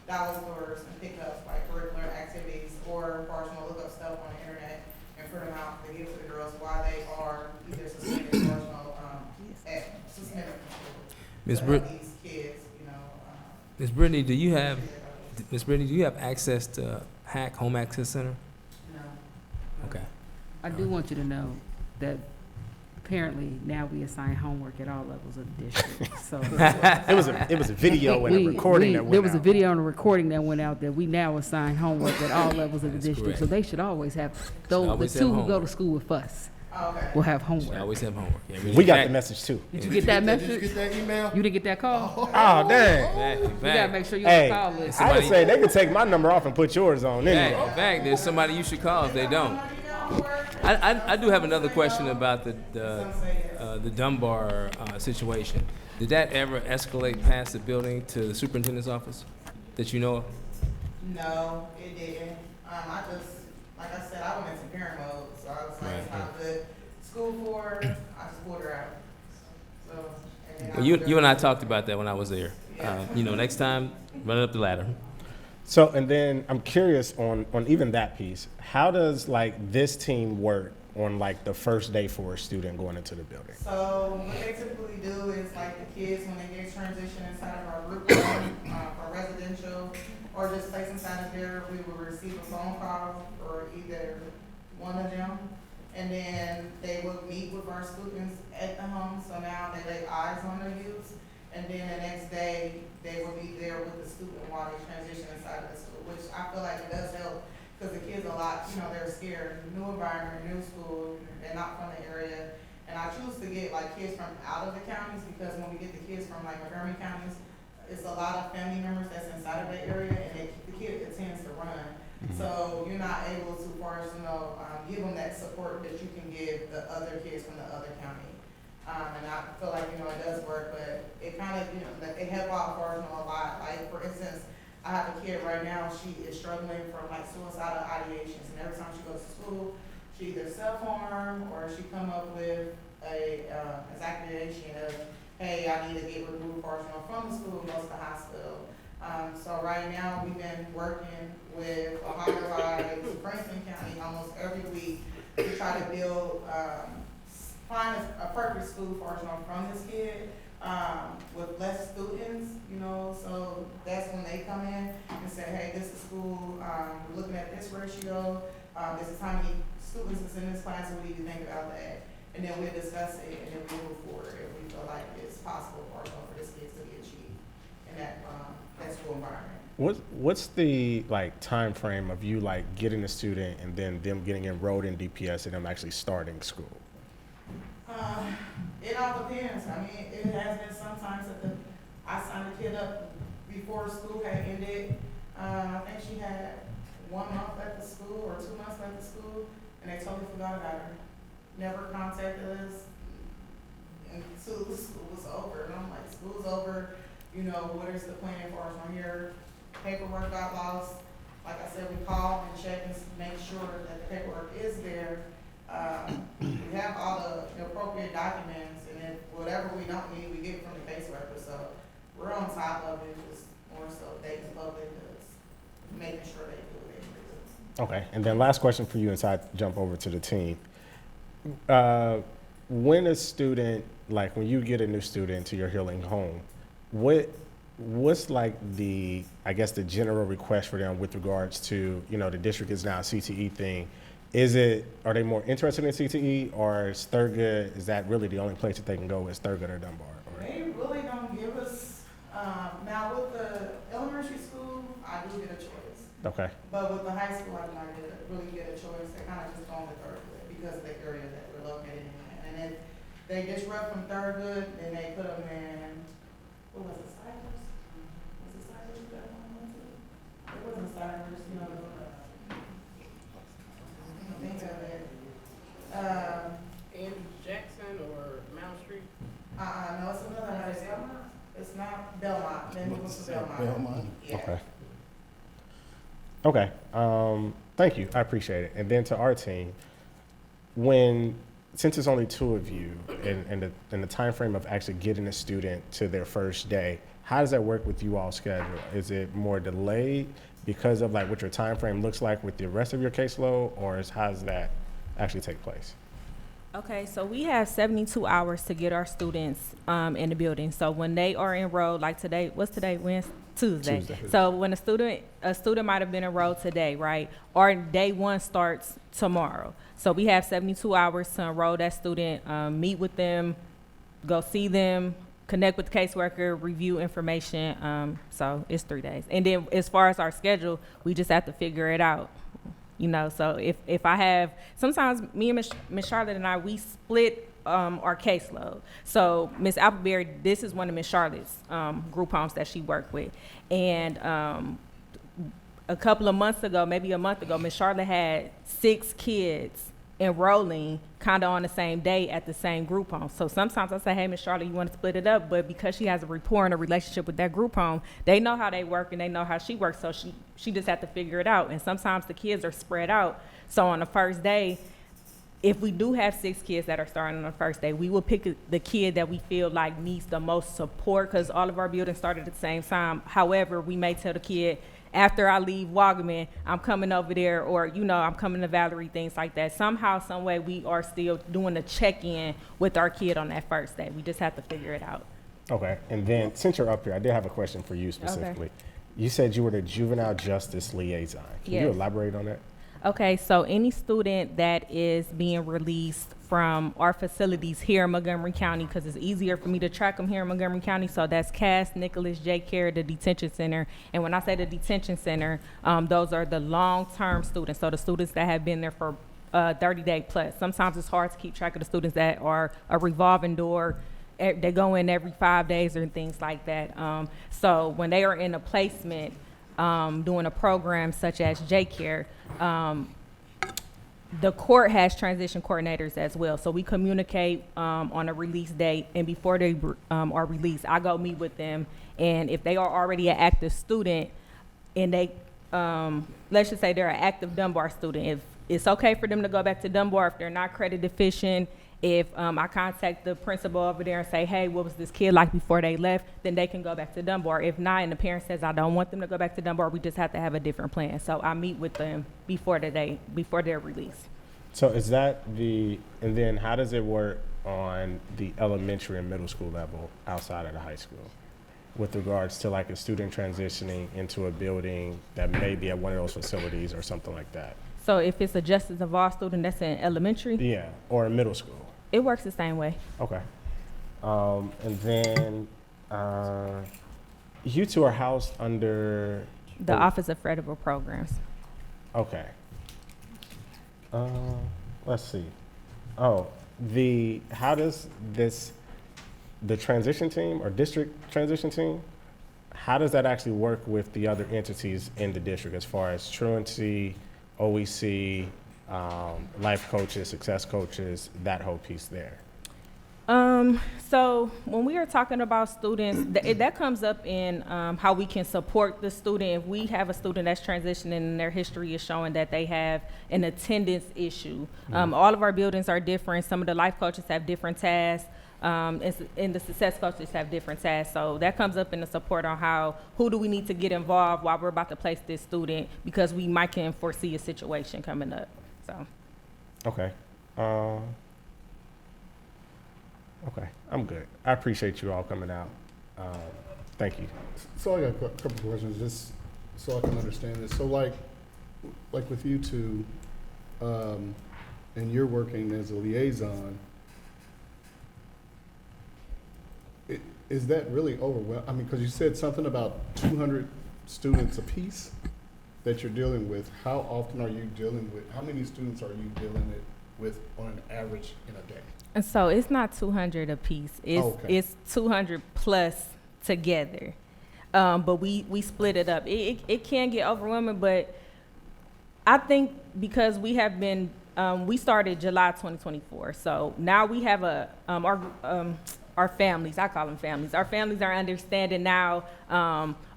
dollar stores, and pick up like curricular activities, or Barcelona look up stuff on the internet and print them out to give to the girls while they are either suspended or suspended from school. Ms. To Britt, help these kids, you know. Ms. Brittany, do you have access to Hack Home Access Center? No. Okay. I do want you to know that apparently now we assign homework at all levels of the district, so. It was a video and a recording that went There was a out. video and a recording that went out that we now assign homework at all levels of the That's district, correct. so they should always have, though, the always have two who go homework. to school with us Okay. will have I homework. always have homework. Yeah, We got the message too. Did you get that Did you message? get that email? You didn't get that call? Oh, dang. In You gotta fact, make sure you're on Hey, the call list. I would say they could take my number off and put yours on anyway. in fact, there's somebody you should call if they don't. I do have another question about the Dunbar situation. Did that ever escalate past the building to the superintendent's office that you know of? No, it didn't. I just, like I said, I went into parent mode, so I was like, it's not good. School for her, I just pulled her out. So, and then Well, you and I talked about that when I was there. Next time, run up the ladder. So, and then I'm curious on even that piece. How does like this team work on like the first day for a student going into the building? So what they typically do is like the kids, when they get transition inside of our group home, or residential, or just place inside of there, we will receive a phone call or either one of them. And then they will meet with our students at the home, so now they lay eyes on their youth. And then the next day, they will be there with the student while they transition inside of the school, which I feel like it does help, because the kids a lot, they're scared, new environment, new school, they're not from the area. And I choose to get like kids from out of the counties, because when we get the kids from like Montgomery counties, it's a lot of family members that's inside of that area, and the kid tends to run. So you're not able to, give them that support that you can give the other kids from the other county. And I feel like, it does work, but it kind of, it help out for us a lot. Like, for instance, I have a kid right now, she is struggling from like suicidal ideations, and every time she goes to school, she either self-harm or she come up with a accusation of, hey, I need to get removed partially from the school and go to the hospital. So right now, we've been working with Ohio Rise, Princeton County, almost every week to try to build, find a perfect school for from this kid, with less students, so that's when they come in and say, hey, this is school, we're looking at this ratio, this is how many students is in this class, and we need to think about that. And then we'll discuss it, and then we'll move forward if we feel like it's possible for this kid to be achieved in that school environment. What's the like time frame of you like getting a student and then them getting enrolled in DPS and them actually starting school? It all depends. I mean, it has been sometimes that I signed a kid up before school had ended. I think she had 1 month at the school or 2 months at the school, and they totally forgot about her. Never contacted us until the school was over. And I'm like, school's over. What is the plan for us from here? Paperwork got lost. Like I said, we call and check and make sure that the paperwork is there. We have all the appropriate documents, and then whatever we don't need, we get it from the caseworker. So we're on top of it, just more so they the public is making sure they do what they do. Okay, and then last question for you as I jump over to the team. When a student, like when you get a new student to your healing home, what's like the general request for them with regards to, the district is now a CTE thing. Are they more interested in CTE, or is Thurgood, is that really the only place that they can go is Thurgood or Dunbar? They really don't give us, now with the elementary school, I do get a choice. Okay. But with the high school, I do not really get a choice. They kind of just go with Thurgood because of the area that we're located in. And if they disrupt from Thurgood, then they put them in, what was it, Cypress? Was it Cypress that one went to? It wasn't Cypress, think of it. Andrew Jackson or Mount Street? No, it's another high school. It's not Belmont. Then it was Belmont. Belmont. Yeah. Okay. Thank you. I appreciate it. And then to our team, since it's only 2 of you in the time frame of actually getting a student to their first day, how does that work with you all schedule? Is it more delayed because of like what your time frame looks like with the rest of your caseload, or how does that actually take place? Okay, so we have 72 hours to get our students in the building. So when they are enrolled, like today, what's today? Wednesday? Tuesday. So when a student might have been enrolled today, right? Our day 1 starts tomorrow. So we have 72 hours to enroll that student, meet with them, go see them, connect with the caseworker, review information. So it's 3 days. And then as far as our schedule, we just have to figure it out. You know, so if I have, sometimes me and Miss Charlotte and I, we split our caseload. So Miss Appleberry, this is one of Miss Charlotte's group homes that she worked with. And a couple of months ago, maybe a month ago, Miss Charlotte had 6 kids enrolling kind of on the same day at the same group home. So sometimes I say, hey, Miss Charlotte, you want to split it up? But because she has a rapport and a relationship with that group home, they know how they work and they know how she works. So she just has to figure it out. And sometimes the kids are spread out. So on the first day, if we do have 6 kids that are starting on the first day, we will pick the kid that we feel like needs the most support, because all of our buildings started at the same time. However, we may tell the kid, after I leave Wagaman, I'm coming over there, or, you know, I'm coming to Valerie, things like that. Somehow, some way, we are still doing a check-in with our kid on that first day. We just have to figure it out. Okay, and then since you're up here, I did have a question for you specifically. Okay. You said you were the juvenile justice liaison. Can you elaborate on that? Okay, so any student that is being released from our facilities here in Montgomery County, because it's easier for me to track them here in Montgomery County, so that's Cass, Nicholas, J. Care, the detention center. And when I say the detention center, those are the long-term students, so the students that have been there for 30-day plus. Sometimes it's hard to keep track of the students that are a revolving door. They go in every 5 days and things like that. So when they are in a placement, doing a program such as J-Care, the court has transition coordinators as well. So we communicate on a release date, and before they are released, I go meet with them. And if they are already an active student, and they, let's just say they're an active Dunbar student, if it's okay for them to go back to Dunbar, if they're not credit deficient, if I contact the principal over there and say, hey, what was this kid like before they left, then they can go back to Dunbar. If not, and the parent says, I don't want them to go back to Dunbar, we just have to have a different plan. So I meet with them before they're released. So is that and then how does it work on the elementary and middle school level outside of the high school with regards to like a student transitioning into a building that may be at one of those facilities or something like that? So if it's a justice of all student that's in elementary? Yeah, or in middle school. It works the same way. Okay. And then you two are housed under? The Office of Federal Programs. Okay. Let's see. How does the transition team or district transition team, how does that actually work with the other entities in the district as far as truancy, OEC, life coaches, success coaches, that whole piece there? So when we are talking about students, that comes up in how we can support the student. If we have a student that's transitioning and their history is showing that they have an attendance issue, all of our buildings are different. Some of the life coaches have different tasks. And the success coaches have different tasks. So that comes up in the support on who do we need to get involved while we're about to place this student, because we might can foresee a situation coming up. So. Okay. Okay, I'm good. I appreciate you all coming out. Thank you. So I got a couple of questions, just so I can understand this. So like with you two, and you're working as a liaison, is that really overwhelming? I mean, because you said something about 200 students apiece that you're dealing with. How often are you dealing with, how many students are you dealing with on an average in a day? And so it's not 200 apiece. It's 200 plus together. But we split it up. It can get overwhelming, but I think because we have been, we started July 2024. So now we have our families, I call them families, our families are understanding now,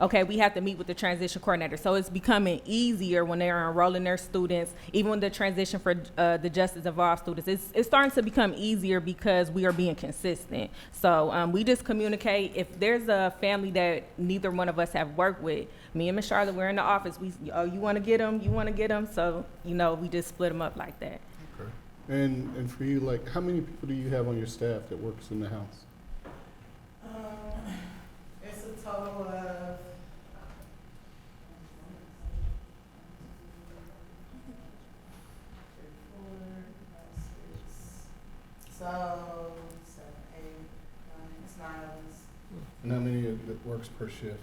okay, we have to meet with the transition coordinator. So it's becoming easier when they're enrolling their students, even with the transition for the Justice Involved students. It's starting to become easier because we are being consistent. So we just communicate. If there's a family that neither one of us have worked with, me and Ms. Charlotte, we're in the office. You want to get them? You want to get them? So, we just split them up like that. Okay. And for you, like, how many people do you have on your staff that works in the house? It's a total of so 7, 8, 9, it's 9 of us. And how many that works per shift?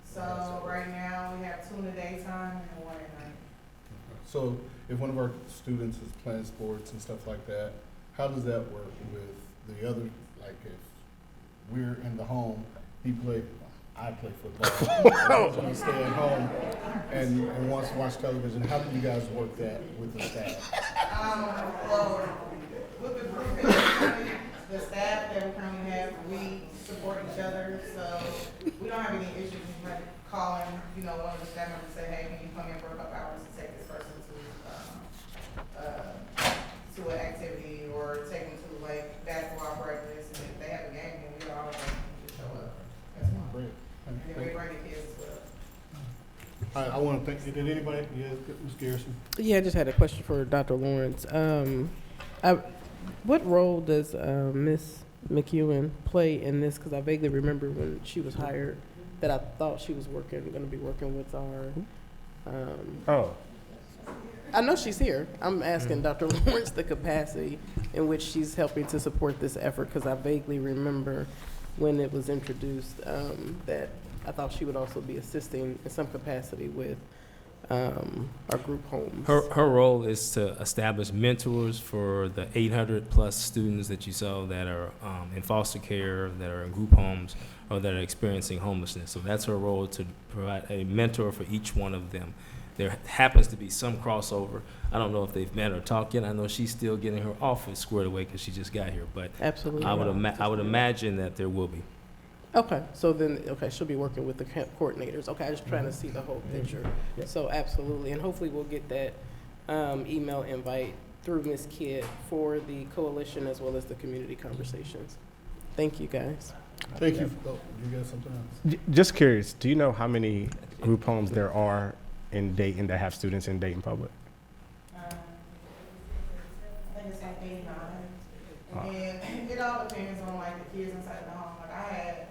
So right now we have 2 in the daytime and 1 at night. So if one of our students is playing sports and stuff like that, how does that work with the other, like if we're in the home, I play football, so I stay at home and wants to watch television, how do you guys work that with the staff? Well, with the group, the staff that we currently have, we support each other, so we don't have any issues like calling, one of the staff members and say, hey, can you come in for a couple hours to take this person to an activity or take them to like basketball practice, and if they have a game, then we all just show up. That's fine. Great. And then we bring the kids as well. I want to thank you. Did anybody? Yeah, Ms. Garrison. Yeah, I just had a question for Dr. Lawrence. What role does Ms. McEwen play in this? Because I vaguely remember when she was hired that I thought she was going to be working with our. I know she's here. I'm asking Dr. Lawrence the capacity in which she's helping to support this effort, because I vaguely remember when it was introduced that I thought she would also be assisting in some capacity with our group homes. Her role is to establish mentors for the 800 plus students that you saw that are in foster care, that are in group homes, or that are experiencing homelessness. So that's her role, to provide a mentor for each one of them. There happens to be some crossover. I don't know if they've met or talked yet. I know she's still getting her office squared away because she just got here. But absolutely, I would imagine that there will be. Okay, so then, she'll be working with the coordinators. Okay, I'm just trying to see the whole picture. Yep. So absolutely, and hopefully we'll get that email invite through Ms. Kidd for the coalition as well as the community conversations. Thank you, guys. Thank you. Oh, you got something else? Just curious, do you know how many group homes there are in Dayton that have students in Dayton Public? I think it's like 89. And it all depends on like the kids inside the home. Like I had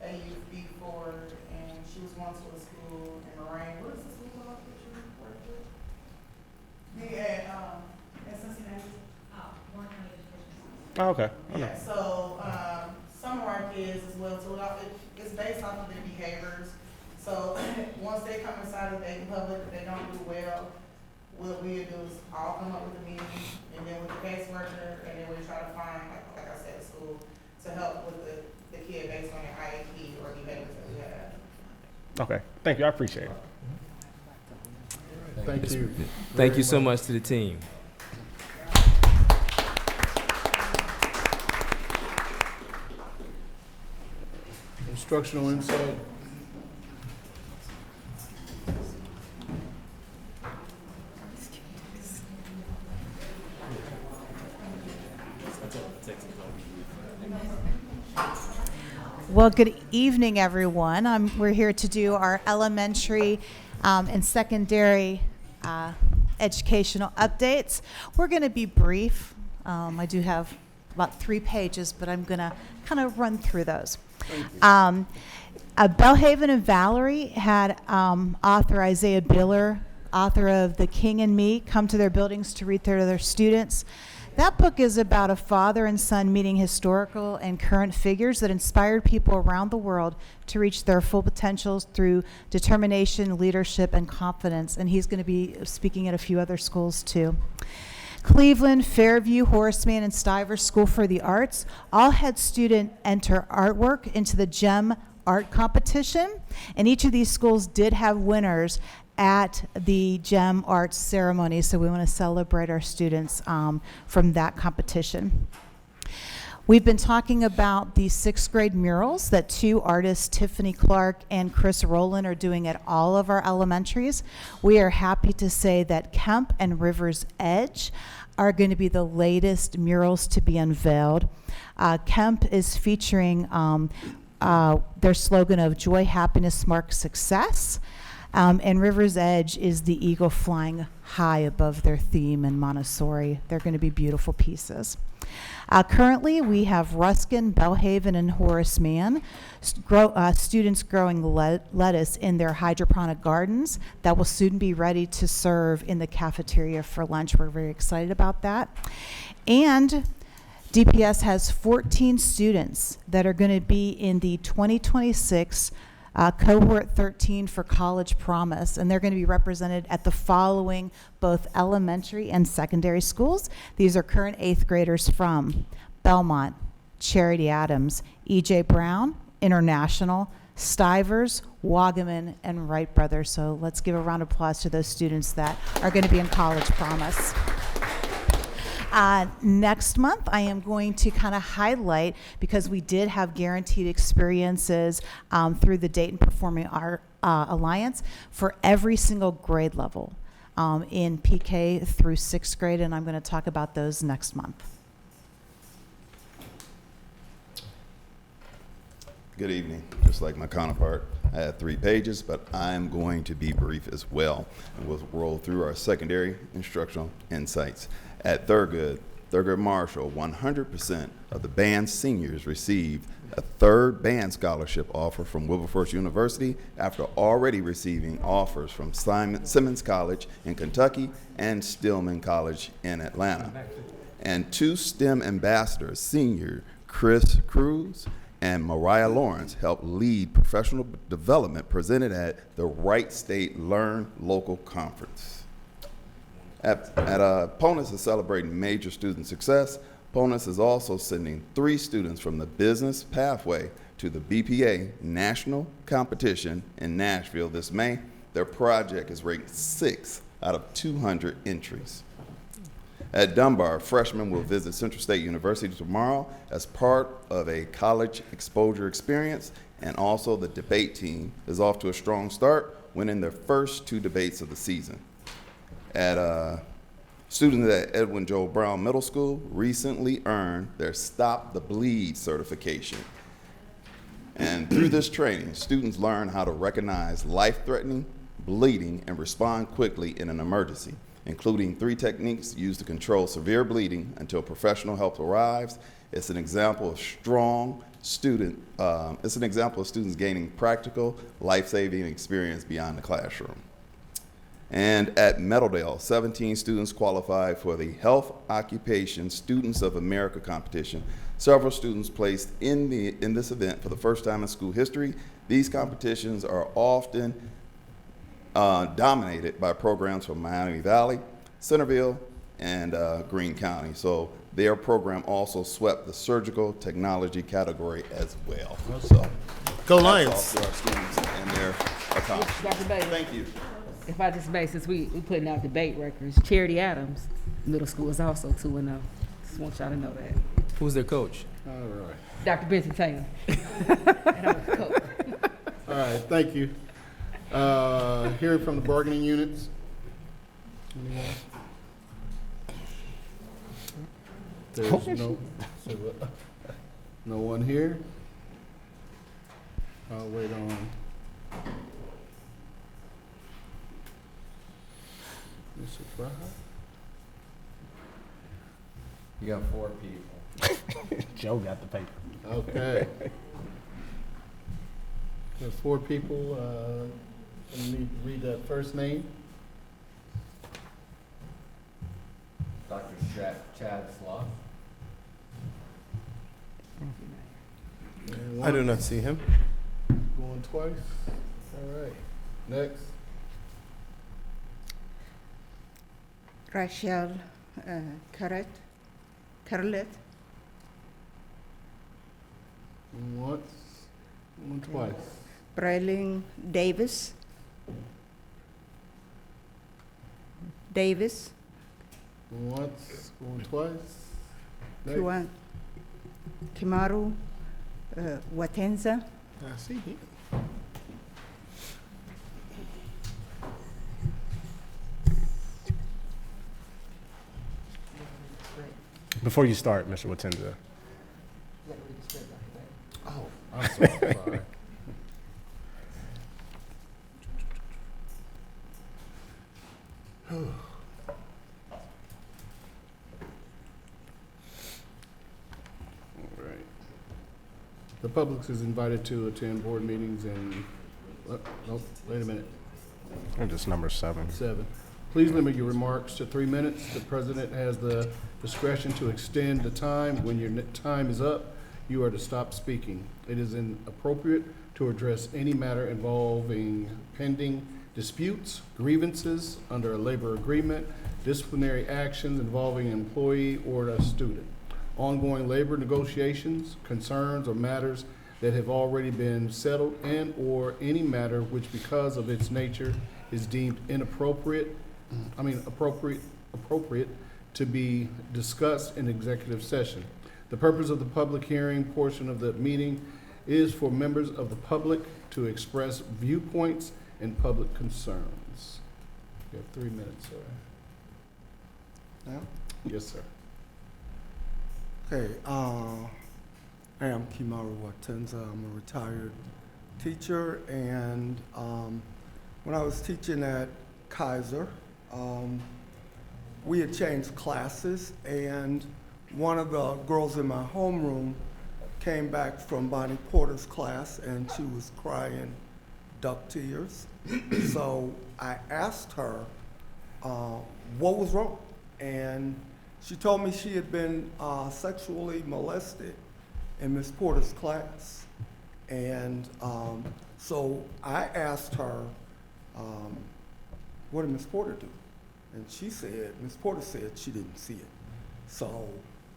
a youth before, and she was going to a school in Moraine. What is the school called that you worked with? In Cincinnati. Oh, okay. Yeah, so some of our kids as well too. It's based off of their behaviors. So once they come inside of Dayton Public, if they don't do well, what we do is all come up with a meeting, and then with the caseworker, and then we try to find, like I said, a school to help with the kid based on their IEP or behaviors that we have. Okay. Thank you. I appreciate it. Thank you. Thank you so much to the team. Instructional insight. Well, good evening, everyone. We're here to do our elementary and secondary educational updates. We're going to be brief. I do have about 3 pages, but I'm going to kind of run through those. Belhaven and Valerie had author Isaiah Biller, author of The King and Me, come to their buildings to read to their students. That book is about a father and son meeting historical and current figures that inspired people around the world to reach their full potentials through determination, leadership, and confidence. And he's going to be speaking at a few other schools too. Cleveland, Fairview, Horace Mann, and Stivers School for the Arts all had students enter artwork into the GEM art competition. And each of these schools did have winners at the GEM Arts ceremony, so we want to celebrate our students from that competition. We've been talking about the 6th grade murals that 2 artists, Tiffany Clark and Chris Rowland, are doing at all of our elementaries. We are happy to say that Kemp and Rivers Edge are going to be the latest murals to be unveiled. Kemp is featuring their slogan of joy, happiness, smart success. And River's Edge is the eagle flying high above their theme in Montessori. They're going to be beautiful pieces. Currently, we have Ruskin, Bellhaven, and Horace Mann, students growing lettuce in their hydroponic gardens that will soon be ready to serve in the cafeteria for lunch. We're very excited about that. And DPS has 14 students that are going to be in the 2026 cohort 13 for College Promise, and they're going to be represented at the following both elementary and secondary schools. These are current 8th graders from Belmont, Charity Adams, E.J. Brown, International, Stivers, Wagaman, and Wright Brothers. So let's give a round of applause to those students that are going to be in College Promise. Next month, I am going to kind of highlight, because we did have guaranteed experiences through the Dayton Performing Art Alliance for every single grade level in PK through 6th grade, and I'm going to talk about those next month. Good evening. Just like my counterpart, I have 3 pages, but I'm going to be brief as well. And we'll roll through our secondary instructional insights. At Thurgood Marshall, 100% of the band's seniors received a 3rd band scholarship offer from Wilberforce University after already receiving offers from Simmons College in Kentucky and Stillman College in Atlanta. And 2 STEM ambassadors, senior Chris Cruz and Mariah Lawrence, helped lead professional development presented at the Wright State Learn Local Conference. Ponus is celebrating major student success. Ponus is also sending 3 students from the business pathway to the BPA National Competition in Nashville this May. Their project is ranked 6th out of 200 entries. At Dunbar, freshmen will visit Central State University tomorrow as part of a college exposure experience, and also the debate team is off to a strong start, winning their first 2 debates of the season. Students at Edwin Joel Brown Middle School recently earned their Stop the Bleed certification. And through this training, students learn how to recognize life-threatening bleeding and respond quickly in an emergency, including 3 techniques used to control severe bleeding until professional help arrives. It's an example of students gaining practical, life-saving experience beyond the classroom. And at Meadowdale, 17 students qualified for the Health Occupation Students of America competition. Several students placed in this event for the first time in school history. These competitions are often dominated by programs from Miami Valley, Centerville, and Greene County. So their program also swept the surgical technology category as well. So, go Lions! To our students and their accomplishments. Dr. Bailey. Thank you. If I just may, since we putting out debate records, Charity Adams Middle School is also 2-0. Just want y'all to know that. Who's their coach? All right. Dr. Benson Taylor. And I'm the coach. All right, thank you. Hearing from the bargaining units. Anyone? There's no one here. I'll wait on Mr. Fraha. You got 4 people. Joe got the paper. Okay. There's 4 people. I need to read that first name. Dr. Chad Sloth. I do not see him. Going twice. All right. Next. Rachel Carlet. Once. Going twice. Braylon Davis. Once. Going twice. Next. Kimaru Watenza. I see him. Before you start, Mr. Watenza. Oh, I'm so sorry. All right. The public is invited to attend board meetings and, no, wait a minute. And just number 7. 7. Please limit your remarks to 3 minutes. The president has the discretion to extend the time. When your time is up, you are to stop speaking. It is inappropriate to address any matter involving pending disputes, grievances under a labor agreement, disciplinary actions involving an employee or a student, ongoing labor negotiations, concerns, or matters that have already been settled, and or any matter which because of its nature is deemed appropriate to be discussed in executive session. The purpose of the public hearing portion of the meeting is for members of the public to express viewpoints and public concerns. You have 3 minutes, sir. Now? Yes, sir. Okay, I am Kimaru Watenza. I'm a retired teacher, and when I was teaching at Kaiser, we had changed classes, and one of the girls in my homeroom came back from Bonnie Porter's class, and she was crying duck tears. So I asked her what was wrong, and she told me she had been sexually molested in Miss Porter's class. And so I asked her, what did Miss Porter do? And she said, Miss Porter said she didn't see it. So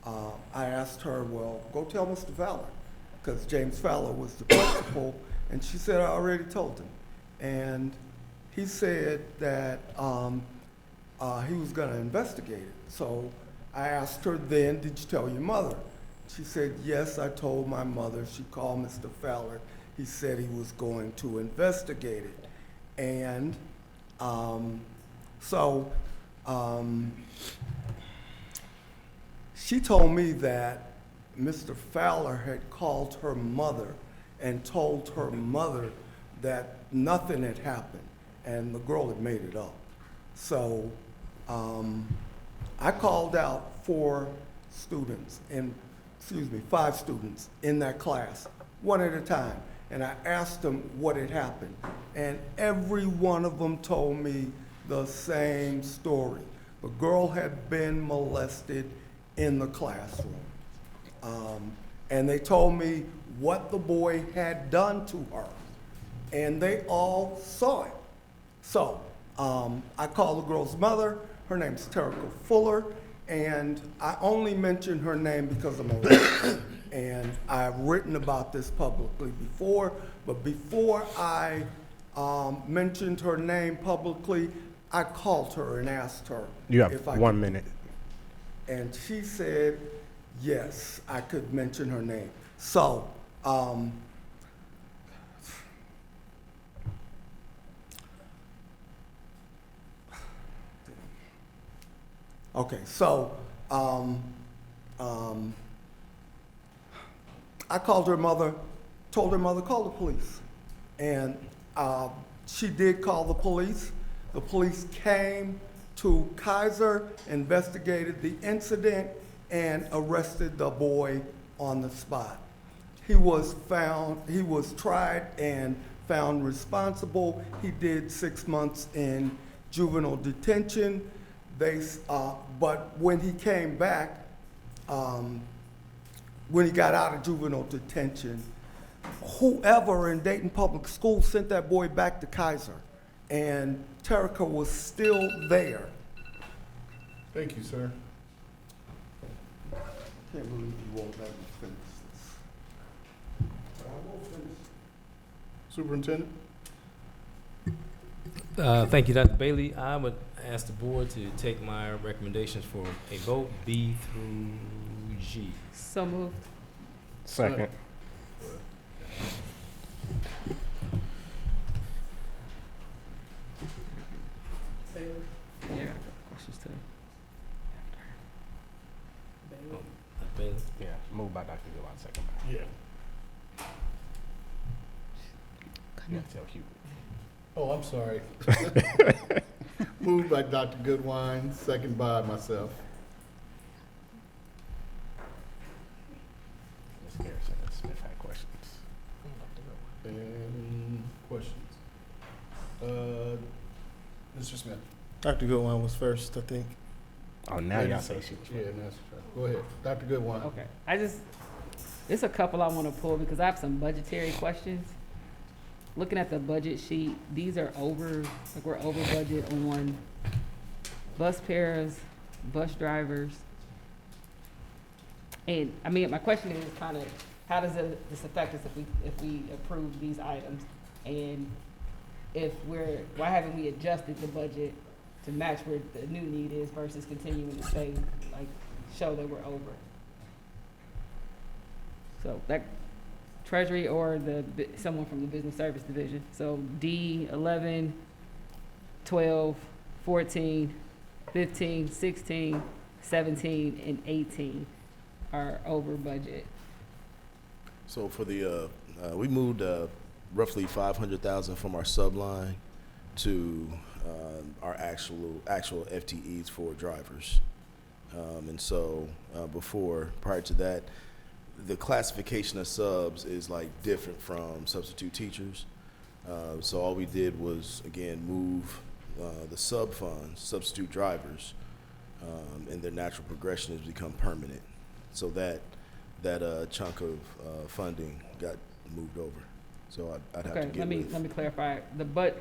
I asked her, well, go tell Mr. Fowler, because James Fowler was the principal, and she said, I already told him. And he said that he was gonna investigate it. So I asked her then, did you tell your mother? She said, yes, I told my mother. She called Mr. Fowler. He said he was going to investigate it. And she told me that Mr. Fowler had called her mother and told her mother that nothing had happened and the girl had made it up. So I called out 5 students in that class, one at a time, and I asked them what had happened. And every one of them told me the same story. The girl had been molested in the classroom. And they told me what the boy had done to her. And they all saw it. So I called the girl's mother. Her name's Terica Fuller. And I only mention her name because I'm a writer. And I've written about this publicly before. But before I mentioned her name publicly, I called her and asked her. You have if I 1 could. minute. And she said, yes, I could mention her name. So, okay, so I called her mother, told her mother, call the police. And she did call the police. The police came to Kaiser, investigated the incident, and arrested the boy on the spot. He was tried and found responsible. He did 6 months in juvenile detention. But when he came back, when he got out of juvenile detention, whoever in Dayton Public Schools sent that boy back to Kaiser, and Terica was still there. Thank you, sir. Can't believe you won't let me finish this. But I will finish. Superintendent? Thank you, Dr. Bailey. I would ask the board to take my recommendations for a vote, B through G. So moved. Second. Yeah, questions too. Yeah, moved by Dr. Goodwine, second by. Yeah. Yeah, tell Hubert. Oh, I'm sorry. Moved by Dr. Goodwine, second by myself. Ms. Garrison and Smith had questions. And questions? Mr. Smith? Dr. Goodwine was first, I think. Oh, now y'all say she was. Yeah, that's right. Go ahead. Dr. Goodwine. Okay, it's a couple I want to pull because I have some budgetary questions. Looking at the budget sheet, these are we're over budget on bus pairs, bus drivers. And I mean, my question is kind of, how does this affect us if we approve these items? And why haven't we adjusted the budget to match where the new need is versus continuing to stay, show that we're over? So that Treasury or someone from the Business Service Division. So D, 11, 12, 14, 15, 16, 17, and 18 are over budget. So for the, we moved roughly 500,000 from our subline to our actual FTEs for drivers. And so prior to that, the classification of subs is different from substitute teachers. So all we did was, again, move the sub funds, substitute drivers, and their natural progression has become permanent. So that chunk of funding got moved over. So I'd have to get let me clarify.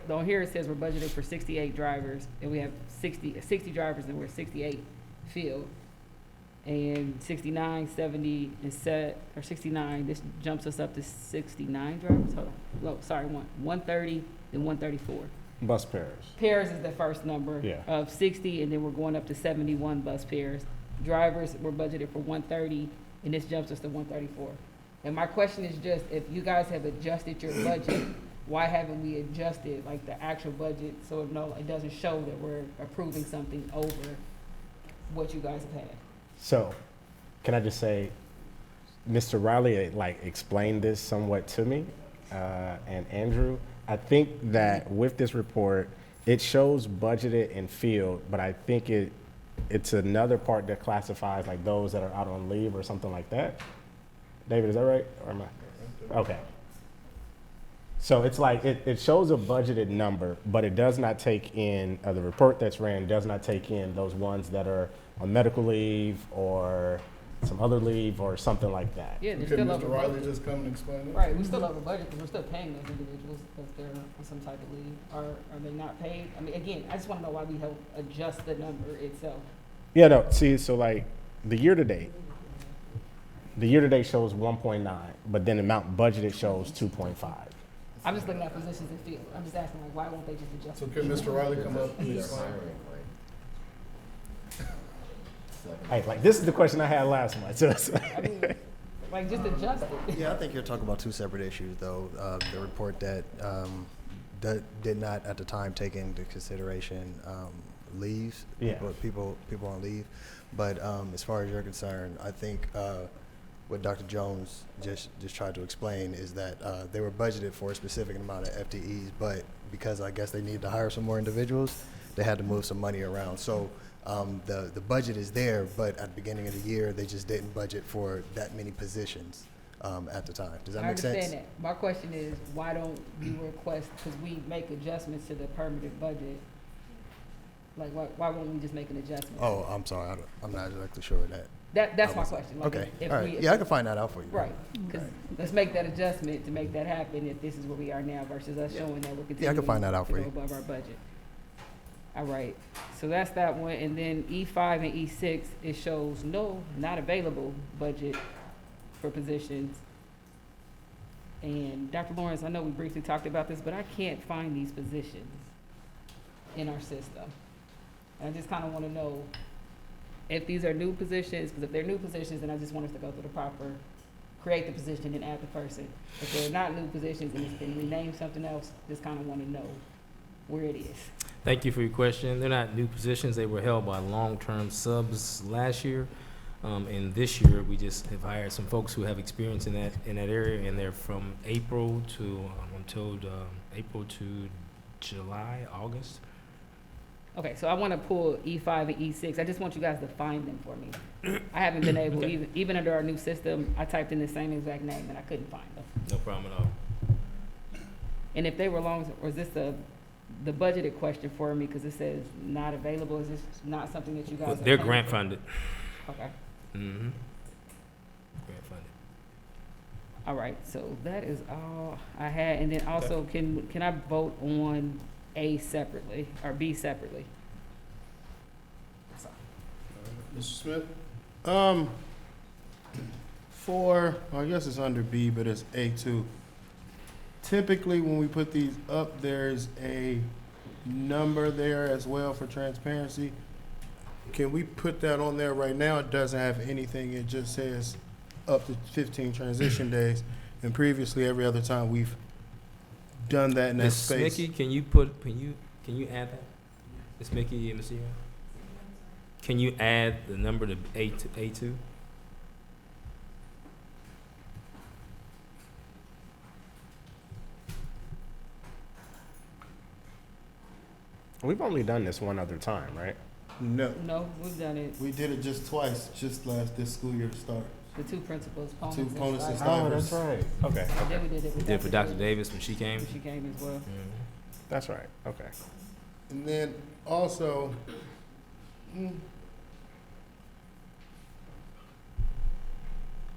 On here it says we're budgeted for 68 drivers, and we have 60 drivers, and we're 68 field. And 69, 70, and 69, this jumps us up to 69 drivers. Hold on. Oh, sorry, 130, then 134. Bus pairs. Pairs is the first number of 60, and then we're going up to 71 bus pairs. Drivers, we're budgeted for 130, and this jumps us to 134. And my question is just, if you guys have adjusted your budget, why haven't we adjusted the actual budget so it doesn't show that we're approving something over what you guys have had? So, can I just say, Mr. Riley explained this somewhat to me, and Andrew. I think that with this report, it shows budgeted and field, but I think it's another part that classifies those that are out on leave or something like that. David, is that right? Or am I? Okay. So it's it shows a budgeted number, but it does not take in, the report that's ran does not take in those ones that are on medical leave or some other leave or something like that. Yeah, they're Can still Mr. over Riley budget. just come and explain it? Right, we still over budget because we're still paying those individuals if they're on some type of leave. Are they not paid? I mean, again, I just want to know why we help adjust the number itself. Yeah, no, see, so the year to date shows 1.9, but then the amount budgeted shows 2.5. I'm just looking at positions in field. I'm just asking, why won't they just adjust? So can Mr. Riley come up and They're explain? hiring, Hey, this is the question I had last month. So I mean, just adjust it. Yeah, I think you're talking about two separate issues, though. The report that did not at the time take into consideration leaves, people on leave. But as far as you're concerned, I think what Dr. Jones just tried to explain is that they were budgeted for a specific amount of FTEs, but because I guess they needed to hire some more individuals, they had to move some money around. So the budget is there, but at the beginning of the year, they just didn't budget for that many positions at the time. Does that make sense? I understand that. My question is, why don't you request, because we make adjustments to the permanent budget, why won't we just make an adjustment? Oh, I'm sorry. I'm not exactly sure of that. That's my question. Okay. All right. Yeah, I can find that out for you. Right. Because let's make that adjustment to make that happen if this is where we are now versus us showing that we're continuing Yeah, I can find that out to for go you. above our budget. All right. So that's that one. And then E5 and E6, it shows not available budget for positions. And Dr. Lawrence, I know we briefly talked about this, but I can't find these positions in our system. And I just kind of want to know if these are new positions, because if they're new positions, then I just want us to go through the proper create the position and add the person. If they're not new positions and it's been renamed something else, just kind of want to know where it is. Thank you for your question. They're not new positions. They were held by long-term subs last year. And this year, we just have hired some folks who have experience in that area, and they're from April to, I'm told, April to July, August. Okay, so I want to pull E5 and E6. I just want you guys to find them for me. I haven't been able, Okay. even under our new system, I typed in the same exact name and I couldn't find them. No problem at all. And if they were long, or is this the budgeted question for me, because it says not available? Is this not something that you guys are They're paying grant for? funded. Okay. Mm-hmm. Grant funded. All right, so that is all I had. And then also, can I vote on A separately, or B separately? Mr. Smith? For, I guess it's under B, but it's A2. Typically, when we put these up, there's a number there as well for transparency. Can we put that on there right now? It doesn't have anything. It just says up to 15 transition days. And previously, every other time we've done that in that Ms. space. Mickey, can you add that? Ms. Mickey and Ms. Eva? Can you add the number to A2? We've only done this one other time, right? No. No, we've done it. We did it just twice, just this school year to start. The two principals, Ponus Two and Ponus and Stivers. Oh, that's right. Okay. And then we did it with Did for Dr. Davis when she came? When she came as well. That's right. Okay. And then also,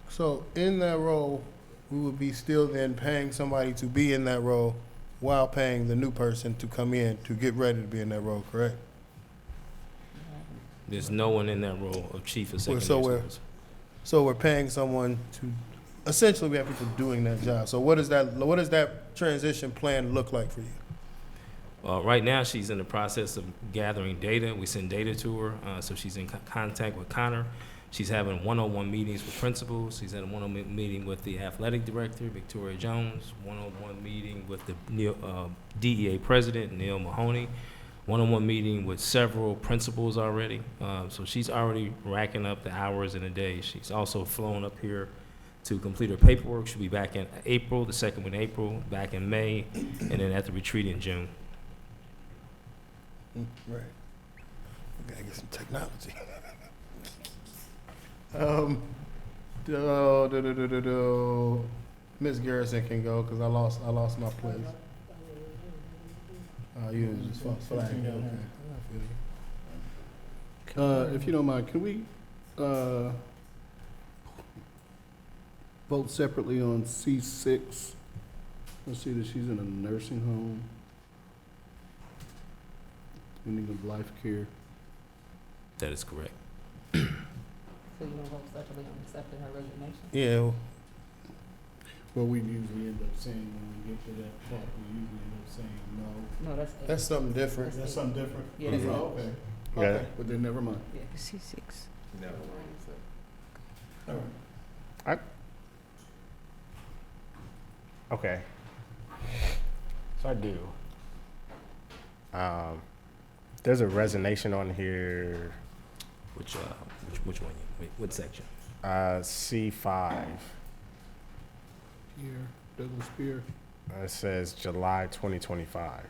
so in that role, we would be still then paying somebody to be in that role while paying the new person to come in to get ready to be in that role, correct? There's no one in that role of chief of secondary schools. So we're paying someone to, essentially we have people doing that job. So what does that transition plan look like for you? Right now, she's in the process of gathering data. We send data to her, so she's in contact with Connor. She's having one-on-one meetings with principals. She's had a one-on-one meeting with the athletic director, Victoria Jones, one-on-one meeting with the DEA president, Neil Mahoney, one-on-one meeting with several principals already. So she's already racking up the hours in a day. She's also flown up here to complete her paperwork. She'll be back in April, the second one in April, back in May, and then at the retreat in June. Right. We gotta get some technology. Ms. Garrison can go because I lost my place. You didn't just flag. Okay. If you don't mind, can we vote separately on C6? Let's see that she's in a nursing home. Ending of life care. That is correct. So you don't vote separately on accepting her resignation? Yeah. Well, we usually end up saying when we get to that part, we usually end up saying no. No, that's A. That's something different. That's something different? Yeah, that's Oh, A. okay. Yeah. Okay, but then never mind. Yeah. C6. No. All right. Okay. So I do. There's a resignation on here. Which one? Wait, what section? C5. Pierre, Douglas Pierre. It says July 2025.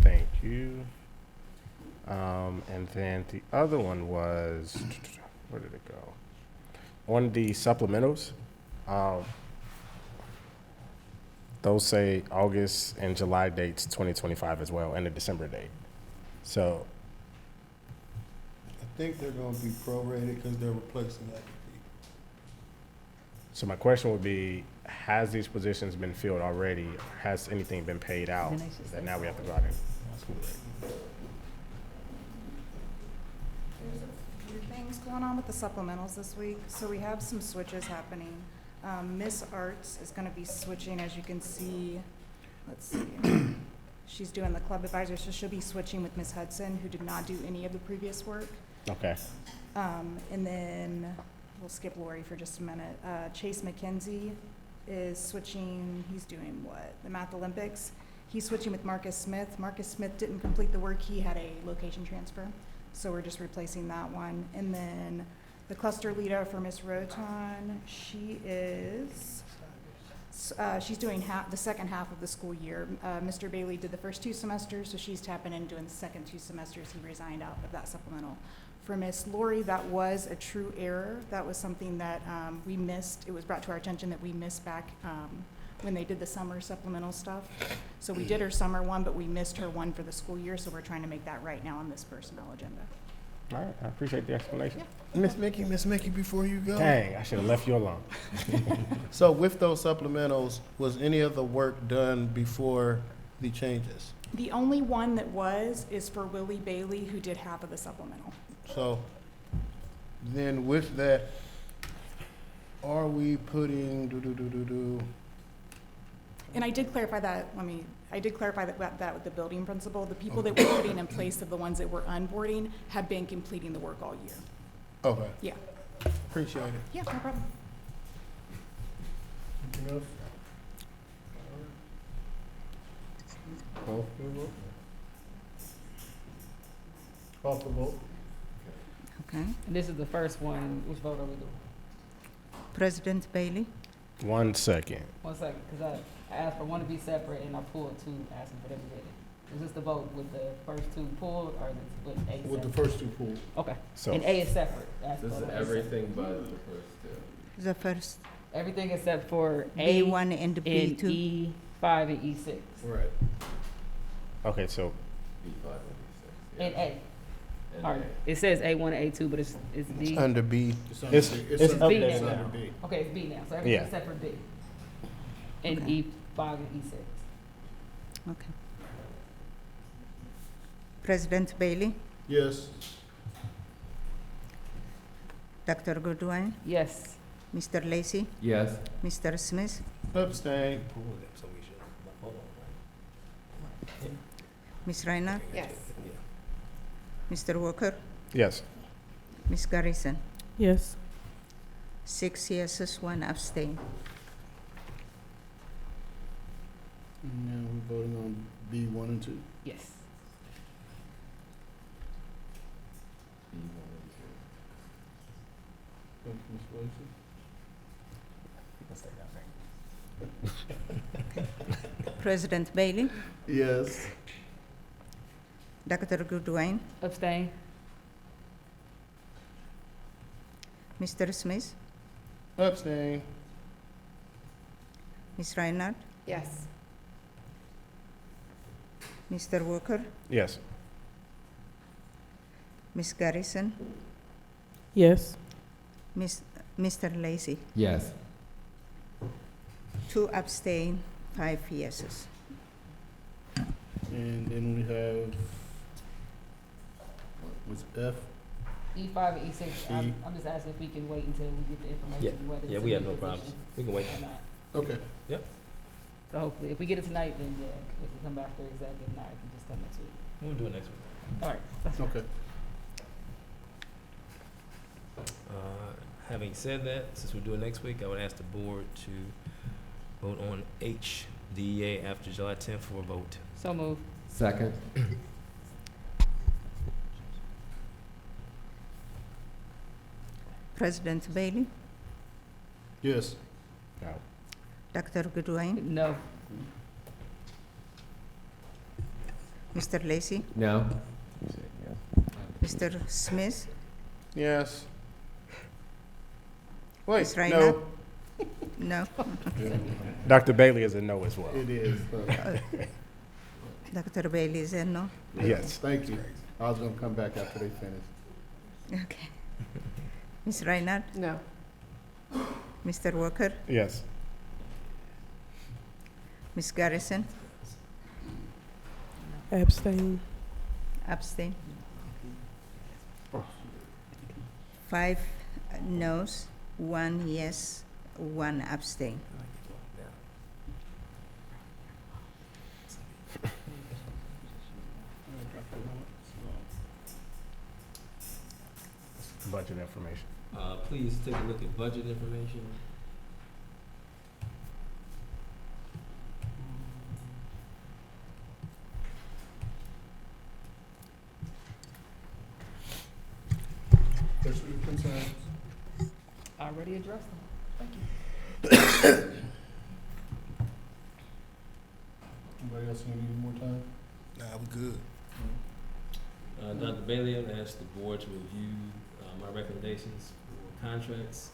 Thank you. And then the other one was, where did it go? On the supplementals, those say August and July dates 2025 as well, and the December date. So I think they're going to be prorated because they're replacing that. So my question would be, has these positions been filled already? Has anything been paid out that now we have to go out and? There's a few things going on with the supplementals this week. So we have some switches happening. Miss Arts is going to be switching, as you can see. Let's see. She's doing the club advisor, so she'll be switching with Ms. Hudson, who did not do any of the previous work. Okay. And then we'll skip Lori for just a minute. Chase McKenzie is switching, he's doing what? The Math Olympics. He's switching with Marcus Smith. Marcus Smith didn't complete the work. He had a location transfer. So we're just replacing that one. And then the cluster leader for Ms. Roton, she is, she's doing the second half of the school year. Mr. Bailey did the first 2 semesters, so she's tapping in doing the second 2 semesters. He resigned out of that supplemental. For Ms. Lori, that was a true error. That was something that we missed. It was brought to our attention that we missed back when they did the summer supplemental stuff. So we did her summer one, but we missed her one for the school year, so we're trying to make that right now on this personnel agenda. All right, I appreciate the explanation. Miss Mickey, before you go. Dang, I should have left you alone. So with those supplementals, was any of the work done before the changes? The only one that is for Willie Bailey, who did half of the supplemental. So then with that, are we putting And I did clarify that, I did clarify that with the building principal. The people that we're putting in place of the ones that we're onboarding have been completing the work all year. Okay. Yeah. Appreciate it. Yeah, no problem. Anything else? Call for the vote. Call for vote. Okay. And this is the first one. Which vote are we doing? President Bailey? 1 second. 1 second, because I asked for one to be separate and I pulled 2, asking for them to get it. Is this the vote with the first 2 pulled or is it with A With the separate? first 2 pulled. Okay. So And A is separate. That's This what is I everything said. but the first 2. The first. Everything except for A B1 and B2. E5 and E6. Right. Okay, so B5 and B6. And A. And All right. A. It says A1 and A2, but it's D. Under B. It's under It's- B. it's under up B. there It's now. under B. Okay, it's B now. So everything Yeah. except for D. And Okay. E5 and E6. Okay. President Bailey? Yes. Dr. Goodwin? Yes. Mr. Lacy? Yes. Mr. Smith? Abstain. Ms. Reiner? Yes. Mr. Walker? yes. Ms. Garrison? Yes. 6 yeses, 1 abstain. And now we're voting on B1 and 2. Yes. Thank you, Ms. Lacy. President Bailey? Yes. Dr. Goodwin? Abstain. Mr. Smith? Abstain. Ms. Reinhardt? Yes. Mr. Walker? Yes. Ms. Garrison? Yes. Mr. Lacy? Yes. 2 abstain, 5 yeses. And then we have, what was F? E5 and E6, I'm just asking if we can wait until we get the information, whether it's Yeah, a we have new no problems. position We can wait. or not. Okay. Yep. So hopefully, if we get it tonight, then yeah, if we come back for exec, if not, I can just come next week. We'll do it next week. All right, that's fine. Okay. Having said that, since we're doing next week, I would ask the board to vote on HDEA after July 10th for a vote. So move. Second. President Bailey? Yes. No. Dr. Goodwin? No. Mr. Lacy? No. Mr. Smith? Yes. Ms. Wait, Reinhardt? no. No. Dr. Bailey is a no as well. It is. Dr. Bailey is a no? Yes. Thank you. I was gonna come back after they finish. Okay. Ms. Reinhardt? No. Mr. Walker? Yes. Ms. Garrison? Abstain. Abstain. 5 noes, 1 yes, 1 abstain. Budget information. Please take a look at budget information. Questions or concerns? Already addressed them. Thank you. Anybody else need more time? Nah, we good. Dr. Bailey, I've asked the board to review my recommendations for contracts,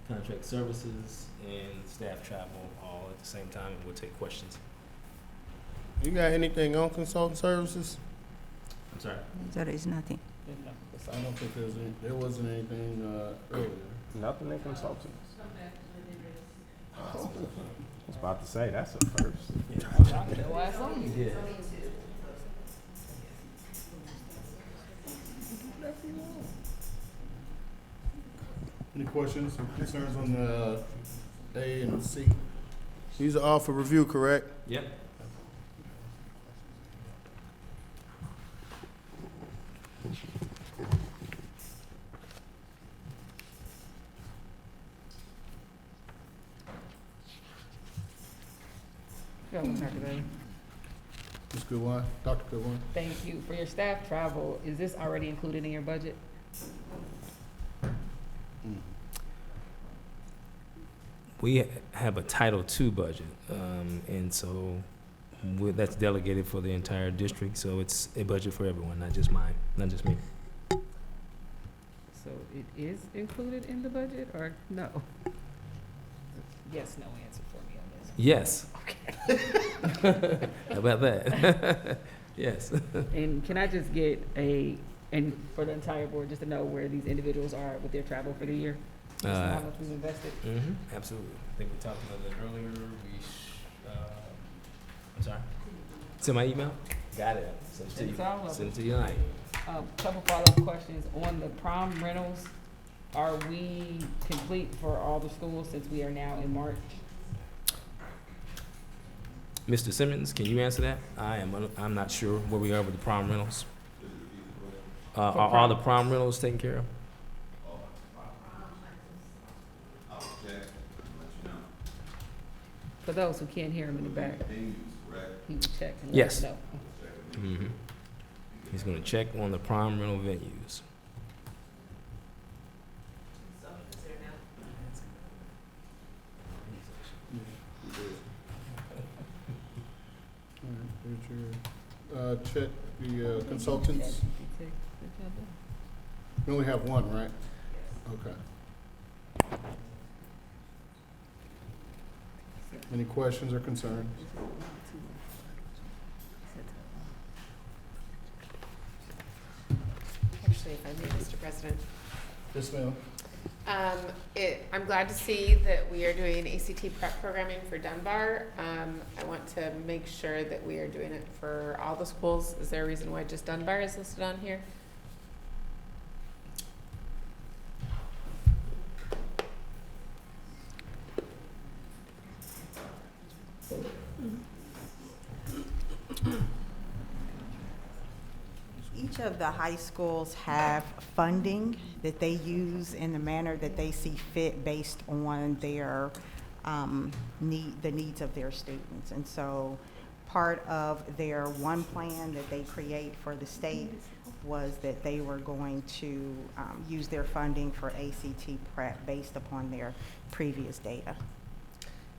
contract services, and staff travel all at the same time, and we'll take questions. You got anything on consultant services? I'm sorry? There is nothing. I don't think there wasn't anything earlier. Nothing in consultants. I was about to say, that's a first. Yeah. Any questions or concerns on the A and C? These are all for review, correct? Yep. Go, Dr. Bailey. Ms. Goodwine, Dr. Goodwine? Thank you. For your staff travel, is this already included in your budget? We have a Title II budget, and so that's delegated for the entire district, so it's a budget for everyone, not just mine, not just me. So it is included in the budget, or no? Yes, no answer for me on this. Yes. Okay. How about that? Yes. And can I just get and for the entire board, just to know where these individuals are with their travel for the year? Just how much we've invested? Absolutely. I think we talked about that earlier. I'm sorry? It's in my email? Got it. Send it to you. It's all of Send it. it to you tonight. Couple follow-up questions. On the prom rentals, are we complete for all the schools since we are now in March? Mr. Simmons, can you answer that? I'm not sure where we are with the prom rentals. Are all the prom rentals taken care of? For those who can't hear him in the back, he would check and let Yes. us know. He's going to check on the prom rental venues. Check the consultants. We only have one, right? Okay. Any questions or concerns? Actually, if I may, Mr. President. Yes, ma'am. I'm glad to see that we are doing ACT prep programming for Dunbar. I want to make sure that we are doing it for all the schools. Is there a reason why just Dunbar is listed on here? Each of the high schools have funding that they use in the manner that they see fit based on their the needs of their students. And so part of their one plan that they create for the state was that they were going to use their funding for ACT prep based upon their previous data.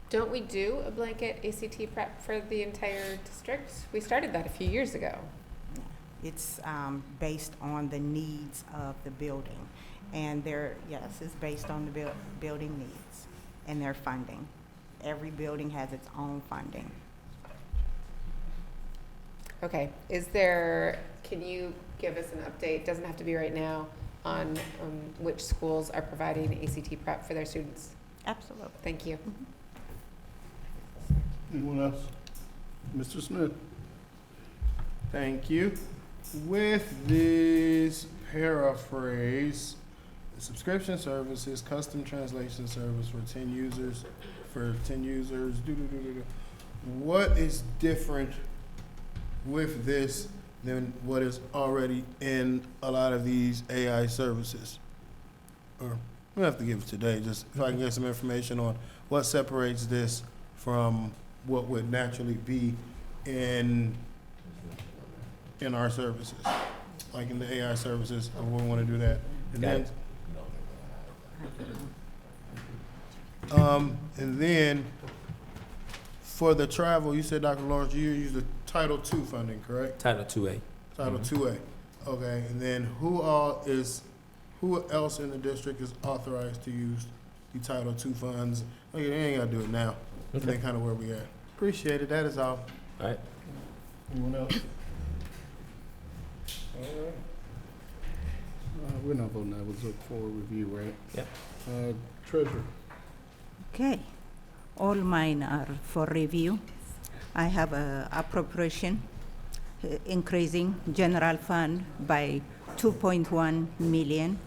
Don't we do a blanket ACT prep for the entire district? We started that a few years ago. It's based on the needs of the building. And it's based on the building needs and their funding. Every building has its own funding. Okay, can you give us an update, doesn't have to be right now, on which schools are providing ACT prep for their students? Absolutely. Thank you. Anyone else? Mr. Smith? Thank you. With this paraphrase, the subscription service is custom translation service for 10 users. What is different with this than what is already in a lot of these AI services. Or, we have to give it today, just if I can get some information on what separates this from what would naturally be in our services, like in the AI services, or we want to do that. And then for the travel, you said, Dr. Lawrence, you use the Title II funding, correct? Title 2A. Title IIA. Okay, and then who else in the district is authorized to use the Title II funds? Okay, they ain't gotta do it now. Okay. That's kind of where we at. Appreciate it. That is all. All right. Anyone else? We're not voting. That was up for review, right? Yep. Treasurer. Okay, all mine are for review. I have a appropriation increasing general fund by 2.1 million.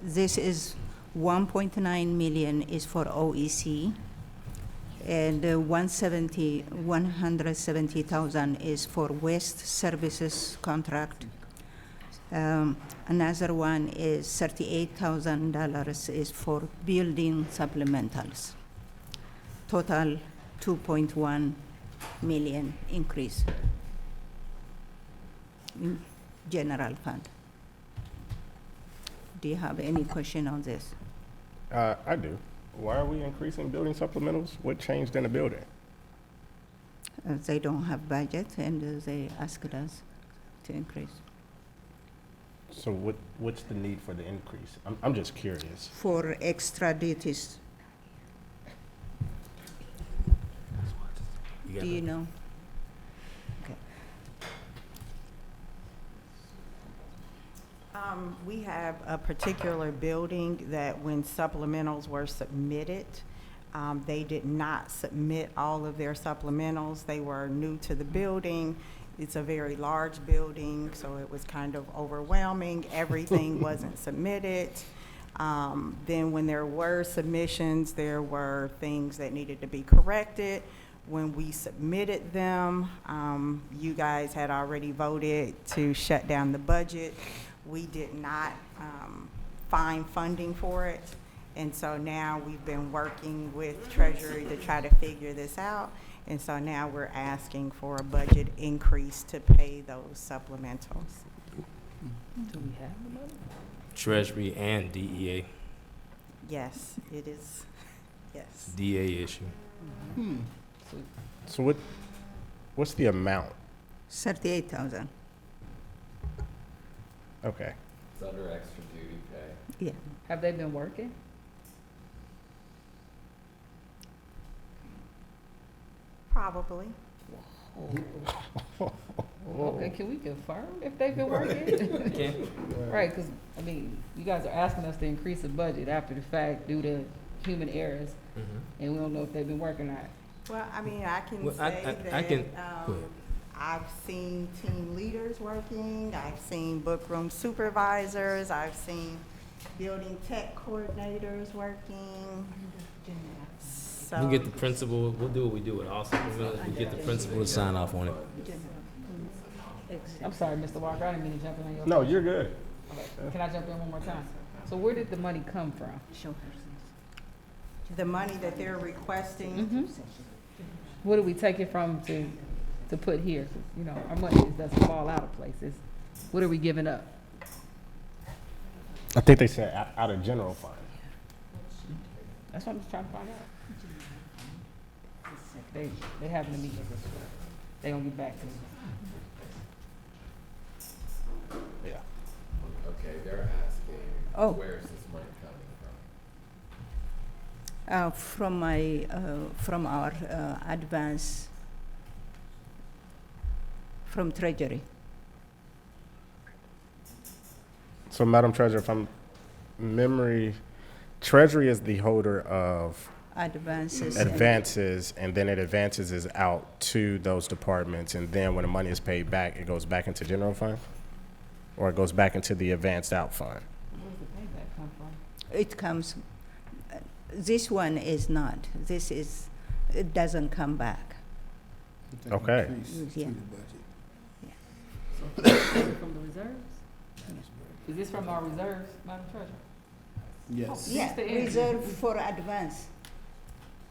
This is 1.9 million is for OEC, and 170,000 is for waste services contract. Another one is $38,000 is for building supplementals. Total 2.1 million increase in general fund. Do you have any question on this? I do. Why are we increasing building supplementals? What changed in the building? They don't have budget and they asked us to increase. So what's the need for the increase? I'm just curious. For extra duties. Do you know? Okay. We have a particular building that when supplementals were submitted, they did not submit all of their supplementals. They were new to the building. It's a very large building, so it was kind of overwhelming. Everything wasn't submitted. Then when there were submissions, there were things that needed to be corrected. When we submitted them, you guys had already voted to shut down the budget. We did not find funding for it. And so now we've been working with Treasury to try to figure this out. And so now we're asking for a budget increase to pay those supplementals. Do we have the money? Treasury and DEA. Yes, it is, yes. DA issue. So what's the amount? 38,000. Okay. It's under extra duty pay. Yeah. Have they been working? Probably. Okay, can we confirm if they've been working? Can. Right, because, I mean, you guys are asking us to increase the budget after the fact due to human errors, and we don't know if they've been working or not. Well, I mean, I can Well, say I that can- go ahead. I've seen team leaders working, I've seen book room supervisors, I've seen building tech coordinators working. We can get the principal, we'll do what we do with also. We get the principal to sign off on it. I'm sorry, Mr. Walker, I didn't mean to jump in on your. No, you're good. Okay, can I jump in one more time? So where did the money come from? The money that they're requesting, Where do we take it from to put here? You know, our money just doesn't fall out of places. What are we giving up? I think they said out of general fund. That's what I'm just trying to find out. They having a meeting. They gonna get back to me. Yeah. Okay, they're asking, Oh. where's this money coming from? From our advance from Treasury. So, Madam Treasurer, Treasury is the holder of Advances. advances, and then it advances out to those departments, and then when the money is paid back, it goes back into general fund? Or it goes back into the advanced out fund? Where's the payback come from? It comes, this one is not. This is, it doesn't come back. Okay. Increase to Yeah. the budget. So is it from the reserves? Is this from our reserves, Madam Treasurer? Yes. Yeah, the increase? reserve for advance.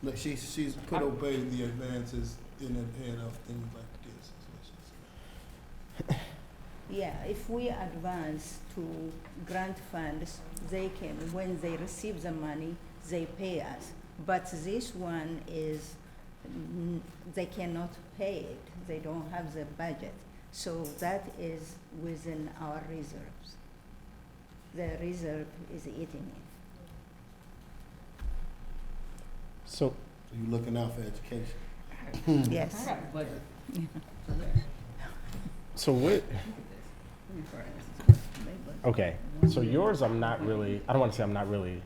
Look, she's could obey the advances in ahead of things like this, is what she said. Yeah, if we advance to grant funds, they can, when they receive the money, they pay us. But this one is, they cannot pay it. They don't have the budget. So that is within our reserves. The reserve is eating it. So You're looking out for education. Yes. I got a budget. So what? Okay, so yours, I'm not really, I don't want to say I'm not really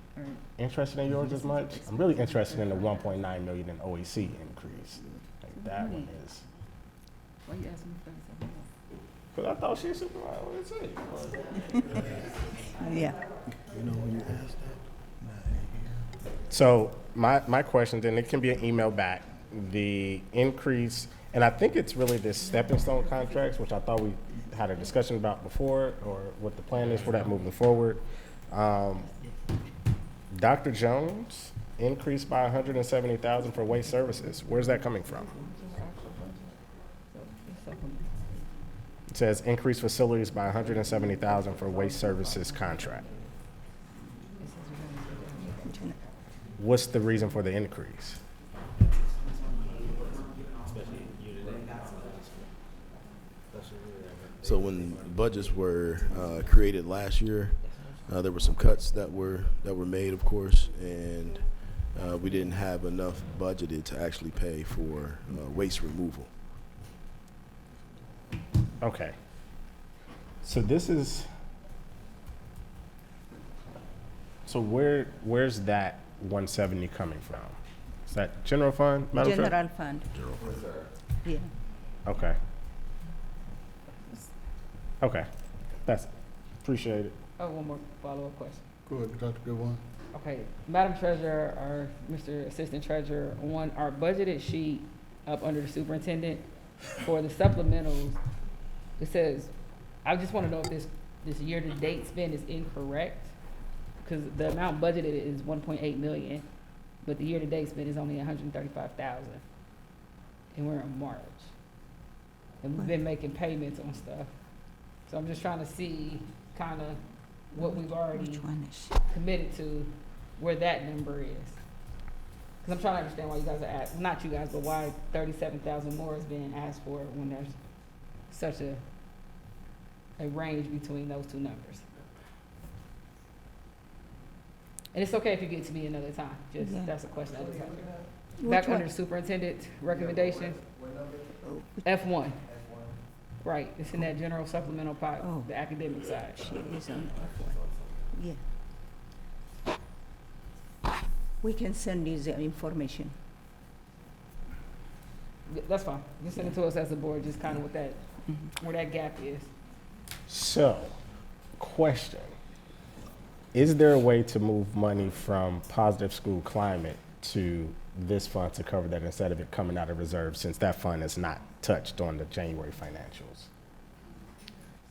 interested in yours as much. I'm really interested in the 1.9 million in OEC increase. Like that one is. Why you asking me for that? Because I thought she was supervisor. What is it? Yeah. You know when you ask that? So my question, then it can be an email back, the increase, and I think it's really this stepping stone contracts, which I thought we had a discussion about before, or what the plan is for that moving forward. Dr. Jones increased by $170,000 for waste services. Where's that coming from? It says increase facilities by $170,000 for waste services contract. What's the reason for the increase? So when budgets were created last year, there were some cuts that were made, of course, and we didn't have enough budgeted to actually pay for waste removal. Okay. So this is, so where's that 170 coming from? Is that general fund, Madam Chair? General fund. General fund. Yeah. Okay. Okay. That's, appreciate it. Oh, one more follow-up question. Go ahead, Dr. Goodwin. Okay, Madam Treasurer, or Mr. Assistant Treasurer, on our budgeted sheet up under the superintendent for the supplementals, it says, I just want to know if this year-to-date spend is incorrect, because the amount budgeted is 1.8 million, but the year-to-date spend is only 135,000, and we're in March, and we've been making payments on stuff, so I'm just trying to see kind of what we've already committed to, where that number is. Because I'm trying to understand why you guys are not you guys, but why 37,000 more is being asked for when there's such a range between those two numbers. And it's okay if you get to me another time, just, that's a question I just have. Back under superintendent recommendation, F1. Right, it's in that general supplemental part, the academic side. She is on F1. Yeah. We can send you the information. That's fine. You send it to us as a board, just kind of what that, where that gap is. So, question. Is there a way to move money from Positive School Climate to this fund to cover that instead of it coming out of reserve, since that fund is not touched on the January financials?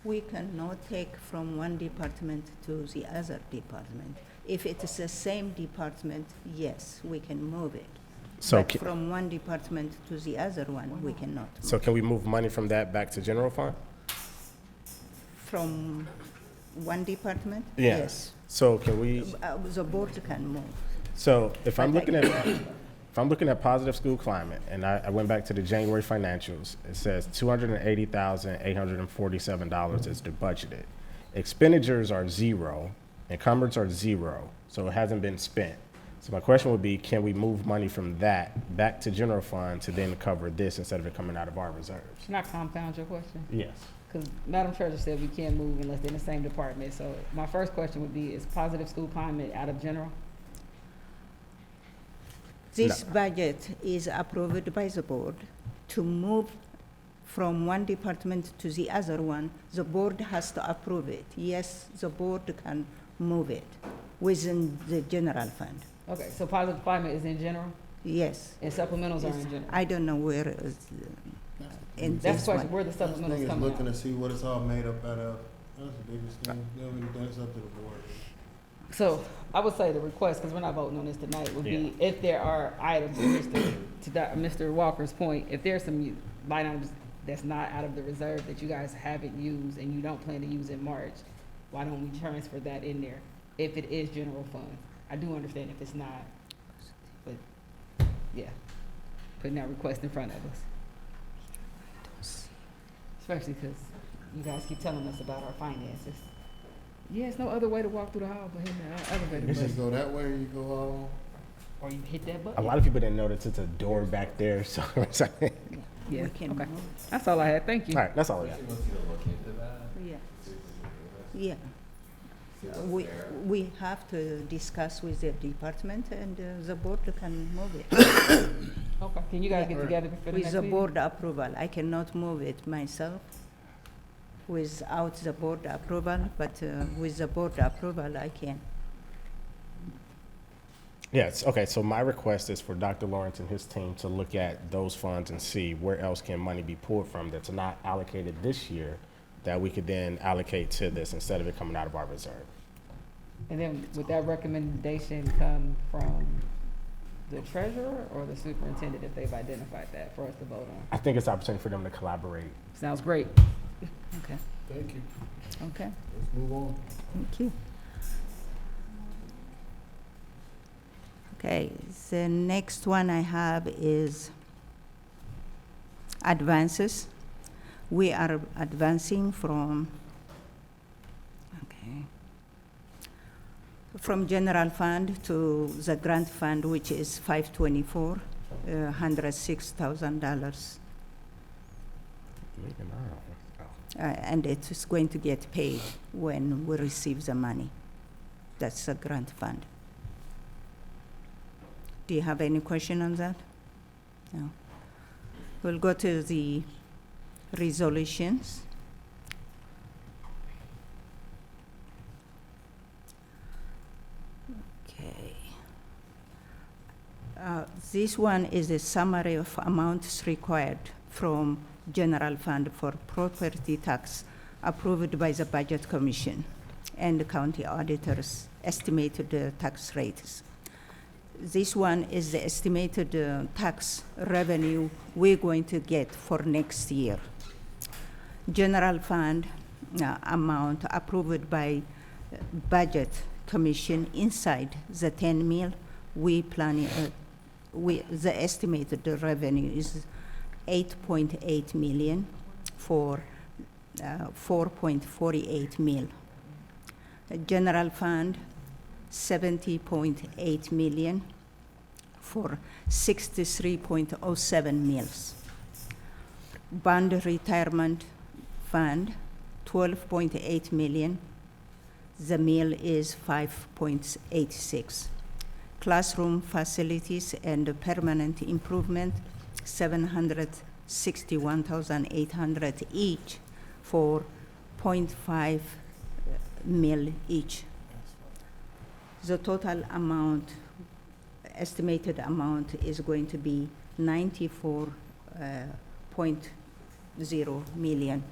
We cannot take from one department to the other department. If it is the same department, yes, we can move it. So But from one department to the other one, we cannot. So can we move money from that back to general fund? From one department? Yeah. Yes. So can we? The board can move. So if I'm looking at Positive School Climate, and I went back to the January financials, it says $280,847 is the budgeted. Expenditures are zero, encumbrance are zero, so it hasn't been spent. So my question would be, can we move money from that back to general fund to then cover this instead of it coming out of our reserves? Can I compound your question? Yes. Because Madam Treasurer said we can't move unless they're in the same department. So my first question would be, is Positive School Climate out of general? This budget is approved by the board. To move from one department to the other one, the board has to approve it. Yes, the board can move it within the general fund. Okay, so Positive Climate is in general? Yes. And supplementals are in general? I don't know where is. in That's this the question, one. where the This supplemental thing is is coming looking out. to see what it's all made up out of. That's the biggest thing. That's up to the board. So I would say the request, because we're not voting on this tonight, would be if there are items, to Mr. Walker's point, if there's some line items that's not out of the reserve that you guys haven't used and you don't plan to use in March, why don't we transfer that in there if it is general fund? I do understand if it's not, but yeah, putting that request in front of us. Especially because you guys keep telling us about our finances. Yeah, there's no other way to walk through the hall but hitting the elevator You just button. go that way or you go all. Or you hit that A button. lot of people didn't know that it's a door back there, so. Yeah, We can okay. move. That's all I had, thank you. All right, that's all I got. She wants you to look into that. Yeah. See if we can do this. Yeah. See what's We, there. we have to discuss with the department and the board can move it. Okay, can you guys get together for the With next the meeting? board approval. I cannot move it myself without the board approval, but with the board approval, I can. Yes, okay, so my request is for Dr. Lawrence and his team to look at those funds and see where else can money be pulled from that's not allocated this year that we could then allocate to this instead of it coming out of our reserve. And then would that recommendation come from the treasurer or the superintendent if they've identified that for us to vote on? I think it's an opportunity for them to collaborate. Sounds great. Okay. Thank you. Okay, Let's move on. thank you. Okay, the next one I have is advances. We are advancing from general fund to the grant fund, which is $524, $106,000. And it is going to get paid when we receive the money. That's the grant fund. Do you have any question on that? No. We'll go to the resolutions. Okay. This one is a summary of amounts required from general fund for property tax approved by the Budget Commission and the county auditors estimated tax rates. This one is the estimated tax revenue we're going to get for next year. General fund amount approved by Budget Commission inside the 10 mil, we plan, the estimated revenue is 8.8 million for 4.48 mil. General fund, 70.8 million for 63.07 mils. Bond retirement fund, 12.8 million. The meal is 5.86. Classroom facilities and permanent improvement, 761,800 each for 0.5 mil each. The total amount, estimated amount is going to be 94.0 million.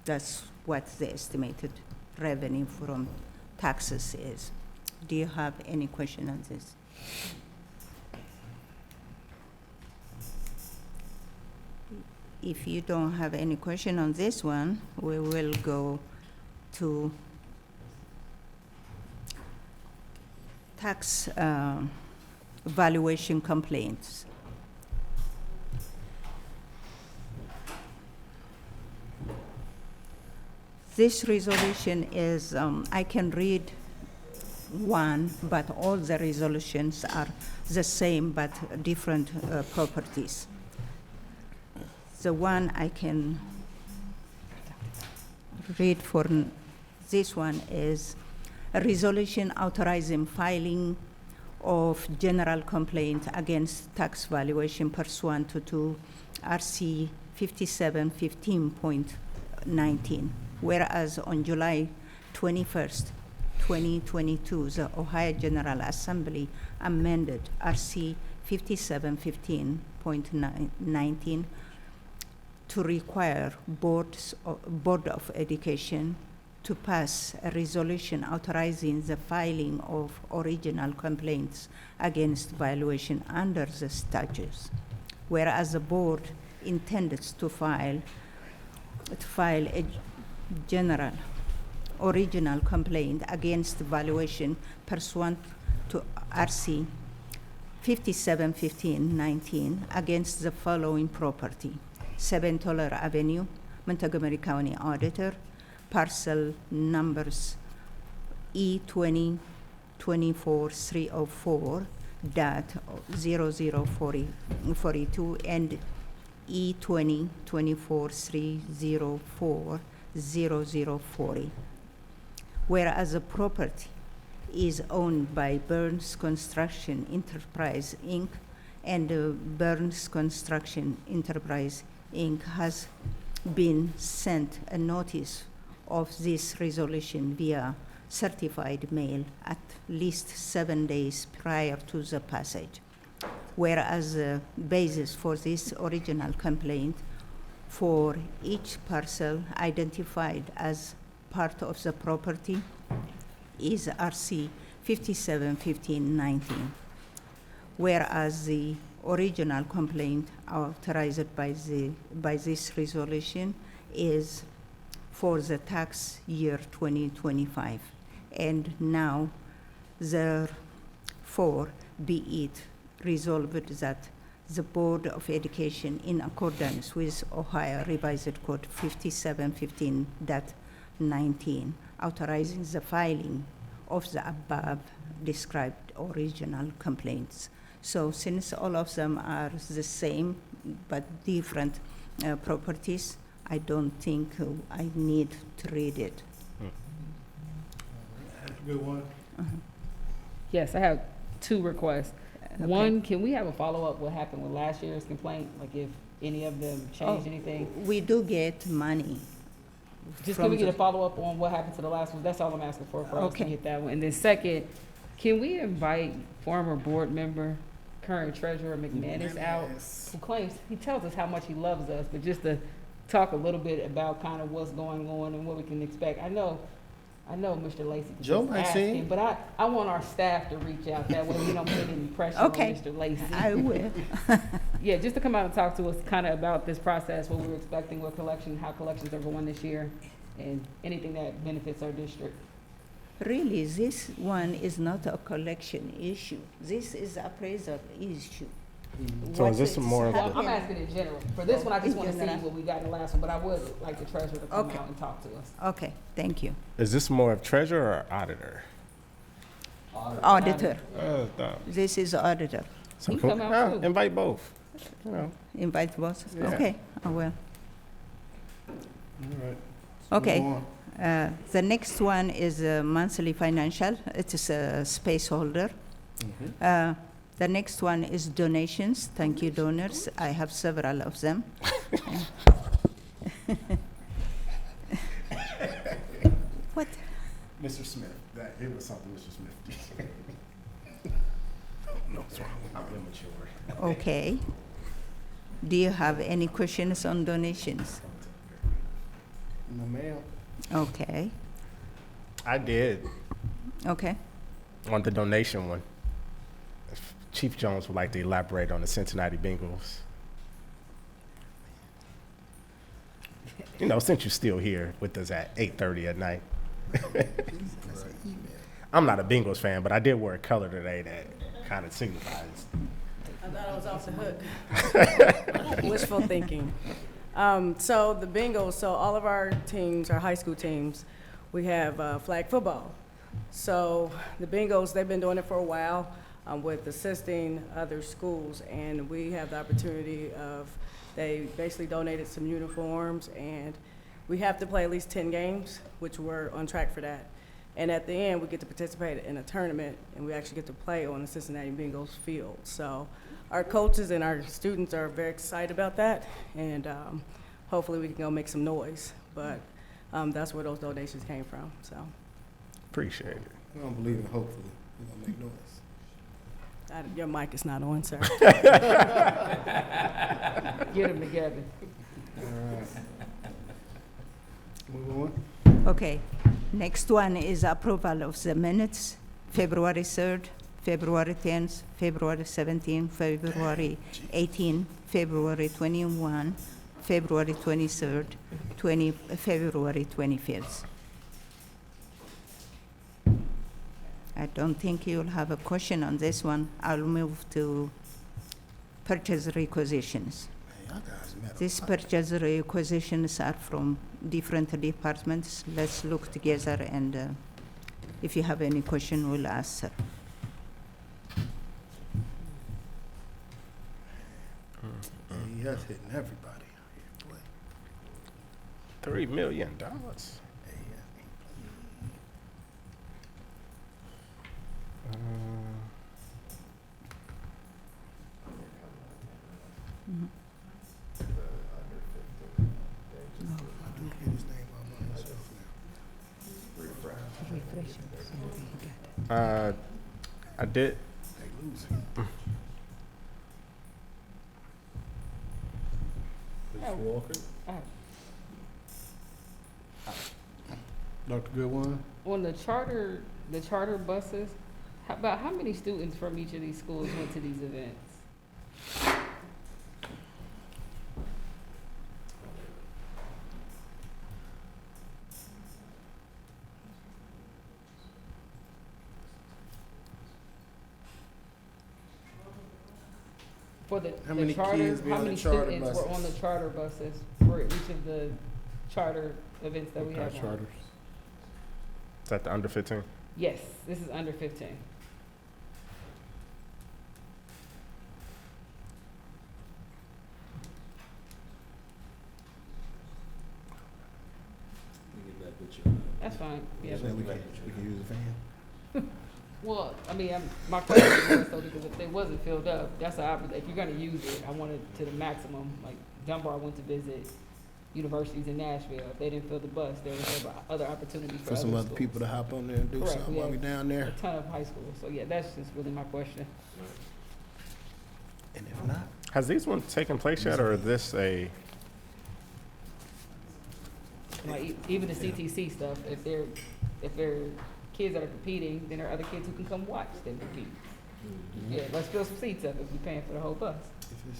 That's what the estimated revenue from taxes is. Do you have any question on this? If you don't have any question on this one, we will go to tax valuation complaints. This resolution is, I can read one, but all the resolutions are the same but different properties. The one I can read for this one is a resolution authorizing filing of general complaint against tax valuation pursuant to RC 5715.19. Whereas on July 21st, 2022, the Ohio General Assembly amended RC 5715.19 to require Board of Education to pass a resolution authorizing the filing of original complaints against violation under the statutes, whereas the board intends to file a general original complaint against violation pursuant to RC 5715-19 against the following property: 7 Toller Avenue, Montgomery County Auditor, parcel numbers E20-24304.0042 and E20-24304.0040. Whereas the property is owned by Burns Construction Enterprise, Inc., and Burns Construction Enterprise, Inc. has been sent a notice of this resolution via certified mail at least 7 days prior to the passage. Whereas the basis for this original complaint for each parcel identified as part of the property is RC 5715-19. Whereas the original complaint authorized by this resolution is for the tax year 2025. And now, therefore, be it resolved that the Board of Education, in accordance with Ohio Revised Code 5715.19, authorizing the filing of the above described original complaints. So since all of them are the same but different properties, I don't think I need to read it. Good one. Yes, I have 2 requests. One, can we have a follow-up what happened with last year's complaint? Like if any of them changed anything? We do get money. Just can we get a follow-up on what happened to the last one? That's all I'm asking for us to get that one. And then second, can we invite former board member, current treasurer McManus out, who claims, he tells us how much he loves us, but just to talk a little bit about kind of what's going on and what we can expect. I know Mr. Lacy was Joe just might see asking, him. but I want our staff to reach out. That way we don't put any pressure on Mr. Lacy. I will. Yeah, just to come out and talk to us kind of about this process, what we're expecting with collection, how collections are going this year, and anything that benefits our district. Really, this one is not a collection issue. This is appraisal issue. So is this more of I'm asking in general. For this one, I just In want to see general. what we got in the last one, but I would like the treasurer to come Okay. out and talk to us. Okay, thank you. Is this more of treasurer or auditor? Auditor. No. This is auditor. So He come out too. invite both. You know. Invite both? Yeah. Okay, I will. All right. Okay. Move on. The next one is monthly financial. It is a space holder. The next one is donations. Thank you, donors. I have several of them. What? Mr. Smith, it was something Mr. Smith did. No, it's wrong. I'm immature. Okay. Do you have any questions on donations? No, ma'am. Okay. I did Okay. on the donation one. If Chief Jones would like to elaborate on the Cincinnati Bengals. You know, since you're still here with us at 8:30 at night. I'm not a Bengals fan, but I did wear a color today that kind of signifies. I thought I was off the hook. Wishful thinking. So the Bengals, so all of our teams, our high school teams, we have flag football. So the Bengals, they've been doing it for a while with assisting other schools, and we have the opportunity of, they basically donated some uniforms, and we have to play at least 10 games, which we're on track for that. And at the end, we get to participate in a tournament, and we actually get to play on the Cincinnati Bengals field. So our coaches and our students are very excited about that, and hopefully we can go make some noise. But that's where those donations came from, so. Appreciate it. I don't believe in hopefully. We're gonna make noise. Your mic is not on, sir. Get them together. Move on. Okay, next one is approval of the minutes, February 3rd, February 10th, February 17th, February 18th, February 21, February 23rd, February 25th. I don't think you'll have a question on this one. I'll move to purchase requisitions. These purchase requisitions are from different departments. Let's look together and if you have any question, we'll answer. He has hitting everybody. Boy. $3 million. Mhm. I did. Mr. Walker? Oh. Dr. Goodwin? On the charter buses, about how many students from each of these schools went to these events? For the How many charter, kids be how on the many charter students were buses? on the charter buses for each of the charter events that we What kind have of on? charters? Is that the under 15? Yes, this is under 15. That's fine, yeah. We can use a fan. Well, I mean, my question is more so because if they wasn't filled up, that's if you're gonna use it, I want it to the maximum. Like Dunbar went to visit universities in Nashville. If they didn't fill the bus, there was other opportunities for For some other schools. people to hop on there and do Correct, something we while we have down there. A ton of high schools, so yeah, that's just really my question. And if not, Has these ones taken place yet, or is this a? Like even the CTC stuff, if they're kids that are competing, then there are other kids who can come watch them compete. Yeah, let's fill some seats up if we're paying for the whole bus.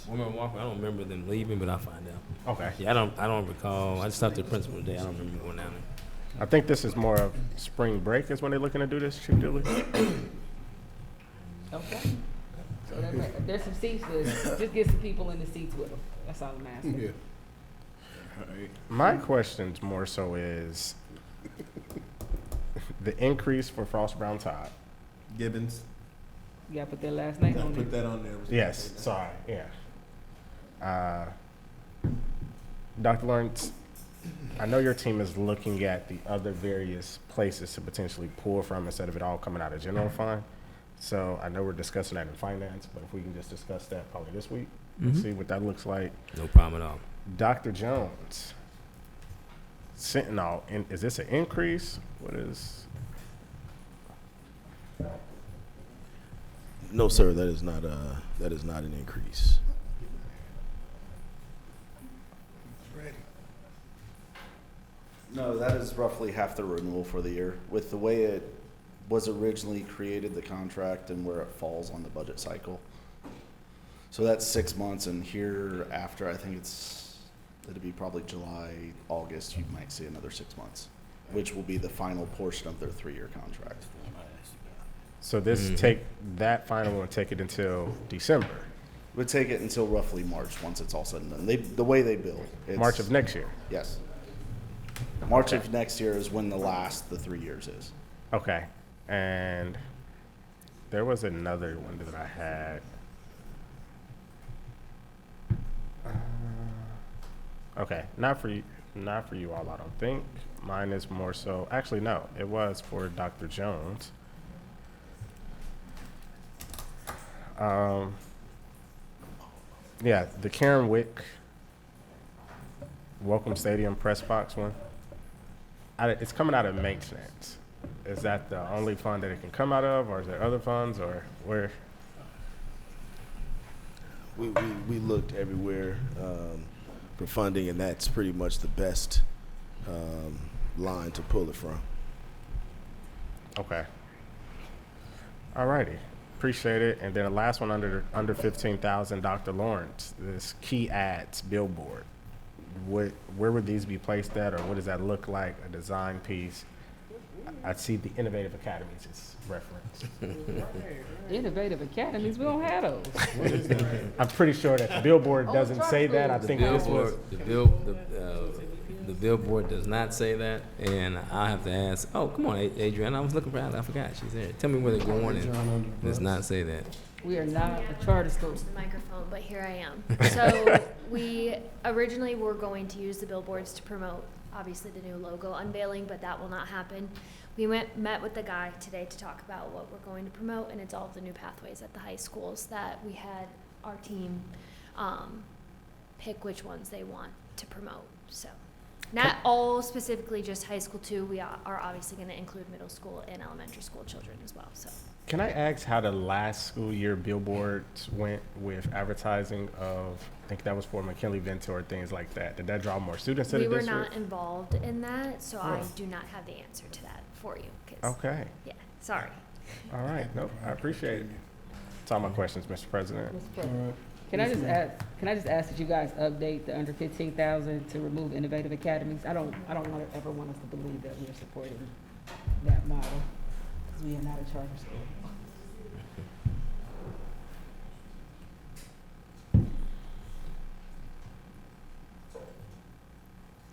Woman Walker, I don't remember them leaving, but I'll find out. Okay. Yeah, I don't recall. I just talked to the principal today. I don't remember going down there. I think this is more of spring break is when they're looking to do this, Chief Dooley. Okay. So there's some seats, just get some people in the seats with them. That's all I'm asking. yeah. My questions more so is the increase for Frost Brown Todd. Gibbons. You gotta put their last name on Put it. that on there. Yes, sorry, yeah. Dr. Lawrence, I know your team is looking at the other various places to potentially pull from instead of it all coming out of general fund. So I know we're discussing that in finance, but if we can just discuss that probably this week, and see what that looks like. No problem at all. Dr. Jones, Sentinel, is this an increase? What is? No, sir, that is not an increase. No, that is roughly half the renewal for the year. With the way it was originally created, the contract, and where it falls on the budget cycle. So that's 6 months, and here after, I think it'll be probably July, August, you might see another 6 months, which will be the final portion of their 3-year contract. So this take that final one, take it until December. Would take it until roughly March, once it's all said and done. The way they bill. March of next year. Yes. March of next year is when the 3 years is. Okay, and there was another one that I had. Okay, not for you all, I don't think. Mine is more so, actually, no, it was for Dr. Jones. Yeah, the Karen Wick Welcome Stadium press box one. It's coming out of maintenance. Is that the only fund that it can come out of, or is there other funds, or where? We looked everywhere. for funding, and that's pretty much the best line to pull it from. Okay. All righty. Appreciate it. And then the last one under 15,000, Dr. Lawrence, this key ads billboard. Where would these be placed at, or what does that look like? A design piece. I see the Innovative Academies is referenced. Innovative Academies, we don't have those. I'm pretty sure that the billboard doesn't say that. I think this was. The billboard does not say that, and I'll have to ask, oh, come on, Adrienne, I was looking for her, I forgot, she's there. Tell me where they're going, and does not say that. We are not a charter school. The microphone, but here I am. So we originally were going to use the billboards to promote, obviously, the new logo unveiling, but that will not happen. We met with the guy today to talk about what we're going to promote, and it's all of the new pathways at the high schools that we had our team pick which ones they want to promote. So not all specifically just high school too. We are obviously going to include middle school and elementary school children as well. So. Can I ask how the last school year billboards went with advertising of, I think that was for McKinley Vento or things like that? Did that draw more students to the district? We were not involved in that, so I do not have the answer to that for you. Okay. Yeah, sorry. All right. Nope. I appreciate it. That's all my questions, Mr. President. Mr. President. Can I just ask that you guys update the under 15,000 to remove Innovative Academies? I don't ever want us to believe that we are supporting that model, because we are not a charter school.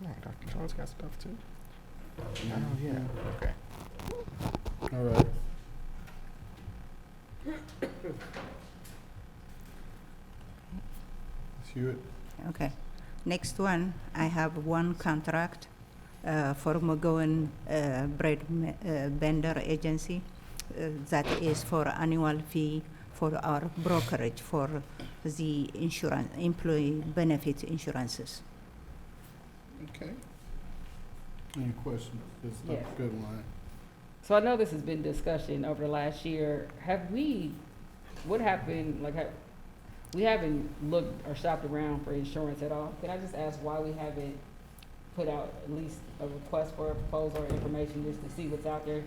Yeah, Dr. Jones got stuff too. Oh yeah. Okay. All right. Hewitt. Okay. Next one, I have one contract for McGowan Bread Vendor Agency. That is for annual fee for our brokerage for the insurance, employee benefit insurances. Okay. Any questions? This is Yeah. a good line. So I know this has been discussion over the last year. What happened, we haven't looked or shopped around for insurance at all. Can I just ask why we haven't put out at least a request for a proposal or information just to see what's out there?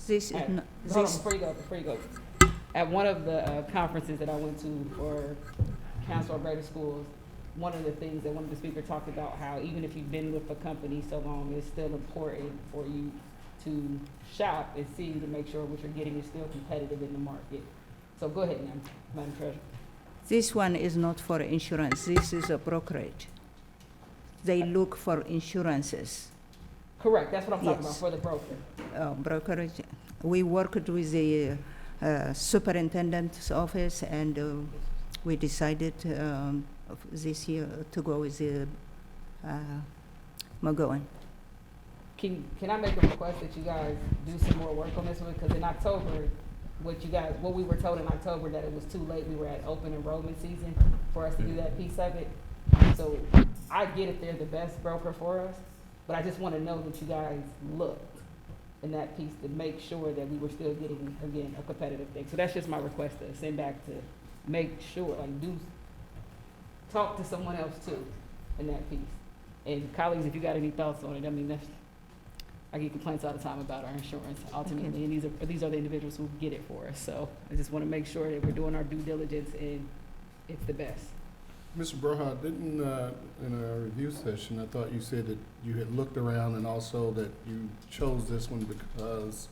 This is Hold not, on, this, before you go. At one of the conferences that I went to for Council of Greater Schools, one of the things that one of the speakers talked about how even if you've been with a company so long, it's still important for you to shop and see to make sure what you're getting is still competitive in the market. So go ahead, Madam Treasurer. this one is not for insurance. This is a brokerage. They look for insurances. Correct, that's what I'm talking about, Yes. for the broker. Brokerage. We worked with the superintendent's office, and we decided this year to go with the McGowan. Can I make a request that you guys do some more work on this one? Because in October, what we were told in October, that it was too late, we were at open enrollment season for us to do that piece of it. So I get if they're the best broker for us, but I just want to know that you guys looked in that piece to make sure that we were still getting, again, a competitive thing. So that's just my request to send back to make sure, talk to someone else too in that piece. And colleagues, if you got any thoughts on it, I mean, I get complaints all the time about our insurance ultimately, and these are the individuals who get it for us. So I just want to make sure that we're doing our due diligence and it's the best. Mr. Broha, didn't, in a review session, I thought you said that you had looked around and also that you chose this one because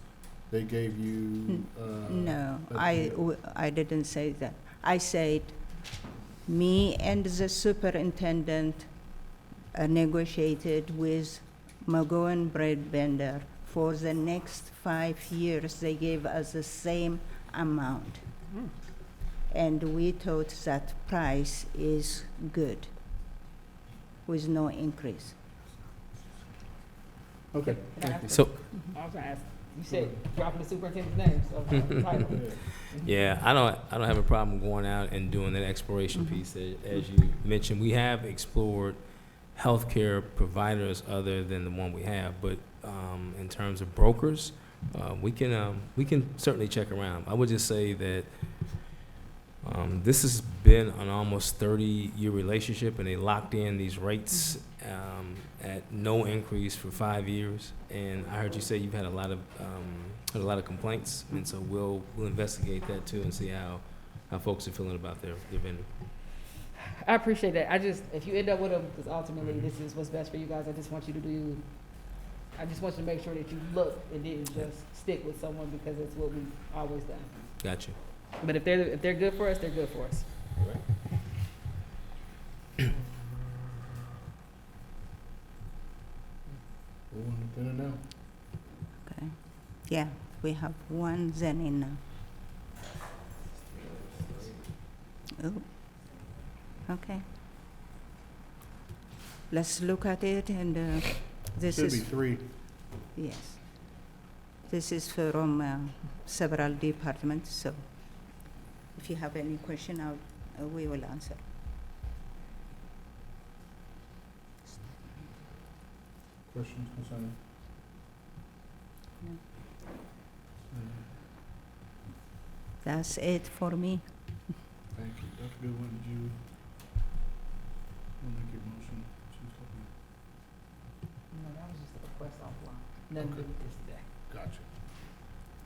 they gave you, No, a- I didn't say that. I said, me and the superintendent negotiated with McGowan Bread Vendor. For the next 5 years, they gave us the same amount. And we thought that price is good, with no increase. Okay. So, I was gonna ask, you said dropping the superintendent's name, so title. yeah, I don't have a problem going out and doing that exploration piece. As you mentioned, we have explored healthcare providers other than the one we have, but in terms of brokers, we can certainly check around. I would just say that This has been an almost 30-year relationship, and they locked in these rates at no increase for 5 years. And I heard you say you've had a lot of complaints, and so we'll investigate that too and see how folks are feeling about their vendor. I appreciate that. If you end up with them, because ultimately this is what's best for you guys, I just want you to make sure that you look and didn't just stick with someone because it's what we've always done. Got you. But if they're good for us, they're good for us. Okay. Yeah, we have one Zenny now. Oh. Okay. Let's look at it, and this Should is. be 3. Yes. This is from several departments, so if you have any question, we will answer. Questions concerning? That's it for me. Thank you. Dr. Goodwin, did you want to make your motion? No, that was just a request offline. Nothing to do with this today. Gotcha.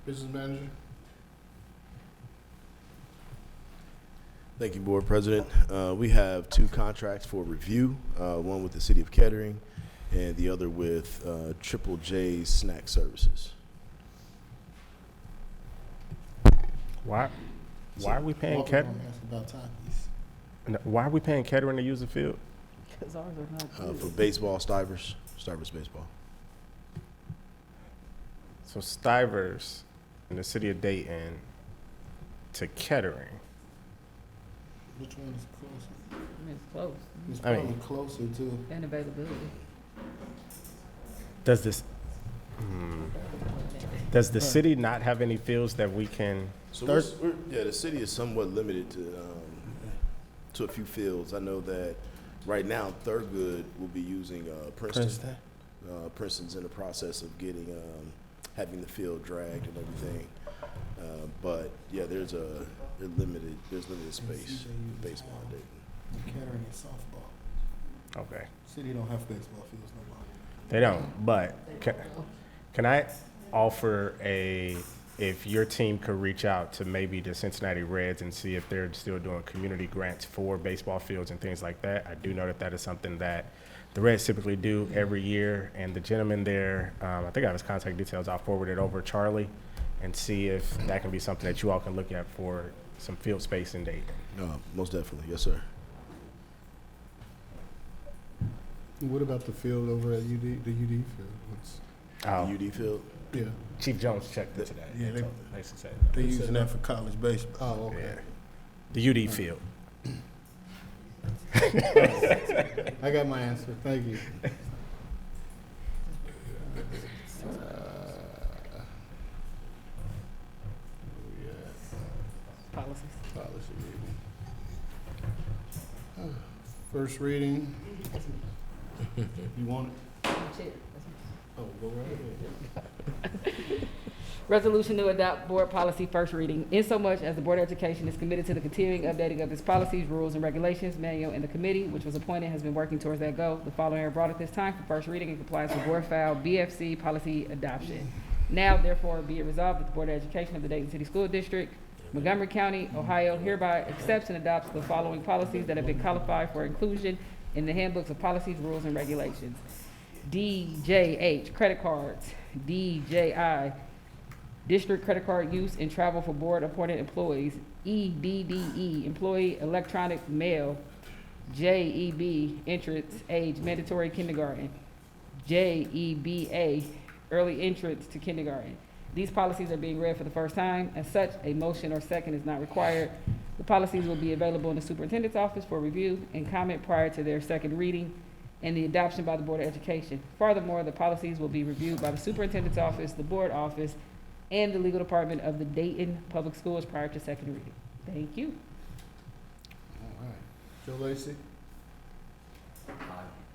Business manager? Thank you, Board President. We have 2 contracts for review, one with the City of Kettering and the other with Triple J's Snack Services. Why are we paying Kettering? Why are we paying Kettering to use the field? Because ours are not good. For baseball, Stivers baseball. So Stivers in the city of Dayton to Kettering. Which one is closer? It's close. It's I probably mean- closer to. And availability. Does the city not have any fields that we can? So the city is somewhat limited to a few fields. I know that right now Thurgood will be using Princeton. Princeton's in the process of having the field dragged and everything. But yeah, there's limited space in baseball in Dayton. Kettering is softball. Okay. City don't have baseball fields no more. They don't, but can I offer if your team could reach out to maybe the Cincinnati Reds and see if they're still doing community grants for baseball fields and things like that. I do know that is something that the Reds typically do every year, and the gentleman there, I think I have his contact details, I'll forward it over Charlie and see if that can be something that you all can look at for some field space in Dayton. Most definitely, yes, sir. What about the field over at UD, the UD field? The UD field? Yeah. Chief Jones checked it today. Yeah, Say they using that for college baseball. Oh, okay. The UD field. I got my answer. Thank you. Policy reading. First reading. You want it? Oh, go right ahead. Resolution to adopt board policy first reading, insomuch as the Board of Education is committed to the continuing updating of its policies, rules, and regulations. Manual and the committee, which was appointed, has been working towards that goal. The following are brought at this time for first reading and compliance with board file BFC policy adoption. Now, therefore, be it resolved that the Board of Education of the Dayton City School District, Montgomery County, Ohio, hereby accepts and adopts the following policies that have been qualified for inclusion in the handbooks of policies, rules, and regulations. DJH, credit cards. DJI, district credit card use and travel for board-appointed employees. EDDE, employee electronic mail. JEB, entrance age mandatory kindergarten. JEBA, early entrance to kindergarten. These policies are being read for the first time. As such, a motion or second is not required. The policies will be available in the superintendent's office for review and comment prior to their second reading and the adoption by the Board of Education. Furthermore, the policies will be reviewed by the superintendent's office, the board office, and the legal department of the Dayton Public Schools prior to second reading. Thank you. All right. Joe Lacy?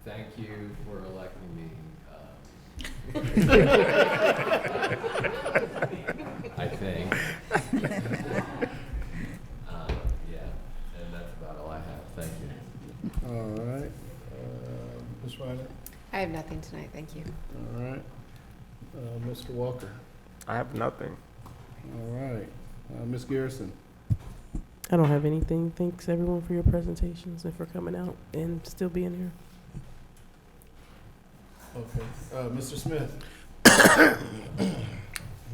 Thank you for electing me. I think. Yeah, Ms. Ryder? I have nothing tonight, thank you. All right. Mr. Walker? I have nothing. All right. Ms. Garrison? I don't have anything. Thanks everyone for your presentations and for coming out and still being here. Okay. Mr. Smith? Let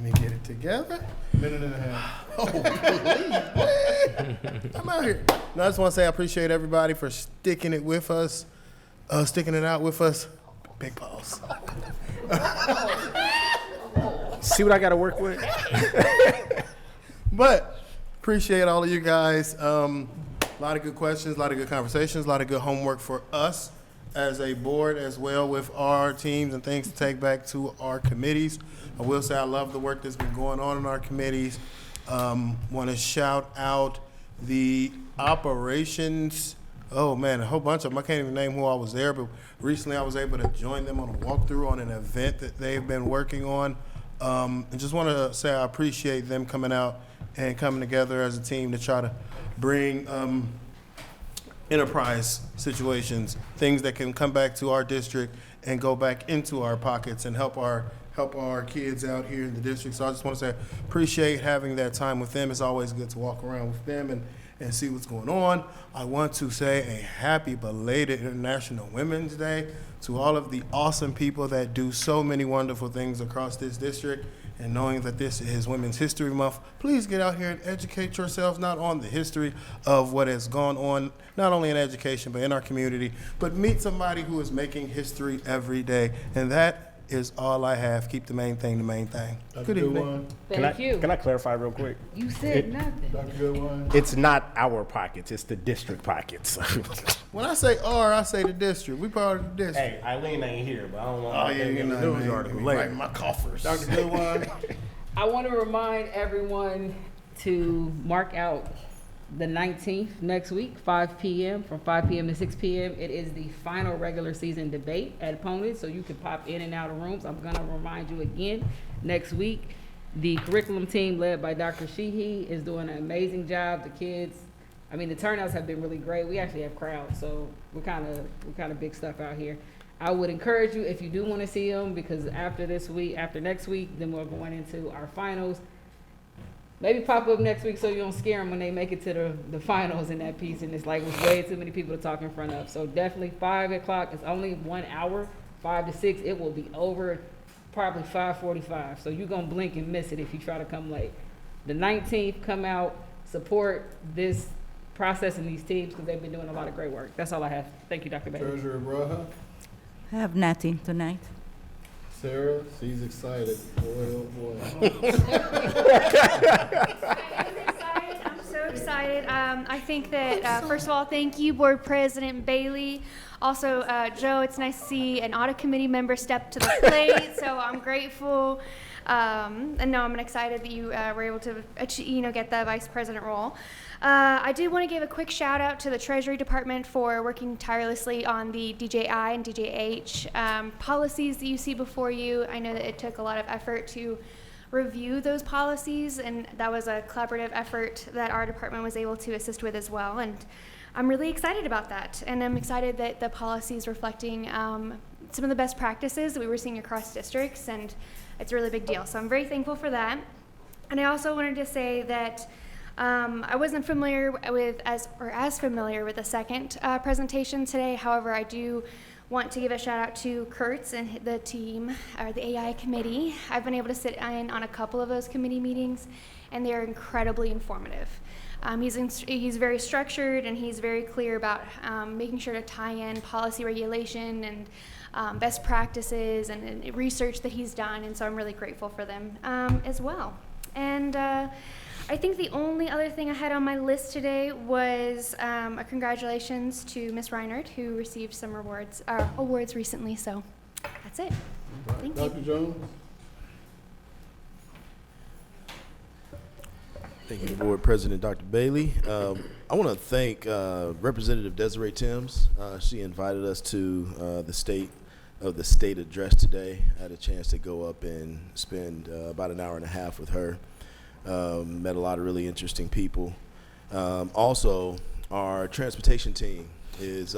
me get it together. Minute and a half. Oh, please, I'm out here. No, I just want to say I appreciate everybody for sticking it with us, sticking it out with us. Big pause. See what I got to work with? But appreciate all of you guys. A lot of good questions, a lot of good conversations, a lot of good homework for us as a board as well with our teams and things to take back to our committees. I will say I love the work that's been going on in our committees. Want to shout out the operations. Oh man, a whole bunch of them. I can't even name who I was there, but recently I was able to join them on a walkthrough on an event that they've been working on. And just want to say I appreciate them coming out and coming together as a team to try to bring enterprise situations, things that can come back to our district and go back into our pockets and help our kids out here in the district. So I just want to say appreciate having that time with them. It's always good to walk around with them and see what's going on. I want to say a happy belated International Women's Day to all of the awesome people that do so many wonderful things across this district. And knowing that this is Women's History Month, please get out here and educate yourselves not on the history of what has gone on, not only in education, but in our community, but meet somebody who is making history every day. And that is all I have. Keep the main thing the main thing. Good evening. Thank you. Can I clarify real quick? You said nothing. Dr. Goodwine? It's not our pockets, it's the district pockets. When I say R, I say the district. We part of the district. Hey, Eileen ain't here, but I don't want Oh, yeah, you know, news article right, later. my coffers. Dr. Goodwine? I want to remind everyone to mark out the 19th next week, 5 p.m. from 5 p.m. to 6 p.m. It is the final regular season debate at Ponit, so you can pop in and out of rooms. I'm going to remind you again next week. The curriculum team led by Dr. Sheehy is doing an amazing job. The kids, I mean, the turnouts have been really great. We actually have crowds, so we're kind of big stuff out here. I would encourage you, if you do want to see them, because after next week, then we're going into our finals. Maybe pop up next week so you don't scare them when they make it to the finals in that piece, and it's like with way too many people to talk in front of. So definitely 5 o'clock. It's only 1 hour, 5 to 6. It will be over probably 5:45. So you're gonna blink and miss it if you try to come late. The 19th, come out, support this process and these teams because they've been doing a lot of great work. That's all I have. Thank you, Dr. Bailey. Treasurer Braha? I have nothing tonight. Sarah? She's excited. Boy, oh boy. I'm so excited. I think that, first of all, thank you, Board President Bailey. Also, Joe, it's nice to see an audit committee member step to the plate, so I'm grateful. And no, I'm excited that you were able to get the vice president role. I do want to give a quick shout out to the Treasury Department for working tirelessly on the DJI and DJH policies that you see before you. I know that it took a lot of effort to review those policies, and that was a collaborative effort that our department was able to assist with as well. And I'm really excited about that, and I'm excited that the policy is reflecting some of the best practices that we were seeing across districts, and it's a really big deal. So I'm very thankful for that. And I also wanted to say that I wasn't familiar with as familiar with the second presentation today. However, I do want to give a shout out to Kurtz and the team, or the AI committee. I've been able to sit in on a couple of those committee meetings, and they are incredibly informative. He's very structured, and he's very clear about making sure to tie in policy regulation and best practices and research that he's done, and so I'm really grateful for them as well. And I think the only other thing I had on my list today was a congratulations to Ms. Reinert, who received some awards recently, so that's it. Thank you. Dr. Jones? Thank you, Board President Dr. Bailey. I want to thank Representative Desiree Timms. She invited us to the state address today. I had a chance to go up and spend about an hour and a half with her. Met a lot of really interesting people. Also, our transportation team is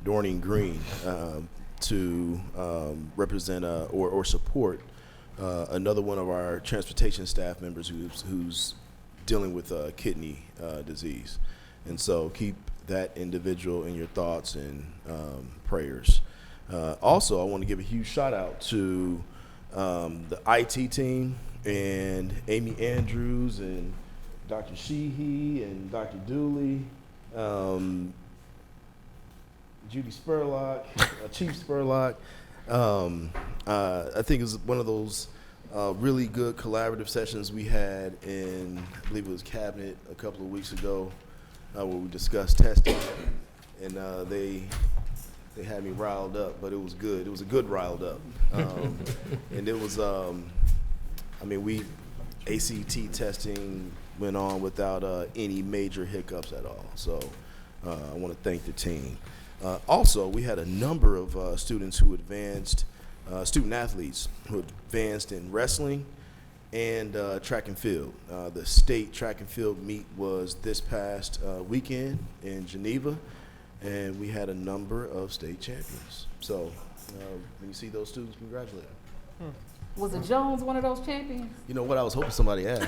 Dorning Green to represent or support another one of our transportation staff members who's dealing with kidney disease. And so keep that individual in your thoughts and prayers. Also, I want to give a huge shout out to the IT team and Amy Andrews and Dr. Sheehy and Dr. Dooley, Judy Spurlock, Chief Spurlock. I think it was one of those really good collaborative sessions we had in, I believe it was Cabinet a couple of weeks ago, where we discussed testing, and they had me riled up, but it was good. It was a good riled up, and it was, ACT testing went on without any major hiccups at all. So I want to thank the team. Also, we had a number of students who advanced, student athletes who advanced in wrestling and track and field. The state track and field meet was this past weekend in Geneva, and we had a number of state champions. So when you see those students, congratulate them. Was it Jones one of those champions? You know what? I was hoping somebody asked.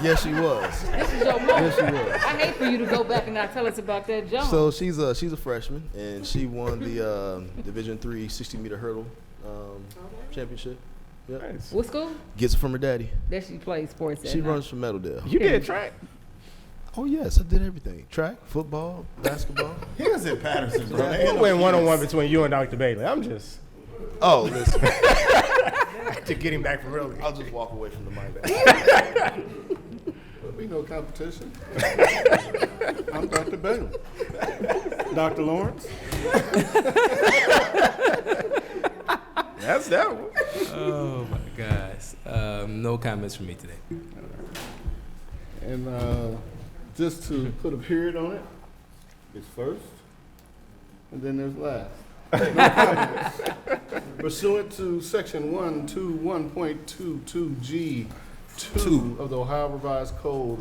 Yes, she was. This is your moment. Yes, she was. I hate for you to go back and not tell us about that Jones. So she's a freshman, and she won the Division III 60-meter hurdle championship. Yep. Nice. What school? Gets it from her daddy. That she plays sports at. She now. runs from Meadowdale. You did track? Oh yes, I did everything: track, football, basketball. He was in Patterson, bro. What went one-on-one between you and Dr. Bailey? I'm just Oh, listen. to get him back from early. I'll just walk away from the mic. There'll be no competition. I'm Dr. Bailey. Dr. Lawrence. That's that one. Oh my gosh. No comments from me today. And just to put a period on it, it's first, and then there's last. No comments. Pursuant to section 121.22G2 of the Ohio Revised Code,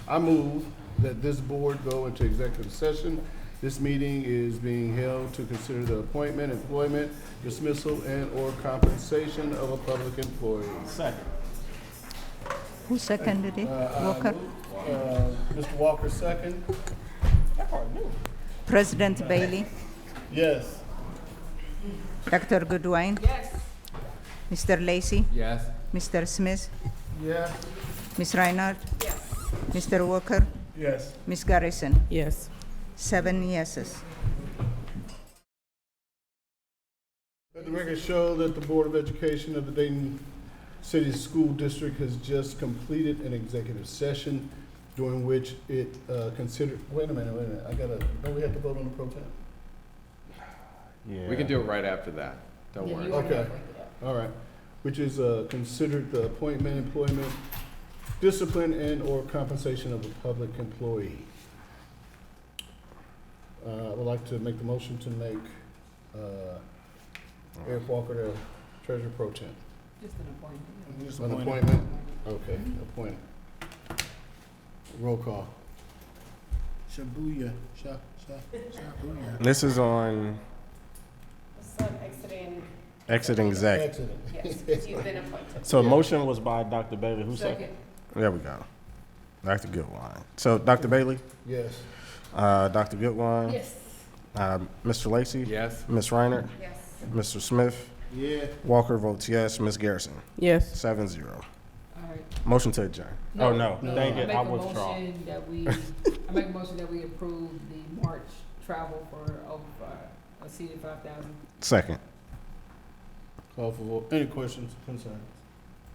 I move that this board go into executive session. This meeting is being held to consider the appointment, employment, dismissal, and/or compensation of a public employee. Second. Who seconded it? Walker? Mr. Walker, second. President Bailey? Yes. Dr. Goodwin? Yes. Mr. Lacy? Yes. Mr. Smith? Yeah. Ms. Reinhardt? Yes. Mr. Walker? Yes. Ms. Garrison? Yes. 7 yeses. Let the record show that the Board of Education of the Dayton City School District has just completed an executive session during which it considered, wait a minute, don't we have to vote on the pro temp? Yeah. We can do it right after that. Don't Yeah, worry. you Okay, all right. Which is considered the appointment, employment, discipline, and/or compensation of a public employee. I would like to make the motion to make Eric Walker the treasurer pro temp. Just an appointment. Just an appointment? Okay, appointment. Roll call. Shabuya, shabuya. This is on exiting exec. Accident. Yes, you've been appointed. So a motion was by Dr. Bailey. Who second? Second. There we go. Dr. Goodwine. So Dr. Bailey, Yes. Dr. Goodwine, Yes. Mr. Lacy, Yes. Ms. Reiner, Yes. Mr. Smith, Yeah. Walker votes yes, Ms. Garrison, Yes. 7-0. All right. Motion to adjourn. Oh, no, No. dang I it, make I a withdraw. motion that we, I make a motion that we approve the March travel for exceeded 5,000. Second. Call for vote. Any questions, concerns?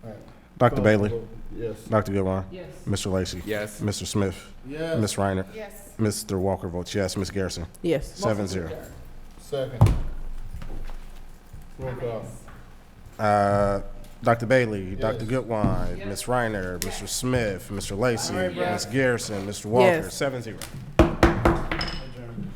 All right. Dr. Call Bailey, for vote. Yes. Dr. Goodwine, Yes. Mr. Lacy, Yes. Mr. Smith, Yes. Ms. Reiner, Yes. Mr. Walker votes yes, Ms. Garrison, Yes. 7-0. Second. Roll call. Dr. Bailey, Yes. Dr. Goodwine, Yes. Ms. Reiner, Mr. Smith, Mr. Lacy, All right, Brad. Ms. Garrison, Mr. Walker, Yes. 7-0.